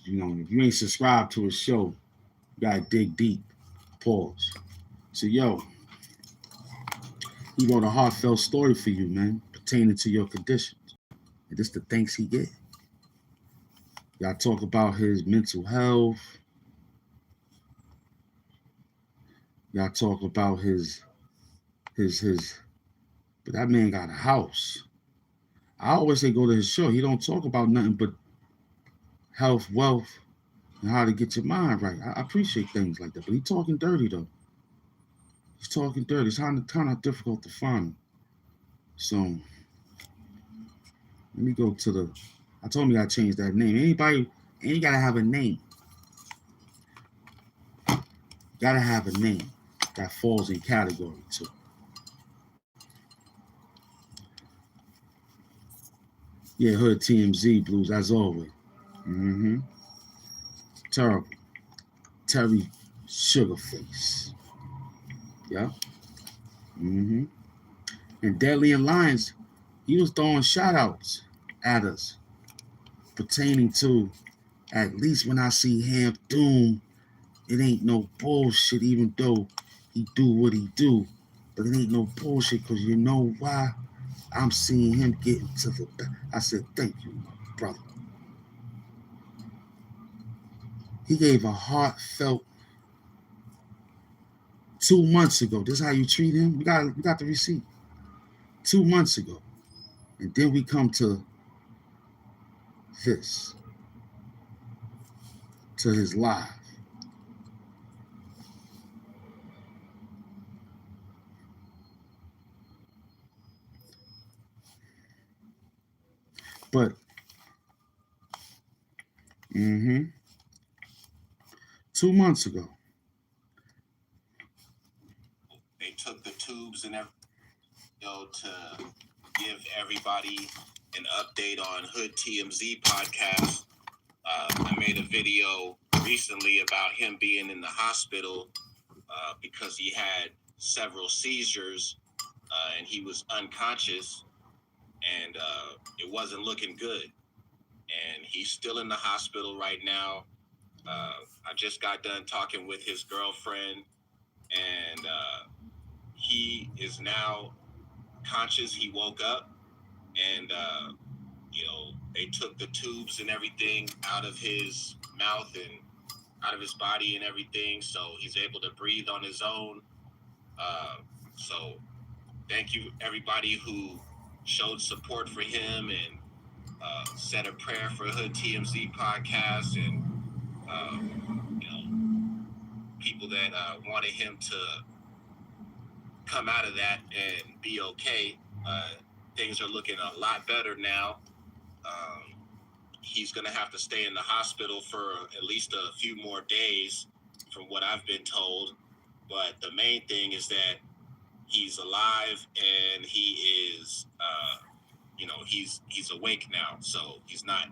You know, if you ain't subscribed to a show, you gotta dig deep. Pause. So yo, he wrote a heartfelt story for you, man, pertaining to your conditions. And this the thanks he get. Y'all talk about his mental health. Y'all talk about his but that man got a house. I always say go to his show. He don't talk about nothing but health, wealth, and how to get your mind right. I appreciate things like that. But he talking dirty though. He's talking dirty. It's kind of difficult to find him. So let me go to the. I told him I gotta change that name. Anybody, and you gotta have a name. Gotta have a name that falls in category too. Yeah, Hood TMZ Blues as always. Terrible. Terry Sugarface. Yeah. And Deadly Alliance, he was throwing shout outs at us pertaining to, at least when I see HAMP Doom, it ain't no bullshit, even though he do what he do. But it ain't no bullshit, because you know why? I'm seeing him getting to the back. I said, thank you, my brother. He gave a heartfelt 2 months ago. This is how you treat him? We got the receipt. 2 months ago. And then we come to this. To his live. But 2 months ago.
They took the tubes and everything to give everybody an update on Hood TMZ podcast. I made a video recently about him being in the hospital because he had several seizures and he was unconscious, and it wasn't looking good. And he's still in the hospital right now. I just got done talking with his girlfriend, and he is now conscious. He woke up, and they took the tubes and everything out of his mouth and out of his body and everything, so he's able to breathe on his own. So thank you everybody who showed support for him and said a prayer for Hood TMZ podcast, and people that wanted him to come out of that and be okay. Things are looking a lot better now. He's going to have to stay in the hospital for at least a few more days from what I've been told. But the main thing is that he's alive and he is, he's awake now. So he's not,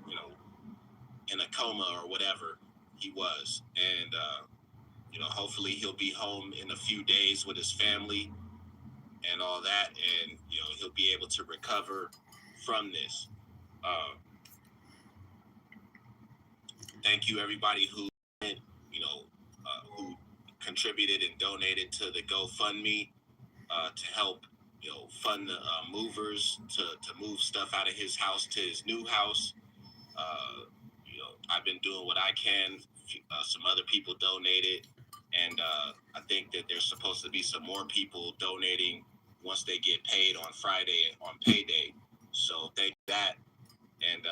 in a coma or whatever he was. And, hopefully he'll be home in a few days with his family and all that. And, he'll be able to recover from this. Thank you everybody who contributed and donated to the GoFundMe to help fund the movers to move stuff out of his house to his new house. I've been doing what I can. Some other people donated, and I think that there's supposed to be some more people donating once they get paid on Friday on payday. So thank that. And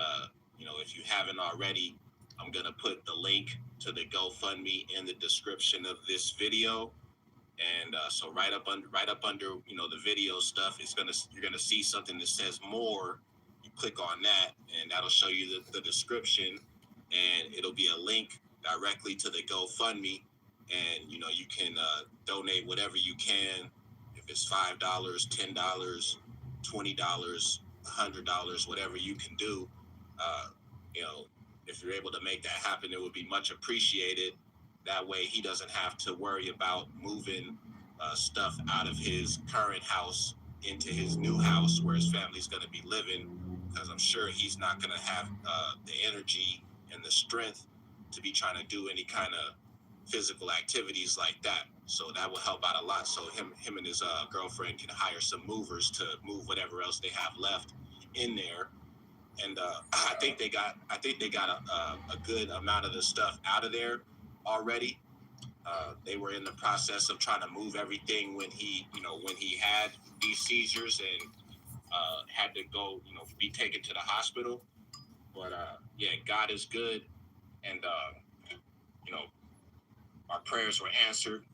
if you haven't already, I'm going to put the link to the GoFundMe in the description of this video. And so right up under the video stuff, you're gonna see something that says more. You click on that, and that'll show you the description, and it'll be a link directly to the GoFundMe, and you can donate whatever you can. If it's $5, $10, $20, $100, whatever you can do. You know, if you're able to make that happen, it would be much appreciated. That way, he doesn't have to worry about moving stuff out of his current house into his new house where his family's going to be living, because I'm sure he's not going to have the energy and the strength to be trying to do any kind of physical activities like that. So that will help out a lot. So him and his girlfriend can hire some movers to move whatever else they have left in there. And I think they got a good amount of the stuff out of there already. They were in the process of trying to move everything when he had these seizures and had to go, be taken to the hospital. But yeah, God is good, and our prayers were answered.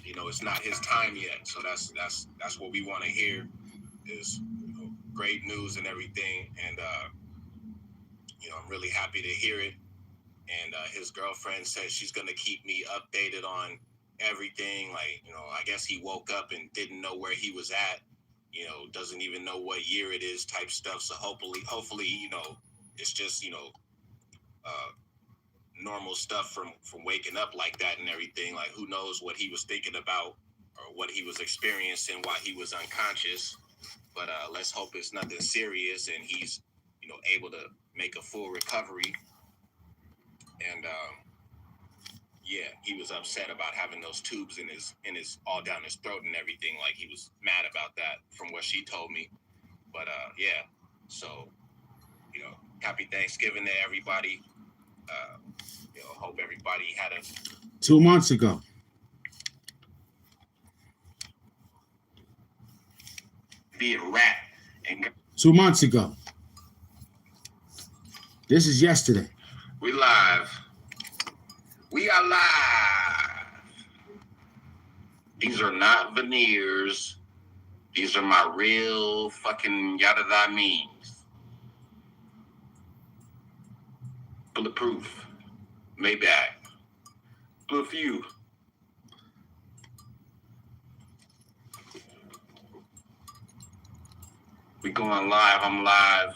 It's not his time yet, so that's what we want to hear is great news and everything, and I'm really happy to hear it. And his girlfriend says she's gonna keep me updated on everything. Like, I guess he woke up and didn't know where he was at. Doesn't even know what year it is, type stuff. So hopefully, it's just normal stuff from waking up like that and everything. Like, who knows what he was thinking about or what he was experiencing while he was unconscious. But let's hope it's nothing serious and he's able to make a full recovery. And yeah, he was upset about having those tubes in his all down his throat and everything. Like, he was mad about that from what she told me. But yeah, so happy Thanksgiving to everybody. Hope everybody had a
2 months ago.
Be a rat and
2 months ago. This is yesterday.
We live. We are live. These are not veneers. These are my real fucking yada da means. Bulletproof. Maybach. Blue for you. We going live. I'm live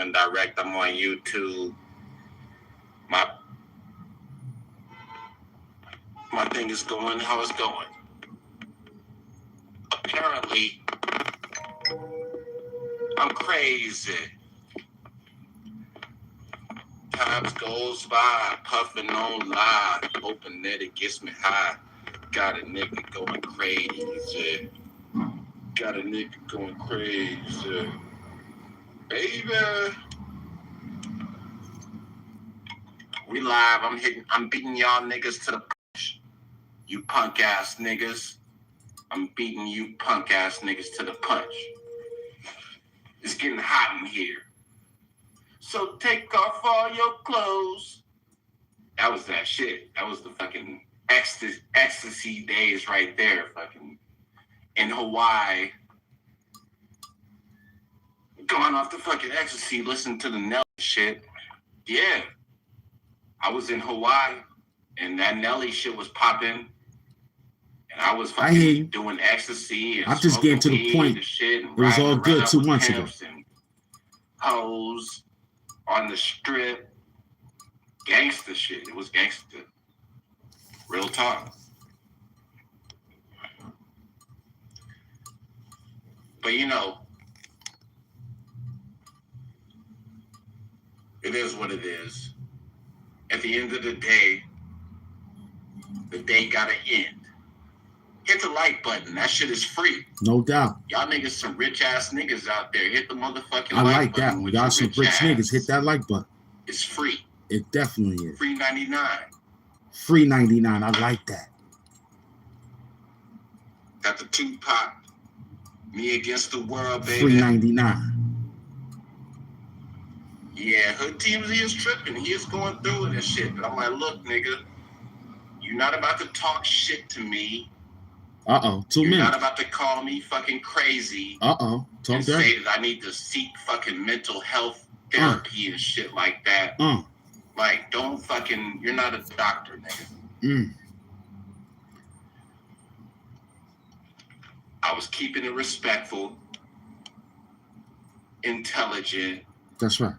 and direct. I'm on YouTube. My thing is going how it's going. Apparently, I'm crazy. Times goes by, puffing on live, hoping that it gets me high. Got a nigga going crazy. Got a nigga going crazy. Baby. We live. I'm beating y'all niggas to the punch. You punk ass niggas. I'm beating you punk ass niggas to the punch. It's getting hot in here. So take off all your clothes. That was that shit. That was the fucking ecstasy days right there. Fucking in Hawaii. Going off the fucking ecstasy, listening to the Nelly shit. Yeah. I was in Hawaii and that Nelly shit was popping. And I was fucking doing ecstasy. And
I'm just getting to the point.
Shit,
it was all good 2 months ago.
Hoes on the strip. Gangster shit. It was gangster. Real talk. But it is what it is. At the end of the day gotta end. Hit the like button. That shit is free.
No doubt.
Y'all niggas some rich ass niggas out there. Hit the motherfucking
I
like
like
button.
that. Y'all some rich niggas. Hit that like button.
It's free.
It definitely is.
Free 99.
Free 99. I like that.
Got the Tupac. Me Against the World, baby.
Free 99.
Yeah, Hood TMZ is tripping. He is going through it and shit. But I'm like, look, nigga, You're not about to talk shit to me.
2 minutes.
You're not about to call me fucking crazy.
Talk
and
dirty.
say that I need to seek fucking mental health therapy and shit like that. Like, don't fucking, you're not a doctor, nigga. I was keeping it respectful, intelligent.
That's right.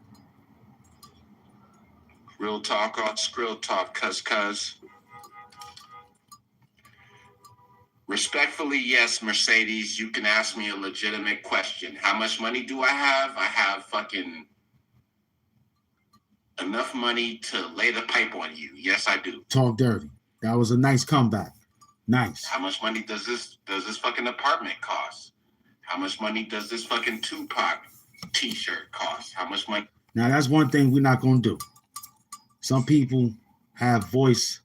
Real talk on skrill talk, cuz. Respectfully, yes, Mercedes, you can ask me a legitimate question. How much money do I have? I have fucking enough money to lay the pipe on you. Yes, I do.
Talk dirty. That was a nice comeback. Nice.
How much money does this fucking apartment cost? How much money does this fucking Tupac t-shirt cost? How much money?
Now that's one thing we're not gonna do. Some people have voice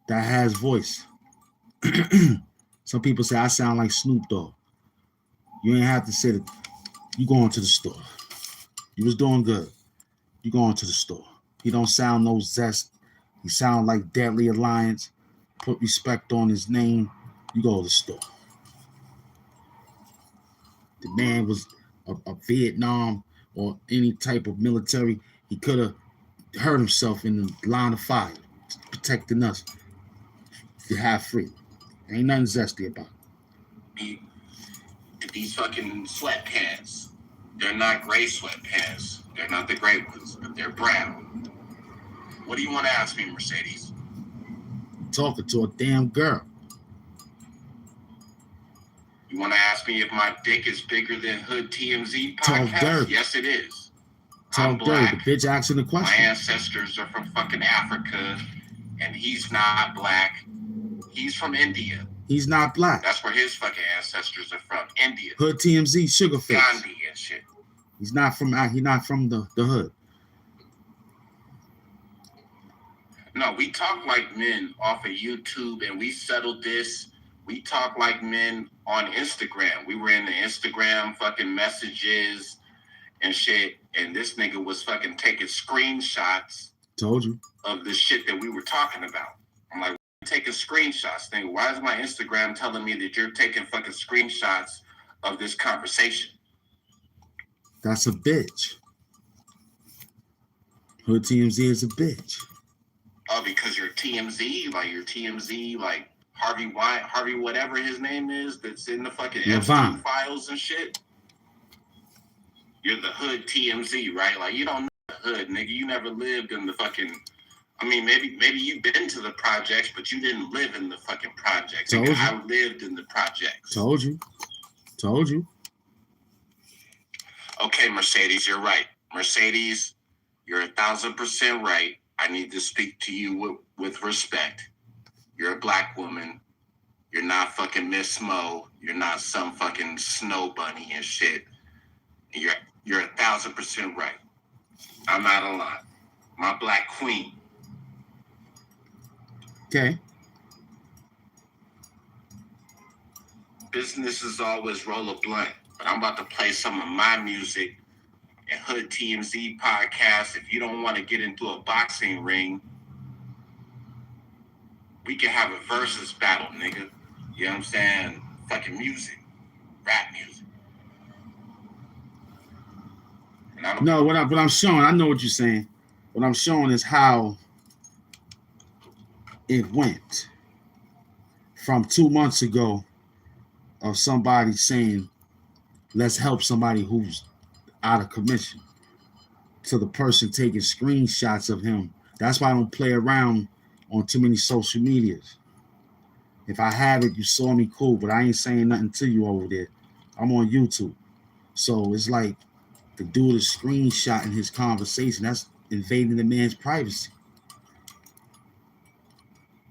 that has voice. Some people say I sound like Snoop Dogg. You ain't have to say that. You going to the store. You was doing good. You going to the store. He don't sound no zest. He sound like Deadly Alliance. Put respect on his name. You go to the store. The man was a Vietnam or any type of military. He could have hurt himself in the line of fire, protecting us to have free. Ain't nothing zesty about it.
These fucking sweatpants. They're not gray sweatpants. They're not the gray ones, but they're brown. What do you want to ask me, Mercedes?
Talking to a damn girl.
You want to ask me if my dick is bigger than Hood TMZ podcast?
Talk dirty.
Yes, it is.
Talk dirty. The bitch asking the question.
My ancestors are from fucking Africa, and he's not black. He's from India.
He's not black.
That's where his fucking ancestors are from. India.
Hood TMZ, Sugarface.
Gandhi and shit.
He's not from the hood.
No, we talk like men off of YouTube, and we settled this. We talk like men on Instagram. We were in the Instagram fucking messages and shit, and this nigga was fucking taking screenshots.
Told you.
Of the shit that we were talking about. I'm like, taking screenshots. Nigga, why is my Instagram telling me that you're taking fucking screenshots of this conversation?
That's a bitch. Hood TMZ is a bitch.
Oh, because you're TMZ, like Harvey whatever his name is, that's in the fucking Epstein files and shit. You're the Hood TMZ, right? Like, you don't know the hood, nigga. You never lived in the fucking. I mean, maybe you've been to the projects, but you didn't live in the fucking projects. Nigga, I lived in the projects.
Told you.
Okay, Mercedes, you're right. Mercedes, you're 1,000% right. I need to speak to you with respect. You're a black woman. You're not fucking Miss Mo. You're not some fucking snow bunny and shit. You're 1,000% right. I'm out of line. My black queen.
Okay.
Business is always roll a blunt, but I'm about to play some of my music and Hood TMZ podcast. If you don't want to get into a boxing ring, we can have a versus battle, nigga. You know what I'm saying? Fucking music. Rap music.
No, what I'm showing, I know what you're saying. What I'm showing is how it went from 2 months ago of somebody saying, let's help somebody who's out of commission, to the person taking screenshots of him. That's why I don't play around on too many social medias. If I have it, you saw me, cool, but I ain't saying nothing to you over there. I'm on YouTube. So it's like the dude is screenshotting his conversation. That's invading the man's privacy.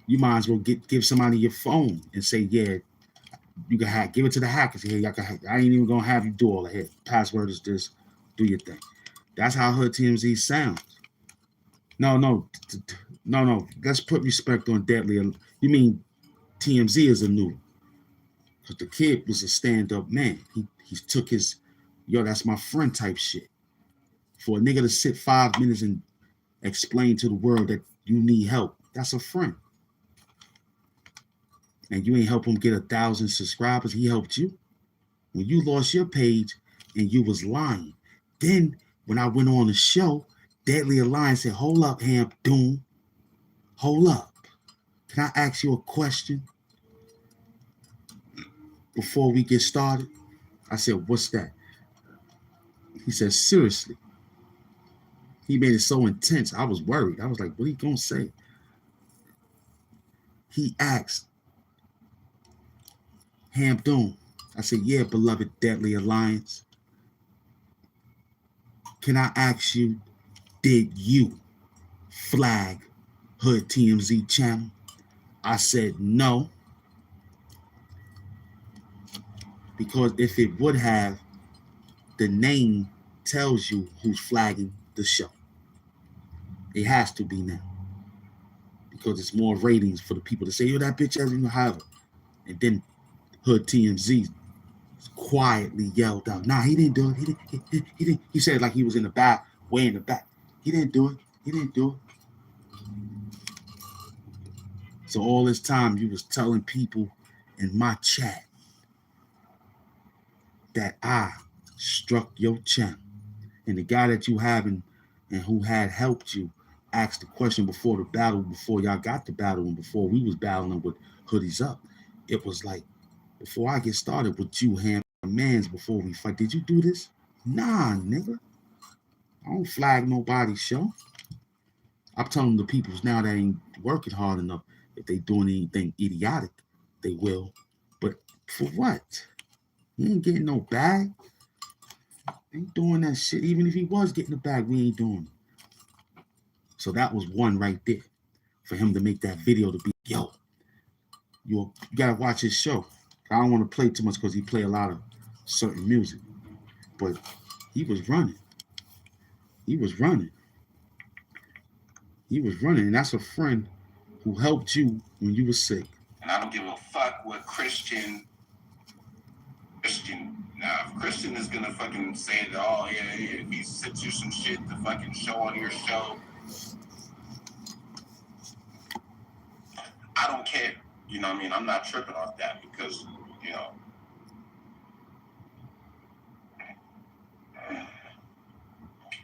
You might as well give somebody your phone and say, yeah, you can give it to the hackers. Hey, I ain't even gonna have you do all that. Here, password is this. Do your thing. That's how Hood TMZ sounds. No. Let's put respect on Deadly. You mean TMZ is a noodle? Because the kid was a stand-up man. He took his, that's my friend type shit. For a nigga to sit 5 minutes and explain to the world that you need help, that's a friend. And you ain't help him get 1,000 subscribers. He helped you. When you lost your page and you was lying. Then when I went on the show, Deadly Alliance said, hold up, Hamp Doom. Hold up. Can I ask you a question before we get started? I said, what's that? He said, seriously. He made it so intense. I was worried. I was like, what are you going to say? He asked, Hamp Doom. I said, yeah, beloved Deadly Alliance. Can I ask you, did you flag Hood TMZ channel? I said no, because if it would have, the name tells you who's flagging the show. It has to be now, because it's more ratings for the people to say, yo, that bitch hasn't even have it. And then Hood TMZ quietly yelled out, nah, he didn't do it. He didn't. He said it like he was in the back, way in the back. He didn't do it. He didn't do it. So all this time you was telling people in my chat that I struck your channel. And the guy that you have and who had helped you asked the question before the battle, before y'all got the battle, and before we was battling with Hoodies Up. It was like, before I get started with you, Ham Mans, before we fight, did you do this? Nah, nigga. I don't flag nobody's show. I'm telling the peoples now that ain't working hard enough. If they doing anything idiotic, they will. But for what? He ain't getting no bag. Ain't doing that shit. Even if he was getting the bag, we ain't doing it. So that was one right there for him to make that video to be, yo, you gotta watch his show. I don't want to play too much because he play a lot of certain music. But he was running. He was running. He was running. And that's a friend who helped you when you were sick.
And I don't give a fuck what Christian. Now, if Christian is gonna fucking say that, oh yeah, if he sends you some shit to fucking show on your show, I don't care. You know what I mean? I'm not tripping off that because, you know,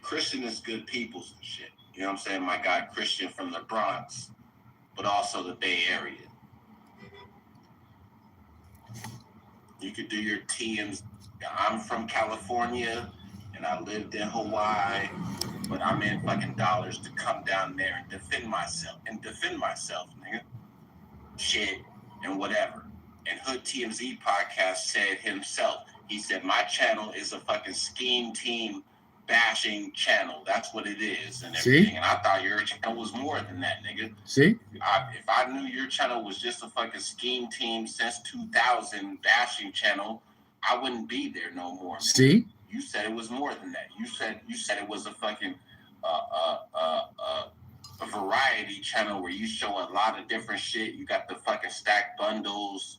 Christian is good peoples and shit. You know what I'm saying? My guy Christian from the Bronx, but also the Bay Area. You could do your TMs. I'm from California and I lived in Hawaii, but I'm in fucking dollars to come down there and defend myself, nigga. Shit and whatever. And Hood TMZ podcast said himself, he said, my channel is a fucking scheme team bashing channel. That's what it is and everything.
See?
And I thought your channel was more than that, nigga.
See?
If I knew your channel was just a fucking scheme team since 2000 bashing channel, I wouldn't be there no more. Man.
See?
You said it was more than that. You said it was a fucking a variety channel where you show a lot of different shit. You got the fucking stack bundles,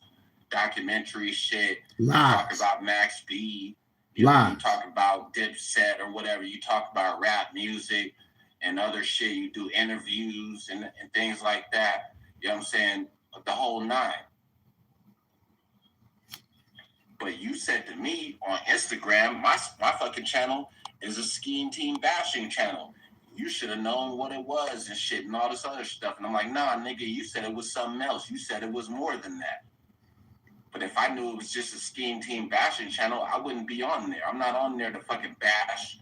documentary shit.
Lies.
You talk about Max B. You talk about Dipset or whatever. You talk about rap music and other shit. You do interviews and things like that. You know what I'm saying? The whole nine. But you said to me on Instagram, my fucking channel is a scheme team bashing channel. You should have known what it was and shit and all this other stuff. And I'm like, nah, nigga, you said it was something else. You said it was more than that. But if I knew it was just a scheme team bashing channel, I wouldn't be on there. I'm not on there to fucking bash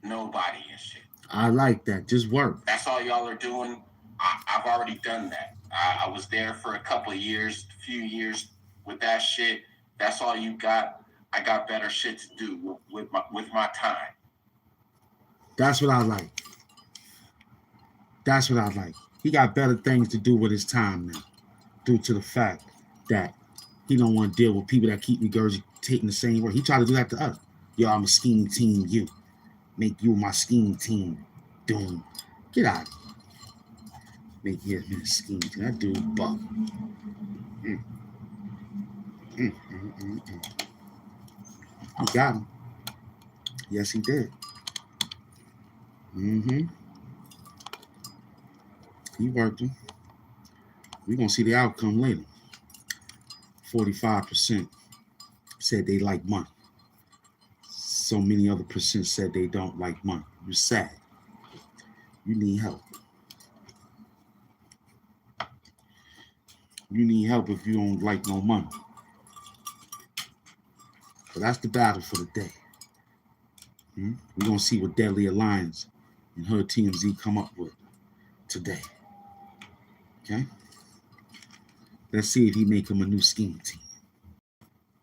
nobody and shit.
I like that. Just work.
That's all y'all are doing. I've already done that. I was there for a few years with that shit. That's all you got. I got better shit to do with my time.
That's what I like. That's what I like. He got better things to do with his time now, due to the fact that he don't want to deal with people that keep regurgitating the same word. He tried to do that to us. Yo, I'm a scheme team, you. Make you my scheme team. Doom. Get out. Make you a scheme team. That dude buck. He got him. Yes, he did. He worked him. We're going to see the outcome later. 45% said they like money. So many other percent said they don't like money. You're sad. You need help. You need help if you don't like no money. But that's the battle for the day. We're going to see what Deadly Alliance and her TMZ come up with today. Okay? Let's see if he make him a new scheme team.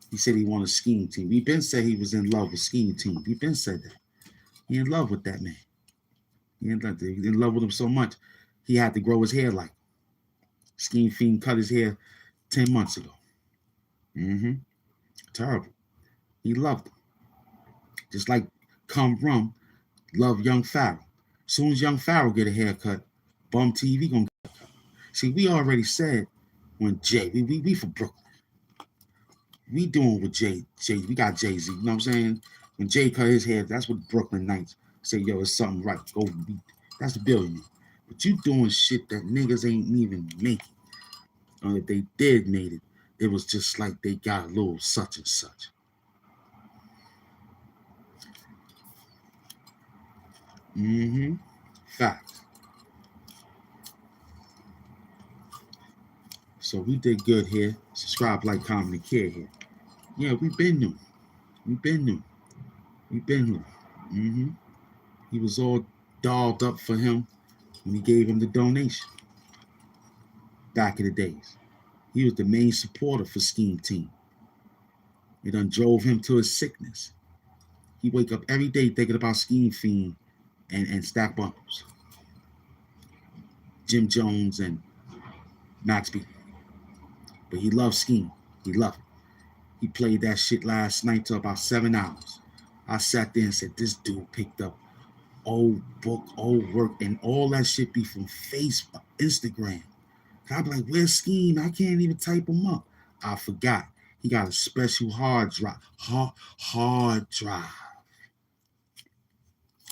He said he want a scheme team. He been said he was in love with scheme team. He been said that. He in love with that man. He in love with him so much, he had to grow his hair like. Scheme Fiend cut his hair 10 months ago. Terrible. He loved him. Just like Cum Rum loved Young Pharaoh. Soon as Young Pharaoh get a haircut, Bum TV gonna get a cut. See, we already said when Jay, we from Brooklyn. We doing with Jay. We got Jay-Z. You know what I'm saying? When Jay cut his hair, that's what Brooklyn Knights say, yo, it's something right. Go be. That's the billionaire. But you doing shit that niggas ain't even making. Or if they did made it, it was just like they got a little such and such. Facts. So we did good here. Subscribe, like, comment, and care here. Yeah, we been new. He was all dolled up for him when he gave him the donation. Back in the days. He was the main supporter for Scheme Team. It done drove him to his sickness. He wake up every day thinking about Scheme Fiend and Stack Bundles. Jim Jones and Max B. But he loved Scheme. He loved it. He played that shit last night till about 7 hours. I sat there and said, this dude picked up old book, old work, and all that shit be from Facebook, Instagram. I'd be like, where's Scheme? I can't even type him up. I forgot. He got a special hard drive. Hard drive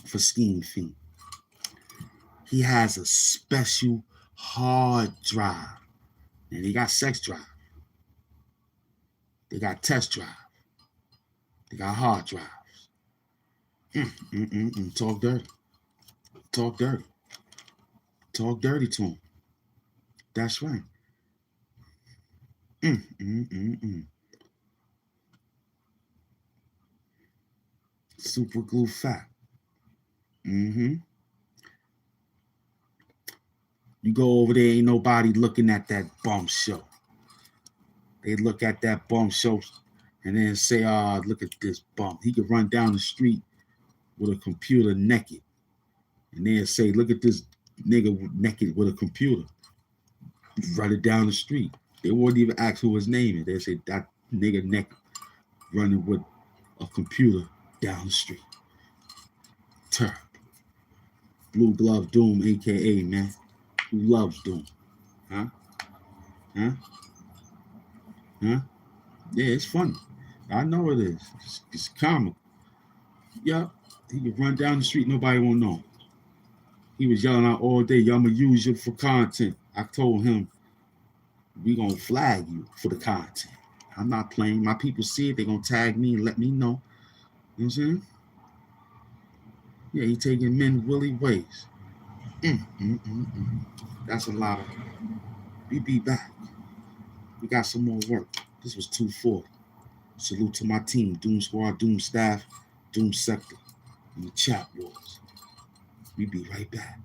for Scheme Fiend. He has a special hard drive. And they got sex drive. They got test drive. They got hard drives. Talk dirty. Talk dirty. Talk dirty to him. That's right. Super glue fat. You go over there, ain't nobody looking at that bum show. They look at that bum show and then say, look at this bum. He could run down the street with a computer naked. And then say, look at this nigga naked with a computer. Run it down the street. They wouldn't even ask who his name is. They say, that nigga naked running with a computer down the street. Terrible. Blue Glove Doom, a.k.a. man. Who loves Doom? Huh? Yeah, it's funny. I know it is. It's comical. Yeah, he could run down the street, nobody won't know. He was yelling out all day, y'all gonna use you for content. I told him, we gonna flag you for the content. I'm not playing. My people see it, they gonna tag me and let me know. You know what I'm saying? Yeah, he taking men willy ways. That's a lot of. We be back. We got some more work. This was 240. Salute to my team, Doom Squad, Doom Staff, Doom Sector, and the Chat Wars. We be right back.